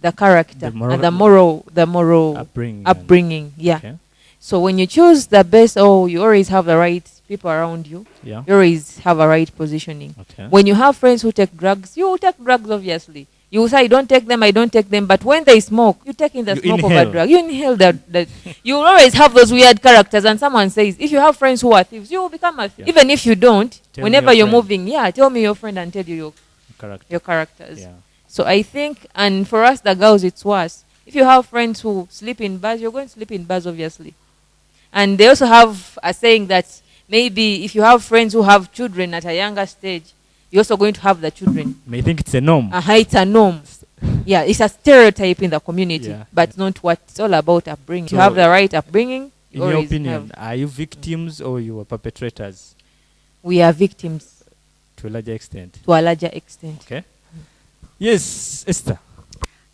the character and the moral upbringing. Yeah. Okay. So when you choose the best, you always have the right people around you. Yeah. You always have a right positioning. Okay. When you have friends who take drugs, you will take drugs, obviously. You will say, I don't take them, I don't take them. But when they smoke, you take in the smoke of a drug. You inhale that. You will always have those weird characters. And someone says, if you have friends who are thieves, you will become a thief. Even if you don't, Tell whenever you're moving, tell me your friend and tell you your characters. Yeah. So I think, and for us, the girls, it's worse. If you have friends who sleep in bars, you're going to sleep in bars, obviously. And they also have a saying that maybe if you have friends who have children at a younger stage, you're also going to have the children. May think it's a norm. It's a norm. Yeah, it's a stereotype in the community, but not what it's all about upbringing. So you have the right upbringing. In your opinion, are you victims or you are perpetrators? We are victims. To a larger extent. To a larger extent. Okay. Yes, Esther.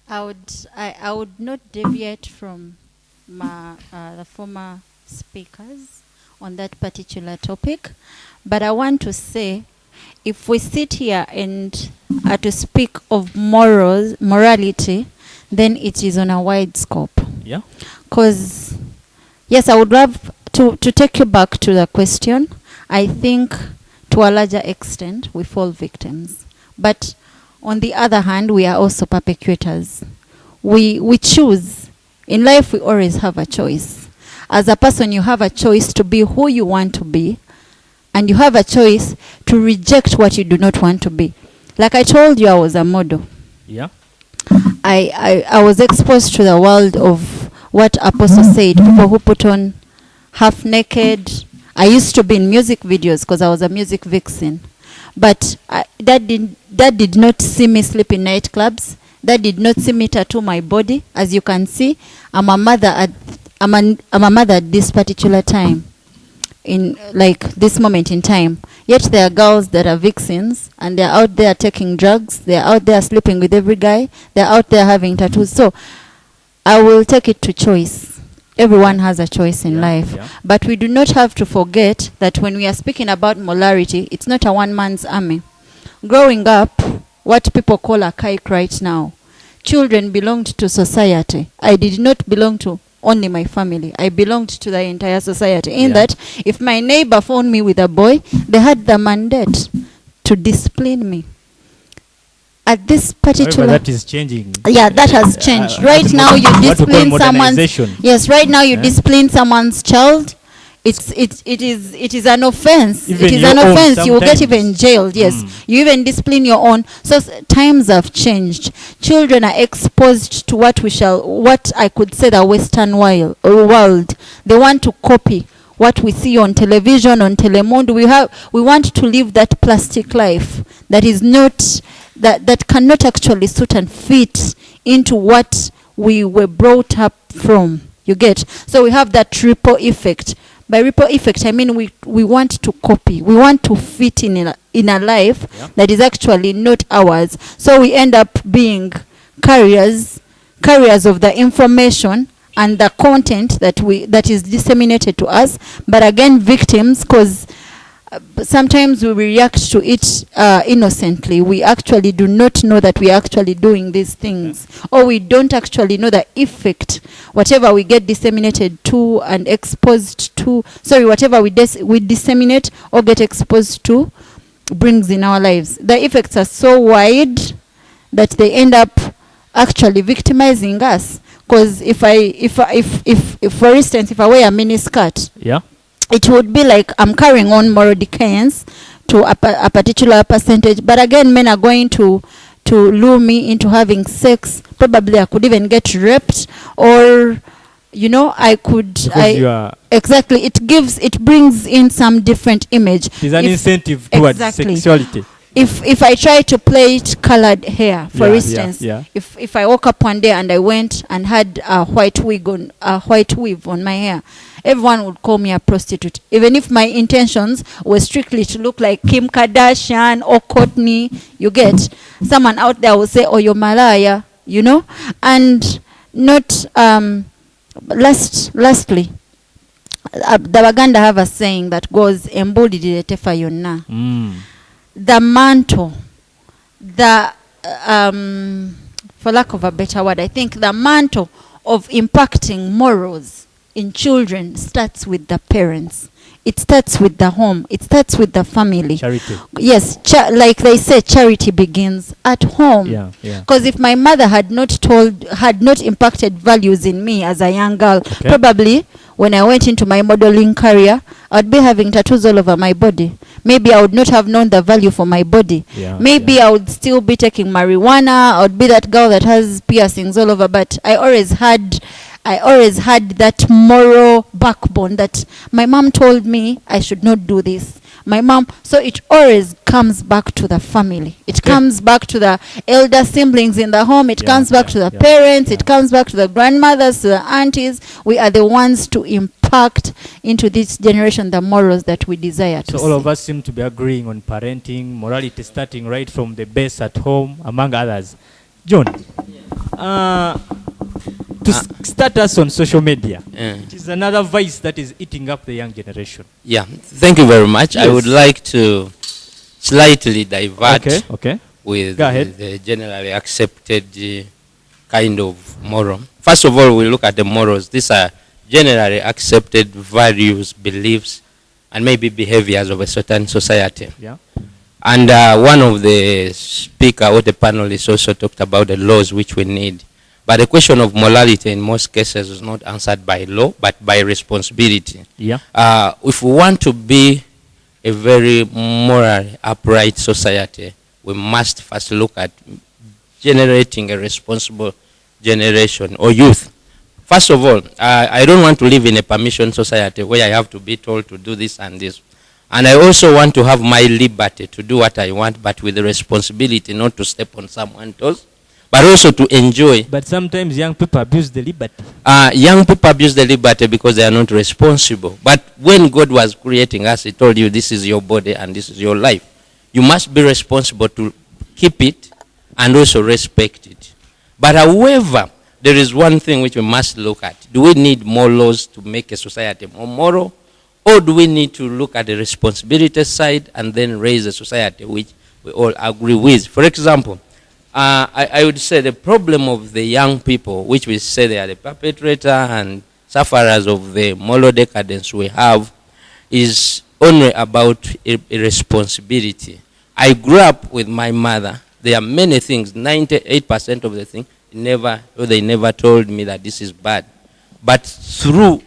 I would not deviate from the former speakers on that particular topic, but I want to say, if we sit here and to speak of morality, then it is on a wide scope. Yeah. Because, yes, I would love to take you back to the question. I think to a larger extent we fall victims, but on the other hand we are also perpetrators. We choose. In life we always have a choice. As a person you have a choice to be who you want to be, and you have a choice to reject what you do not want to be. Like I told you, I was a model. Yeah. I was exposed to the world of what Apostle said, people who put on half naked. I used to be in music videos because I was a music vixen. But that did not see me sleep in nightclubs. That did not see me tattoo my body. As you can see, I'm a mother at this particular time, in like this moment in time. Yet there are girls that are vixens and they're out there taking drugs. They're out there sleeping with every guy. They're out there having tattoos. So I will take it to choice. Everyone has a choice in life. Yeah. But we do not have to forget that when we are speaking about morality, it's not a one-man's army. Growing up, what people call a kike right now, children belonged to society. I did not belong to only my family. I belonged to the entire society. In that, if my neighbor found me with a boy, they had the mandate to discipline me. At this particular, however, that is changing. Yeah, that has changed. Right now, you discipline someone's. Yes, right now you discipline someone's child. It is an offense. Even it is an offense. You will get sometimes. even jailed. Yes, you even discipline your own. So times have changed. Children are exposed to what I could say the Western world. They want to copy what we see on television, on Telemundo. We want to live that plastic life that is not that cannot actually suit and fit into what we were brought up from. You get? So we have that ripple effect. By ripple effect, I mean we want to copy. We want to fit in a life that is actually not ours. So we end up being carriers of the information and the content that is disseminated to us. But again, victims, because sometimes we react to it innocently. We actually do not know that we are actually doing these things, or we don't actually know the effect whatever we get disseminated to and exposed to. Sorry, whatever we disseminate or get exposed to brings in our lives. The effects are so wide that they end up actually victimizing us. Because if for instance, if I wear a miniskirt, it would be like I'm carrying on moral decayance to a particular percentage. But again, men are going to lure me into having sex. Probably I could even get raped, or I could. Exactly. It brings in some different image. It's an incentive towards sexuality. If I try to plait colored hair, for instance, if I woke up one day and I went and had a white weave on my hair, everyone would call me a prostitute, even if my intentions were strictly to look like Kim Kardashian or Courtney. You get? Someone out there will say, "Oh, you're Malaya," and not. Lastly, the Baganda have a saying that goes, "Embudi diretefa yonna." The mantle, for lack of a better word, I think the mantle of impacting morals in children starts with the parents. It starts with the home. It starts with the family. Charity. Yes, like they say, charity begins at home. Because if my mother had not impacted values in me as a young girl, probably when I went into my modeling career, I'd be having tattoos all over my body. maybe I would not have known the value for my body. Maybe I would still be taking marijuana. I would be that girl that has piercings all over. But I always had that moral backbone that my mom told me I should not do this. My mom, so it always comes back to the family. It comes back to the elder siblings in the home. It comes back to the parents. It comes back to the grandmothers, to the aunties. We are the ones to impact into this generation the morals that we desire to So all of us seem to be agreeing on parenting, morality starting right from the base at home, among others. John, to start us on social media, it is another vice that is eating up the young generation. Yeah, thank you very much. I would like to slightly divert with the generally accepted kind of moral. First of all, we look at the morals. These are generally accepted values, beliefs, and maybe behaviors of a certain society. Yeah. And one of the speaker or the panelists also talked about the laws which we need. But the question of morality in most cases is not answered by law, but by responsibility. Yeah. If we want to be a very morally upright society, we must first look at generating a responsible generation or youth. First of all, I don't want to live in a permission society where I have to be told to do this and this. And I also want to have my liberty to do what I want, but with the responsibility not to step on someone else, but also to enjoy. But sometimes young people abuse the liberty. Young people abuse the liberty because they are not responsible. But when God was creating us, He told you this is your body and this is your life. You must be responsible to keep it and also respect it. But however, there is one thing which we must look at. Do we need more laws to make a society more moral? Or do we need to look at the responsibility side and then raise a society which we all agree with? For example, I would say the problem of the young people, which we say they are the perpetrator and sufferers of the moral decadence we have, is only about irresponsibility. I grew up with my mother. There are many things, 98% of the things, they never told me that this is bad. But through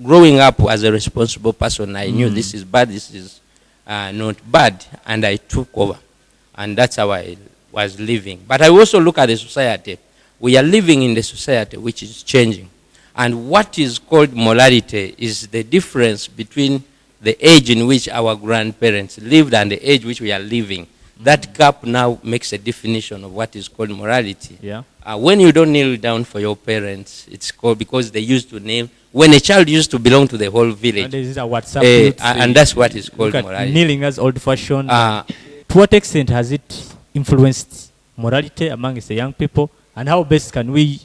growing up as a responsible person, I knew this is bad, this is not bad, and I took over. And that's how I was living. But I also look at the society. We are living in the society which is changing. And what is called morality is the difference between the age in which our grandparents lived and the age which we are living. That gap now makes a definition of what is called morality. Yeah. When you don't kneel down for your parents, it's called, because they used to kneel. When a child used to belong to the whole village. And there is a WhatsApp and that's what is called look at morality. Kneeling as old-fashioned. To what extent has it influenced morality amongst the young people? And how best can we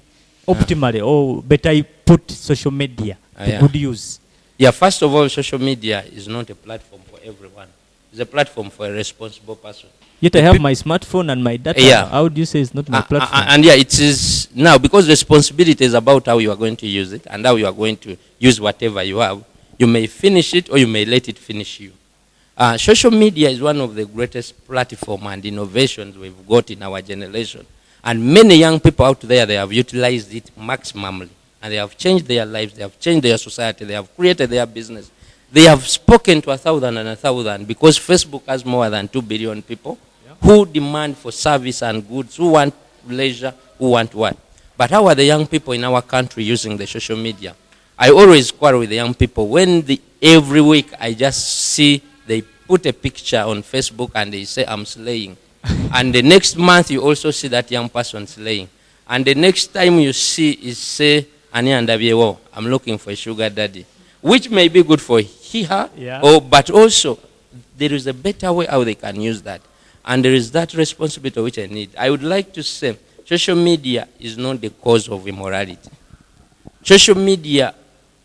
optimally or better put social media to good use? Yeah, first of all, social media is not a platform for everyone. It's a platform for a responsible person. Yet I have my smartphone and my data. Yeah. How do you say it's not my platform? And yeah, it is now, because responsibility is about how you are going to use it and how you are going to use whatever you have. You may finish it or you may let it finish you. Social media is one of the greatest platform and innovations we've got in our generation. And many young people out there, they have utilized it maximally. And they have changed their lives, they have changed their society, they have created their business. They have spoken to 1,000 and 1,000 because Facebook has more than 2 billion people who demand for service and goods, who want leisure, who want what. But how are the young people in our country using the social media? I always quarrel with the young people. Every week I just see they put a picture on Facebook and they say, I'm slaying. And the next month you also see that young person slaying. And the next time you see is say, Ani Andabiewo, I'm looking for a sugar daddy. Which may be good for her, but also there is a better way how they can use that. And there is that responsibility which I need. I would like to say social media is not the cause of immorality. Social media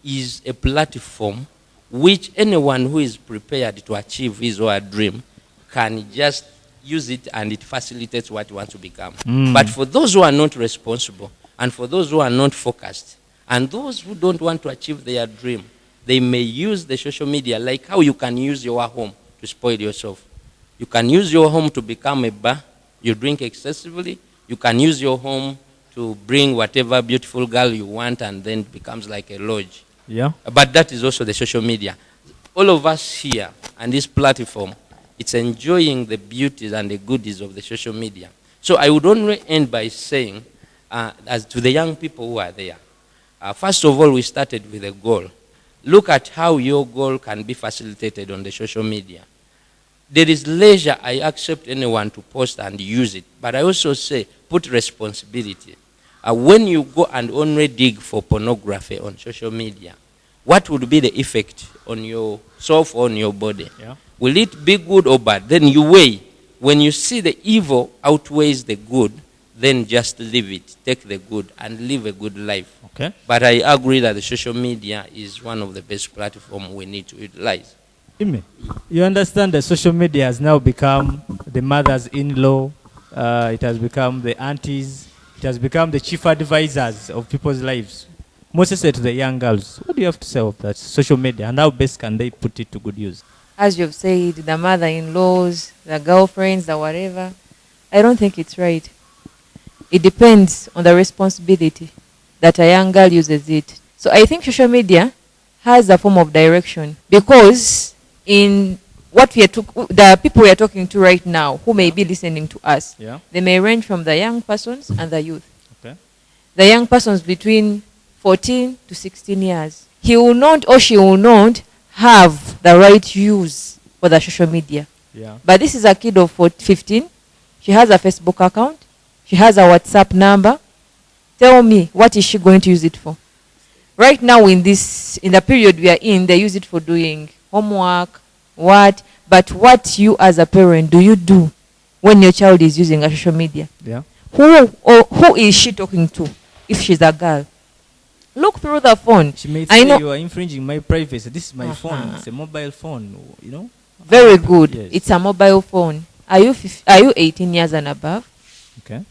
is a platform which anyone who is prepared to achieve his or her dream can just use it, and it facilitates what you want to become. But for those who are not responsible, and for those who are not focused, and those who don't want to achieve their dream, they may use the social media like how you can use your home to spoil yourself. You can use your home to become a bar. You drink excessively. You can use your home to bring whatever beautiful girl you want, and then it becomes like a lodge. Yeah. But that is also the social media. all of us here and this platform, it's enjoying the beauties and the goodies of the social media. So I would only end by saying, as to the young people who are there, first of all, we started with a goal. Look at how your goal can be facilitated on the social media. There is leisure. I accept anyone to post and use it, but I also say put responsibility. When you go and only dig for pornography on social media, what would be the effect on yourself or on your body? Yeah. Will it be good or bad? Then you weigh. When you see the evil outweighs the good, then just leave it. Take the good and live a good life. Okay. But I agree that the social media is one of the best platforms we need to utilize. Ime, you understand that social media has now become the mothers-in-law, it has become the aunties, it has become the chief advisors of people's lives. Mostly to the young girls. What do you have to say of that social media and how best can they put it to good use? As you've said, the mother-in-laws, the girlfriends, the whatever, I don't think it's right. It depends on the responsibility that a young girl uses it. So I think social media has a form of direction, because in what the people we are talking to right now who may be listening to us, they may range from the young persons and the youth. Okay. The young persons between 14 to 16 years. He will not or she will not have the right use for the social media. Yeah. But this is a kid of 15. She has a Facebook account. She has a WhatsApp number. Tell me, what is she going to use it for? Right now in the period we are in, they use it for doing homework, but what you as a parent do you do when your child is using a social media? Yeah. Who is she talking to if she's a girl? Look through the phone. She may say you are infringing my privacy. This is my phone. It's a mobile phone, you know. Very good. Yes. It's a mobile phone. Are you 18 years and above? Okay.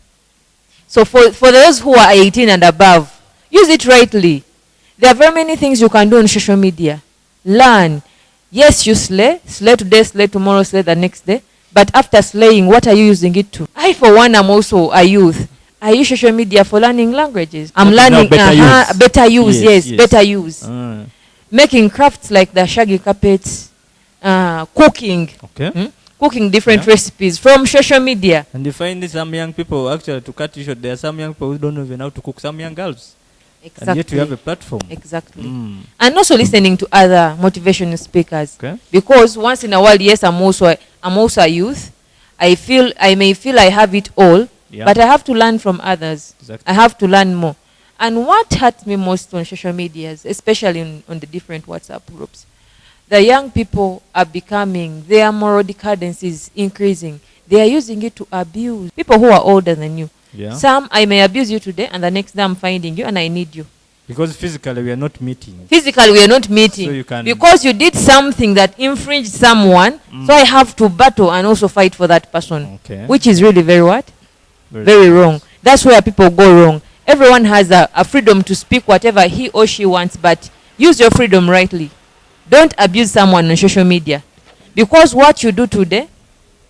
So for those who are 18 and above, use it rightly. There are very many things you can do on social media. Learn. Yes, you slay. Slay today, slay tomorrow, slay the next day. But after slaying, what are you using it to? I, for one, am also a youth. I use social media for learning languages. I'm learning better use. Yes, better use. Making crafts like the shaggy carpets, cooking. Okay. Cooking different recipes from social media. And you find some young people, actually, to cut you short, there are some young people who don't even know how to cook, some young girls. Exactly. And yet you have a platform. Exactly. And also listening to other motivational speakers. Okay. Because once in a while, yes, I'm also a youth. I may feel I have it all, but I have to learn from others. Exactly. I have to learn more. And what hurts me most on social medias, especially on the different WhatsApp groups, the young people are becoming, their moral decadence is increasing. They are using it to abuse people who are older than you. Yeah. Some, I may abuse you today, and the next day I'm finding you and I need you. Because physically we are not meeting. Physically we are not meeting. So you can because you did something that infringed someone, so I have to battle and also fight for that person. Okay. Which is really very what? Very wrong. That's where people go wrong. Everyone has a freedom to speak whatever he or she wants, but use your freedom rightly. Don't abuse someone on social media. Because what you do today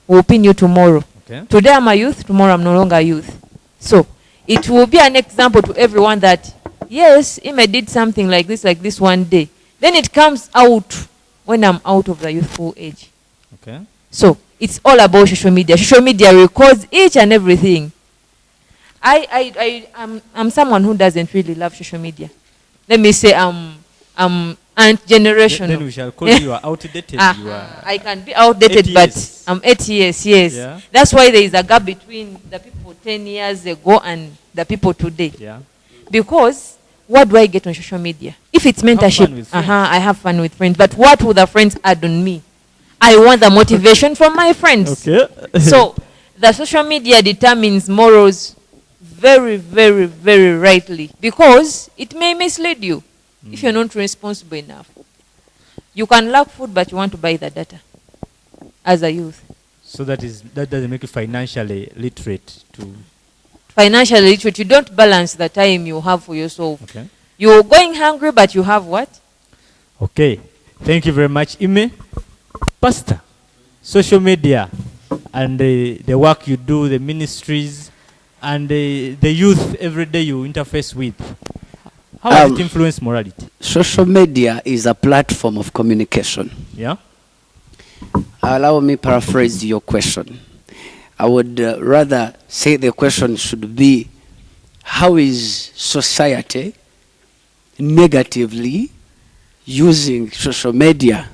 will pin you tomorrow. Okay. Today I'm a youth, tomorrow I'm no longer a youth. So it will be an example to everyone that, yes, Ime did something like this one day. Then it comes out when I'm out of the youthful age. Okay. So it's all about social media. Social media records each and everything. I'm someone who doesn't really love social media. Let me say I'm generational. Then we shall call you outdated. You are I can be outdated, but I'm 8 years, yes. Yeah. That's why there is a gap between the people 10 years ago and the people today. Yeah. Because what do I get on social media? If it's mentorship, I have fun with friends. But what will the friends add on me? I want the motivation from my friends. Okay. So the social media determines morals very, very, very rightly, because it may mislead you if you're not responsible enough. You can lack food, but you want to buy the data as a youth. So that doesn't make you financially literate to. Financially literate, you don't balance the time you have for yourself. Okay. You're going hungry, but you have what? Okay. Thank you very much, Ime. Pastor, social media and the work you do, the ministries, and the youth every day you interface with. How has it influenced morality? Social media is a platform of communication. Yeah. Allow me paraphrase your question. I would rather say the question should be, how is society negatively using social media?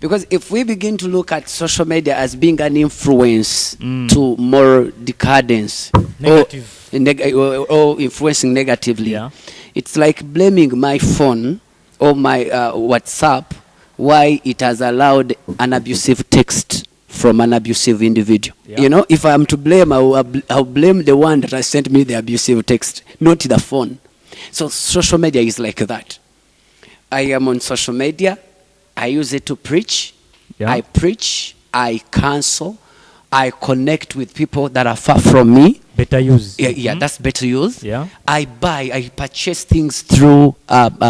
Because if we begin to look at social media as being an influence to moral decadence or influencing negatively, it's like blaming my phone or my WhatsApp why it has allowed an abusive text from an abusive individual. You know, if I'm to blame, I'll blame the one that has sent me the abusive text, not the phone. So social media is like that. I am on social media. I use it to preach. I preach. I counsel. I connect with people that are far from me. Better use. Yeah, that's better use. Yeah. I purchase things through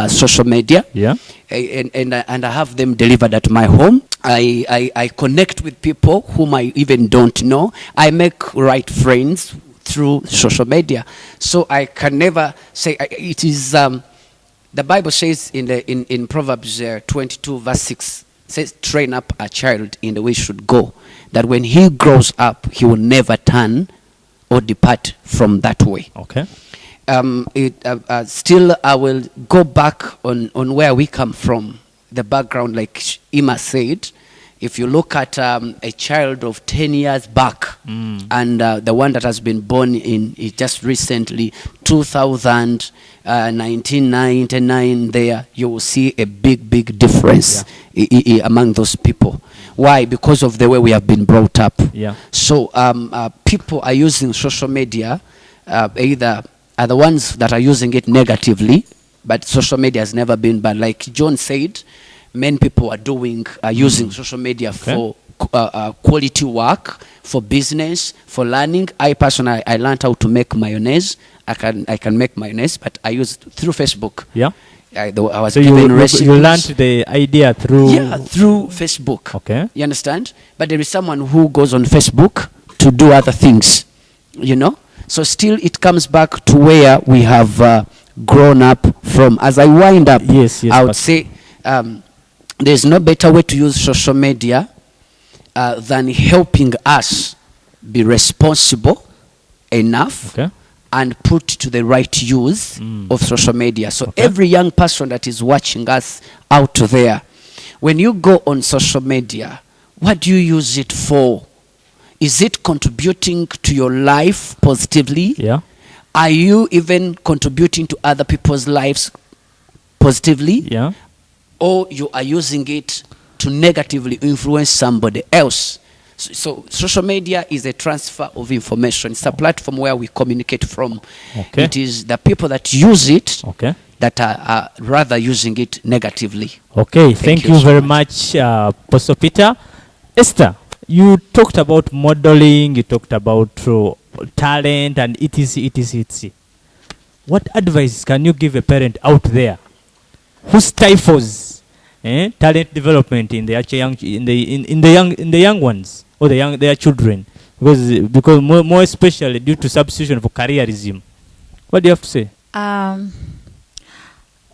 social media. Yeah. And I have them delivered at my home. I connect with people whom I even don't know. I make right friends through social media. So I can never say it is. The Bible says in Proverbs 22 verse 6, says, train up a child in the way he should go, that when he grows up, he will never turn or depart from that way. Okay. Still, I will go back on where we come from, the background, like Ima said. If you look at a child of 10 years back and the one that has been born in just recently, 1999, there, you will see a big difference among those people. Why? Because of the way we have been brought up. Yeah. So people are using social media, either are the ones that are using it negatively, but social media has never been bad. Like John said, many people are using social media for quality work, for business, for learning. I personally, I learned how to make mayonnaise. I can make mayonnaise, but I use it through Facebook. Yeah. I was so given you learned the idea through... Yeah, through Facebook. Okay. You understand? But there is someone who goes on Facebook to do other things, you know? So still it comes back to where we have grown up from. As I wind up, I would say there's no better way to use social media than helping us be responsible enough and put to the right use of social media. So every young person that is watching us out there, when you go on social media, what do you use it for? Is it contributing to your life positively? Yeah. Are you even contributing to other people's lives positively? Yeah. Or you are using it to negatively influence somebody else? So social media is a transfer of information. It's a platform where we communicate from. Okay. It is the people that use it that are rather using it negatively. Okay, thank you very much, Pastor Peter. Esther, you talked about modeling, you talked about talent and etc. What advice can you give a parent out there who stifles talent development in the young ones or their children, because more especially due to substitution for careerism? What do you have to say?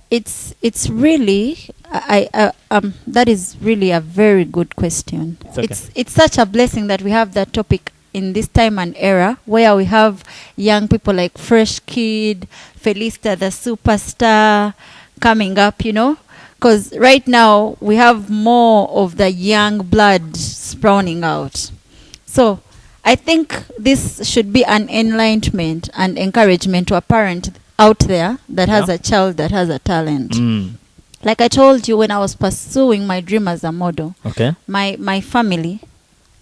It's really that is really a very good question. It's such a blessing that we have that topic in this time and era where we have young people like Fresh Kid, Felista the superstar coming up, you know, because right now we have more of the young blood sprouting out. So I think this should be an enlightenment and encouragement to a parent out there that has a child that has a talent. Like I told you, when I was pursuing my dream as a model, my family,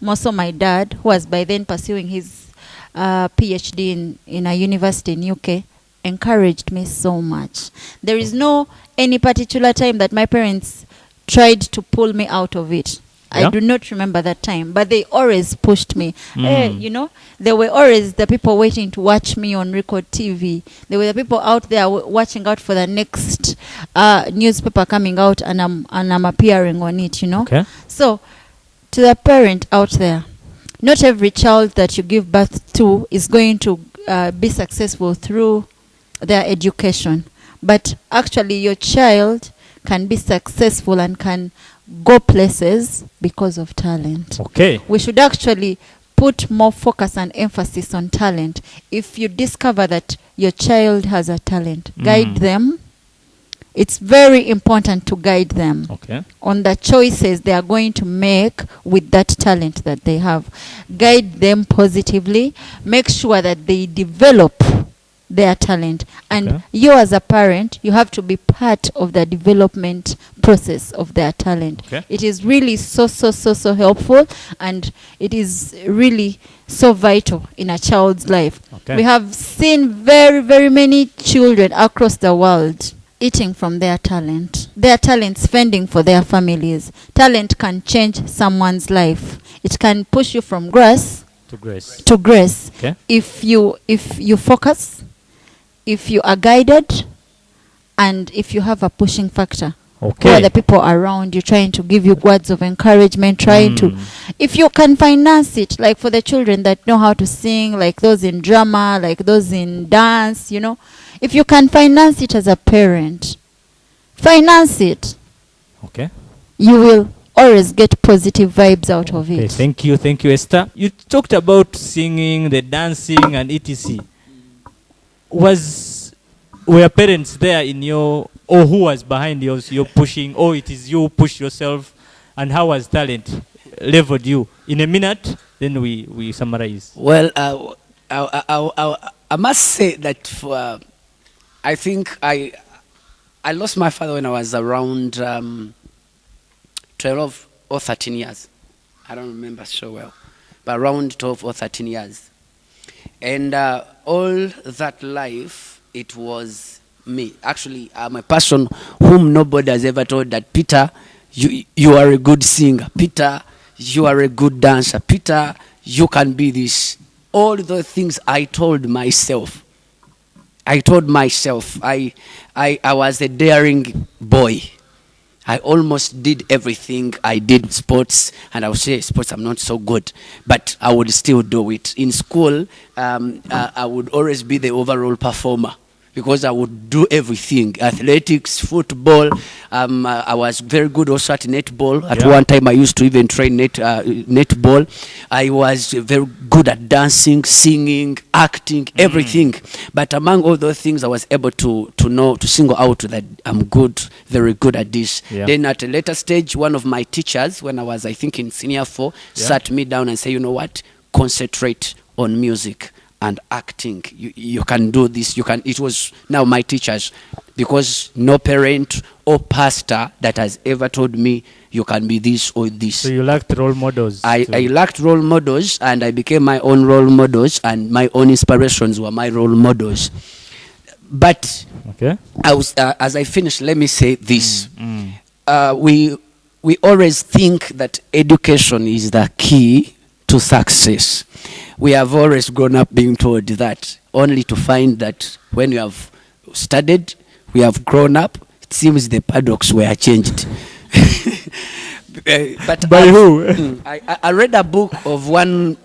more so my dad, who was by then pursuing his PhD in a university in UK, encouraged me so much. There is no any particular time that my parents tried to pull me out of it. I do not remember that time, but they always pushed me. You know, there were always the people waiting to watch me on Record TV. There were the people out there watching out for the next newspaper coming out, and I'm appearing on it, you know. So to the parent out there, not every child that you give birth to is going to be successful through their education. but actually your child can be successful and can go places because of talent. Okay. We should actually put more focus and emphasis on talent. If you discover that your child has a talent, guide them. It's very important to guide them on the choices they are going to make with that talent that they have. Guide them positively. Make sure that they develop their talent. And you as a parent, you have to be part of the development process of their talent. It is really so helpful, and it is really so vital in a child's life. We have seen very many children across the world eating from their talent. Their talents fending for their families. Talent can change someone's life. It can push you from grass to grace. If you focus, if you are guided, and if you have a pushing factor. Who are the people around you trying to give you words of encouragement, trying to, if you can finance it, like for the children that know how to sing, like those in drama, like those in dance, you know, if you can finance it as a parent, finance it. You will always get positive vibes out of it. Thank you, Esther. You talked about singing, the dancing, and etc. Were parents there in your, or who was behind your pushing, or it is you push yourself, and how was talent leveled you? In a minute, then we summarize. Well, I must say that for, I think I lost my father when I was around 12 or 13 years. I don't remember so well, but around 12 or 13 years. And all that life, it was me. Actually, I'm a person whom nobody has ever told that, Peter, you are a good singer. Peter, you are a good dancer. Peter, you can be this. All the things I told myself. I was a daring boy. I almost did everything. I did sports, and I would say sports I'm not so good, but I would still do it. In school, I would always be the overall performer, because I would do everything. Athletics, football. I was very good also at netball. At one time, I used to even train netball. I was very good at dancing, singing, acting, everything. But among all those things, I was able to single out that I'm good, very good at this. Then at a later stage, one of my teachers, when I was, I think, in senior 4, sat me down and said, you know what, concentrate on music and acting. You can do this. You can. It was now my teachers, because no parent or pastor that has ever told me you can be this or this. So you lacked role models. I lacked role models, and I became my own role models, and my own inspirations were my role models. But I was, as I finish, let me say this: we always think that education is the key to success. We have always grown up being told that, only to find that when you have studied, we have grown up, it seems the paradox were changed. But by who? I read a book of one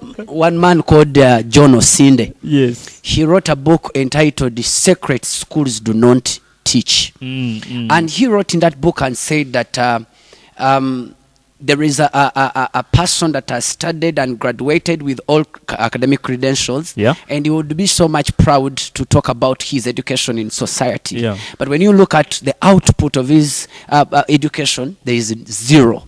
man called John Osinde. Yes. He wrote a book entitled "The Secret Schools Do Not Teach." And he wrote in that book and said that there is a person that has studied and graduated with all academic credentials, and he would be so much proud to talk about his education in society. But when you look at the output of his education, there is zero.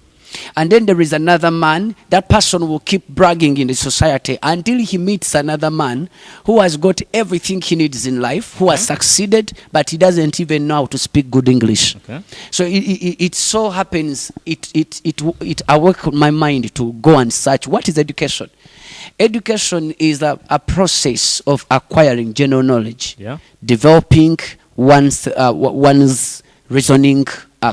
And then there is another man, that person will keep bragging in the society until he meets another man who has got everything he needs in life, who has succeeded, but he doesn't even know how to speak good English. So it so happens, it awoke my mind to go and search, what is education? Education is a process of acquiring general knowledge, developing one's reasoning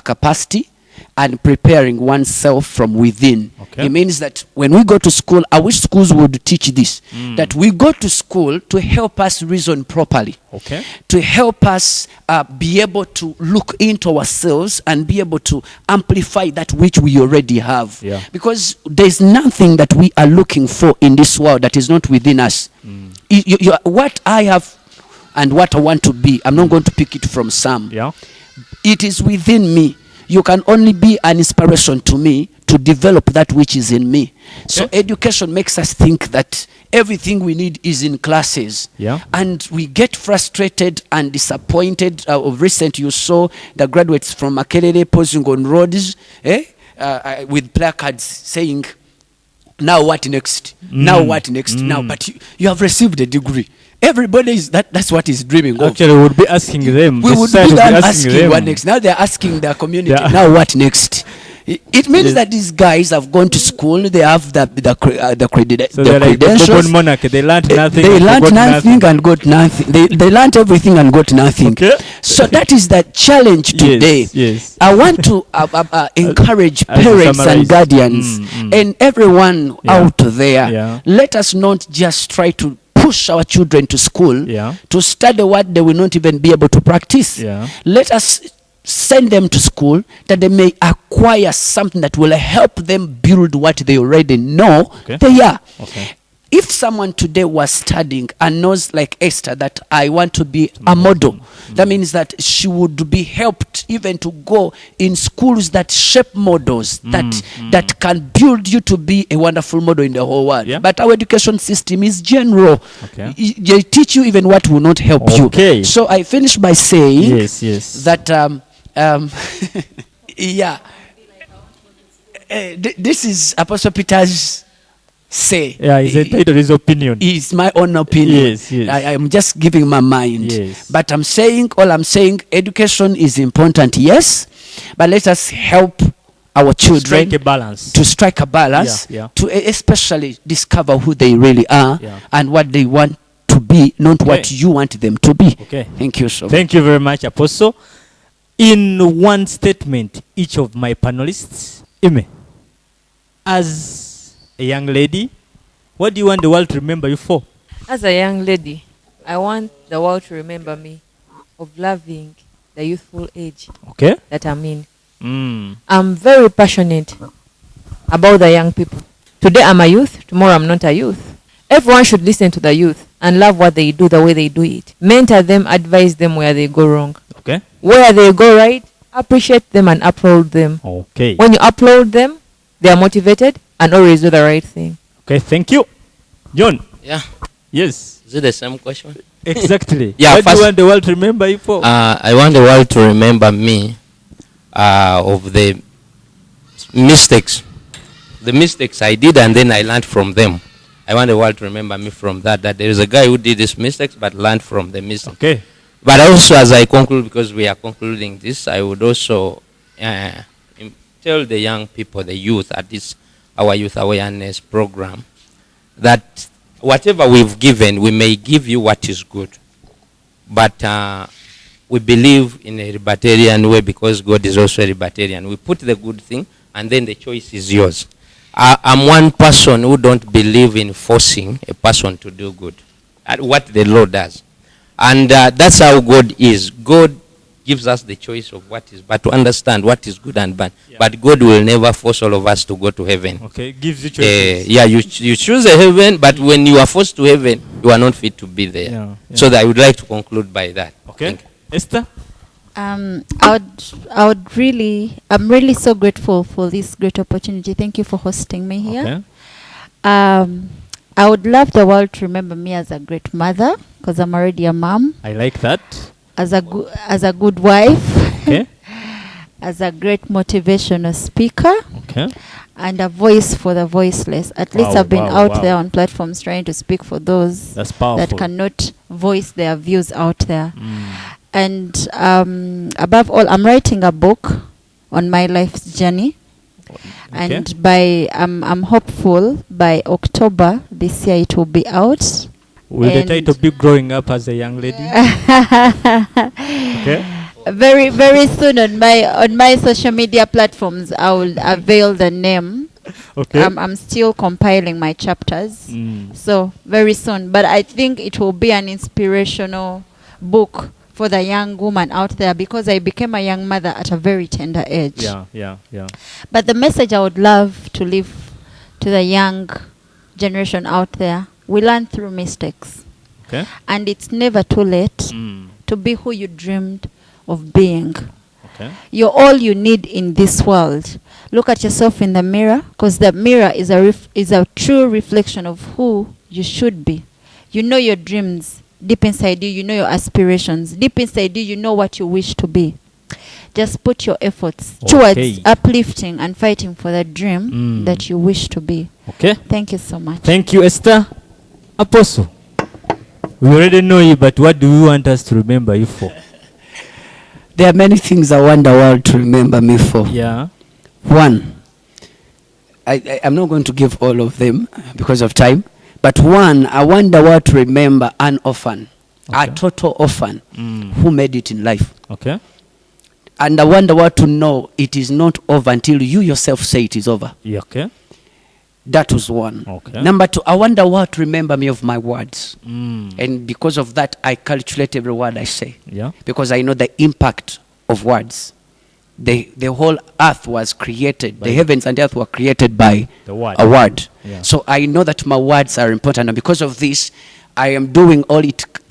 capacity, and preparing oneself from within. It means that when we go to school, I wish schools would teach this, that we go to school to help us reason properly, to help us be able to look into ourselves and be able to amplify that which we already have. Because there's nothing that we are looking for in this world that is not within us. What I have and what I want to be. I'm not going to pick it from some. Yeah. It is within me. You can only be an inspiration to me to develop that which is in me. So education makes us think that everything we need is in classes. Yeah. And we get frustrated and disappointed. Of recent, you saw the graduates from Makerere posing on roads with placards saying, now what next? Now what next? Now, but you have received a degree. Everybody is that's what he's dreaming of. Actually, we would be asking them. We would be asking what next. Now they're asking their community. Now what next? It means that these guys have gone to school. They have the credentials. Like monarch. They learned nothing. They learned nothing and got nothing. They learned everything and got nothing. So that is the challenge today. Yes. I want to encourage parents and guardians and everyone out there. Yeah. Let us not just try to push our children to school to study what they will not even be able to practice. Let us send them to school that they may acquire something that will help them build what they already know they are. If someone today was studying and knows, like Esther, that I want to be a model, that means that she would be helped even to go in schools that shape models that can build you to be a wonderful model in the whole world. But our education system is general. They teach you even what will not help you. So I finish by saying that this is Apostle Peter's say. Yeah, it's entitled his opinion. It's my own opinion. Yes. I am just giving my mind. Yes. But I'm saying, education is important, yes. But let us help our children to strike a balance. To especially discover who they really are and what they want to be, not what you want them to be. Thank you so much. Thank you very much, Apostle. In one statement, each of my panelists, Ime, as a young lady, what do you want the world to remember you for? As a young lady, I want the world to remember me of loving the youthful age that I'm in. I'm very passionate about the young people. Today I'm a youth, tomorrow I'm not a youth. Everyone should listen to the youth and love what they do the way they do it. Mentor them, advise them where they go wrong. Where they go right, appreciate them and applaud them. When you applaud them, they are motivated and always do the right thing. Thank you. John? Yeah. Yes. Is it the same question? Exactly. Yeah. What do you want the world to remember you for? I want the world to remember me of the mistakes. The mistakes I did and then I learned from them. I want the world to remember me from that there is a guy who did these mistakes but learned from the mistakes. But also, as I conclude, because we are concluding this, I would also tell the young people, the youth at this our youth awareness program, that whatever we've given, we may give you what is good. But we believe in a libertarian way because God is also a libertarian. We put the good thing and then the choice is yours. I'm one person who don't believe in forcing a person to do good, at what the law does. And that's how God is. God gives us the choice of what is, but to understand what is good and bad. But God will never force all of us to go to heaven. Gives you choices. You choose a heaven, but when you are forced to heaven, you are not fit to be there. So that I would like to conclude by that. Esther? I'm really so grateful for this great opportunity. Thank you for hosting me here. I would love the world to remember me as a great mother, because I'm already a mom. I like that. As a good wife. As a great motivational speaker. And a voice for the voiceless. At least I've been out there on platforms trying to speak for those that cannot voice their views out there. And above all, I'm writing a book on my life's journey. And I'm hopeful by October this year it will be out. Will the title be Growing Up as a Young Lady? Very, very soon on my social media platforms, I will avail the name. I'm still compiling my chapters. So very soon. But I think it will be an inspirational book for the young woman out there, because I became a young mother at a very tender age. But the message I would love to leave to the young generation out there, we learn through mistakes. Okay. And it's never too late to be who you dreamed of being. Okay. You're all you need in this world. Look at yourself in the mirror, because the mirror is a true reflection of who you should be. You know your dreams. Deep inside you, you know your aspirations. Deep inside you, you know what you wish to be. Just put your efforts towards uplifting and fighting for the dream that you wish to be. Okay. Thank you so much. Thank you, Esther. Apostle, we already know you, but what do you want us to remember you for? There are many things I want the world to remember me for. Yeah. One, I'm not going to give all of them because of time, but one, I want the world to remember an orphan, a total orphan who made it in life. Okay. And I want the world to know it is not over until you yourself say it is over. Yeah, okay. That was one. Okay. Number two, I want the world to remember me of my words. And because of that, I calculate every word I say. Yeah. Because I know the impact of words. The whole earth was created, the heavens and earth were created by the word. A word. Yeah. So I know that my words are important. And because of this, I am doing all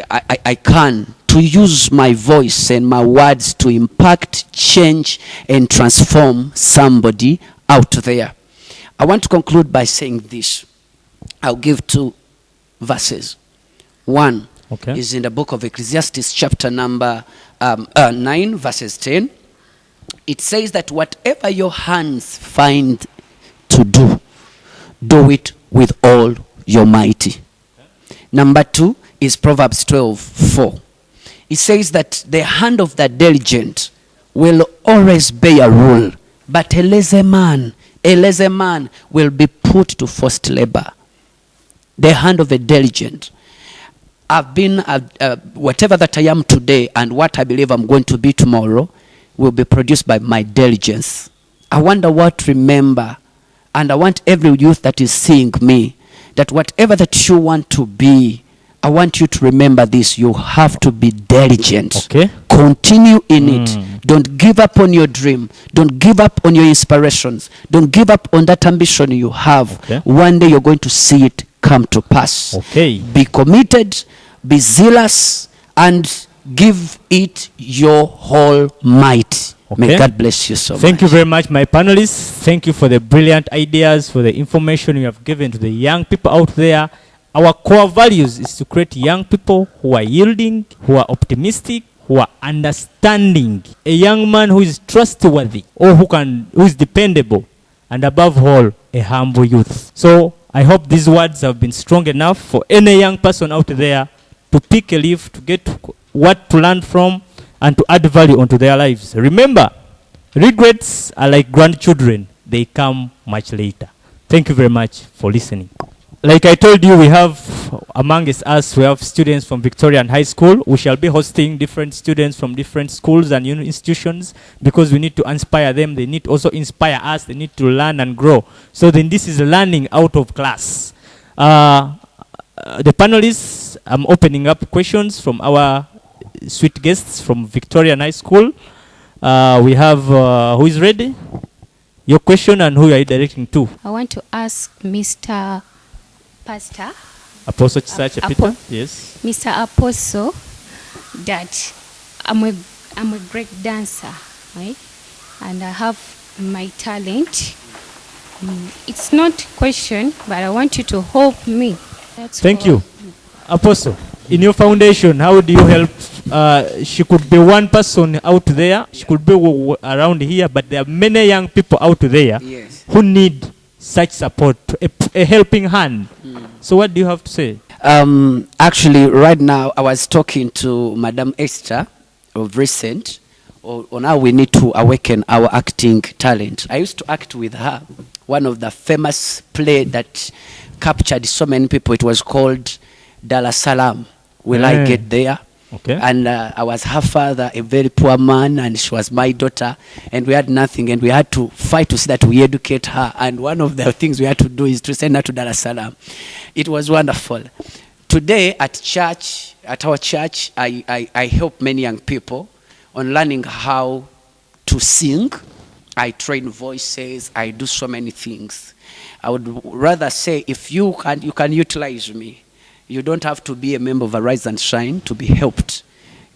I can to use my voice and my words to impact, change, and transform somebody out there. I want to conclude by saying this. I'll give 2 verses. One is in the book of Ecclesiastes, chapter number 9, verses 10. It says that whatever your hands find to do, do it with all your might. Number 2 is Proverbs 12:4. It says that the hand of the diligent will always bear rule, but a lazy man will be put to forced labor. The hand of a diligent. I've been, whatever that I am today and what I believe I'm going to be tomorrow will be produced by my diligence. I want the world to remember, and I want every youth that is seeing me, that whatever that you want to be, I want you to remember this. You have to be diligent. Okay. Continue in it. Don't give up on your dream. Don't give up on your inspirations. Don't give up on that ambition you have. Okay. One day you're going to see it come to pass. Okay. Be committed, be zealous, and give it your whole might. May Okay. God bless you so much. Thank you very much, my panelists. Thank you for the brilliant ideas, for the information you have given to the young people out there. Our core values is to create young people who are yielding, who are optimistic, who are understanding. A young man who is trustworthy, or who is dependable, and above all, a humble youth. So I hope these words have been strong enough for any young person out there to pick a leaf, to get what to learn from, and to add value onto their lives. Remember, regrets are like grandchildren. They come much later. Thank you very much for listening. Like I told you, we have amongst us, we have students from Victorian High School. We shall be hosting different students from different schools and institutions because we need to inspire them. They need to also inspire us. They need to learn and grow. So then this is learning out of class. The panelists, I'm opening up questions from our sweet guests from Victorian High School. We have, who is ready? Your question and who are you directing to? I want to ask Mr. Pastor. Apostle Chisache Peter, yes. Mr. Apostle, that I'm a great dancer, right? And I have my talent. It's not question, but I want you to help me. That's Thank all. you. Apostle, in your foundation, how do you help? She could be one person out there. She could be around here, but there are many young people out there who need such support, a helping hand. So what do you have to say? Actually, right now, I was talking to Madam Esther of recent on how we need to awaken our acting talent. I used to act with her. One of the famous play that captured so many people, it was called Dar es Salaam. Will I get there? Okay. And I was her father, a very poor man, and she was my daughter, and we had nothing, and we had to fight to see that we educate her. And one of the things we had to do is to send her to Dar es Salaam. It was wonderful. Today at church, at our church, I help many young people on learning how to sing. I train voices. I do so many things. I would rather say, if you can utilize me. You don't have to be a member of Arise and Shine to be helped.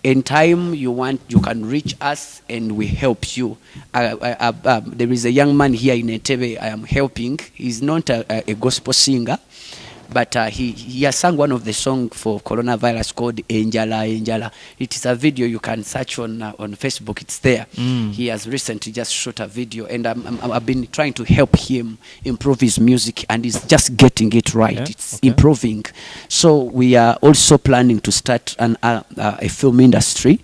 In time you want, you can reach us and we help you. There is a young man here in Entebbe I am helping. He's not a gospel singer, but he has sung one of the songs for coronavirus called Enjala Enjala. It is a video you can search on Facebook. It's there. He has recently just shot a video, and I've been trying to help him improve his music, and he's just getting it right. Yeah, It's improving. So we are also planning to start a film industry.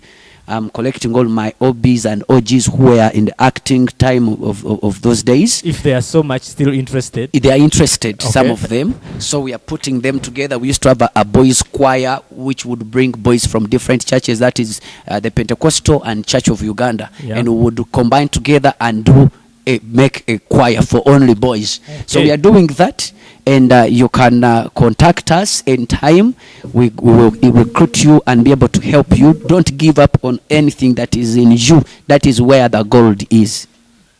I'm collecting all my OBs and OGs who were in the acting time of those days. If they are so much still interested. They are interested, Okay. some of them. So we are putting them together. We used to have a boys choir which would bring boys from different churches. That is the Pentecostal and Church of Uganda. Yeah. And we would combine together and make a choir for only boys. So we are doing that. And you can contact us in time. We will recruit you and be able to help you. Don't give up on anything that is in you. That is where the gold is.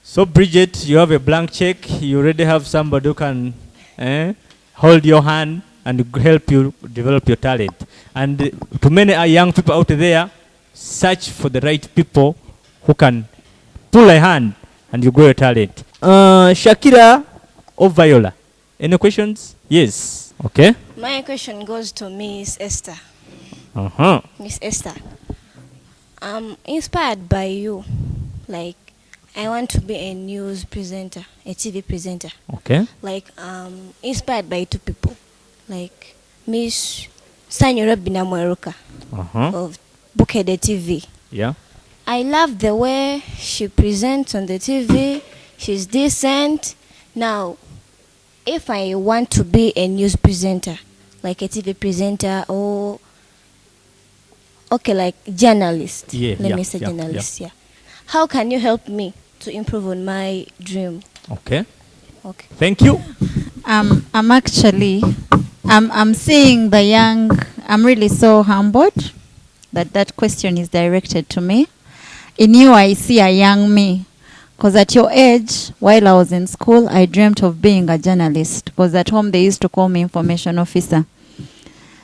So Bridget, you have a blank check. You already have somebody who can hold your hand and help you develop your talent. And to many young people out there, search for the right people who can pull a hand and you grow your talent. Shakira or Viola? Any questions? Yes. Okay. My question goes to Miss Esther. Miss Esther, I'm inspired by you. Like, I want to be a news presenter, a TV presenter. Okay. Like, inspired by two people. Like, Miss Sanyura Binamweruka of Bukede TV. Yeah. I love the way she presents on the TV. She's decent. Now, if I want to be a news presenter, like a TV presenter or, like journalist, let me say journalist, how can you help me to improve on my dream? Okay. Thank you. I'm actually, I'm seeing the young, I'm really so humbled that question is directed to me. In you, I see a young me. Because at your age, while I was in school, I dreamt of being a journalist. Because at home, they used to call me information officer.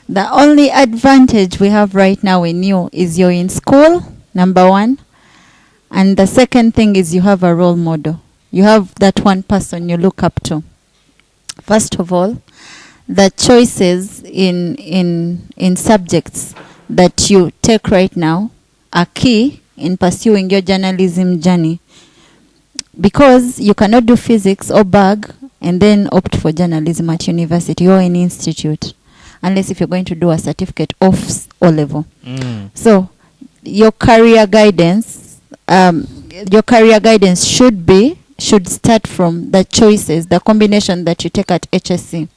The only advantage we have right now in you is you're in school, number one. And the second thing is you have a role model. You have that one person you look up to. First of all, the choices in subjects that you take right now are key in pursuing your journalism journey. Because you cannot do physics or BAG and then opt for journalism at university or in institute, unless if you're going to do a certificate of O level. So your career guidance should start from the choices, the combination that you take at HSC.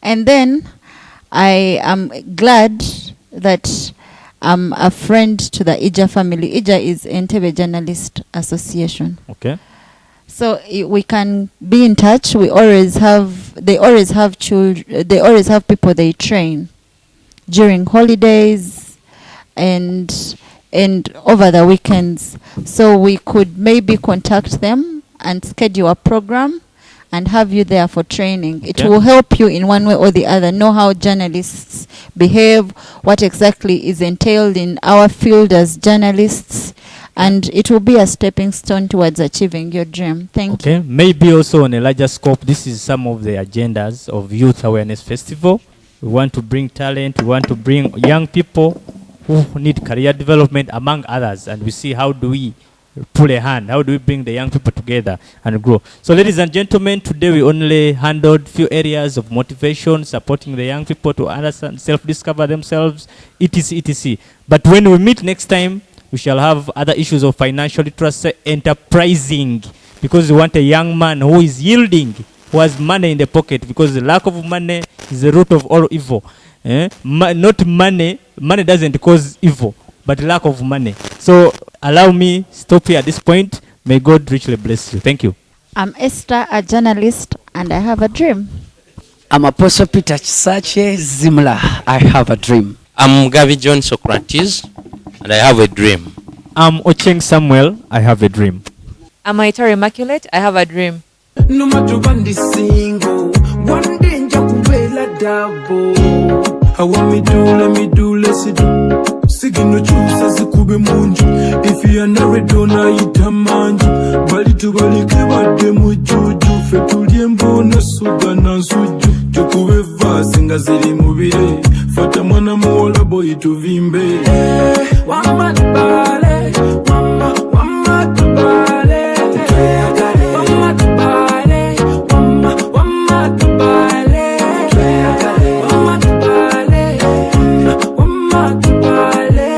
And then I am glad that I'm a friend to the IJA family. IJA is Entebbe Journalist Association. Okay. So we can be in touch. They always have children. They always have people they train during holidays and over the weekends. So we could maybe contact them and schedule a program and have you there for training. It will help you in one way or the other, know how journalists behave, what exactly is entailed in our field as journalists, and it will be a stepping stone towards achieving your dream. Thank you. Okay, maybe also on a larger scope, this is some of the agendas of Youth Awareness Festival. We want to bring talent, we want to bring young people who need career development among others, and we see how do we pull a hand, how do we bring the young people together and grow. So ladies and gentlemen, today we only handled few areas of motivation, supporting the young people to understand, self-discover themselves, etc. But when we meet next time, we shall have other issues of financial literacy, enterprising, because we want a young man who is yielding, who has money in the pocket, because the lack of money is the root of all evil. Not money doesn't cause evil, but lack of money. So allow me stop here at this point. May God richly bless you. Thank you. I'm Esther, a journalist, and I have a dream. I'm Apostle Peter Chisache Zimla. I have a dream. I'm Gavi John Socrates, and I have a dream. I'm Ocheng Samuel. I have a dream. I'm Itari Immaculate. I have a dream. No matter when the single, one day nja kubela double. I want me do, let's do. Sigino chusa zikube munju. If you are married, don't eat a manju. Bali to bali kebade mujuju. Fetulie mbona suga na suju. Chukube vasinga zili mubire. Fata mwana muola boy tuvimbe. Wamba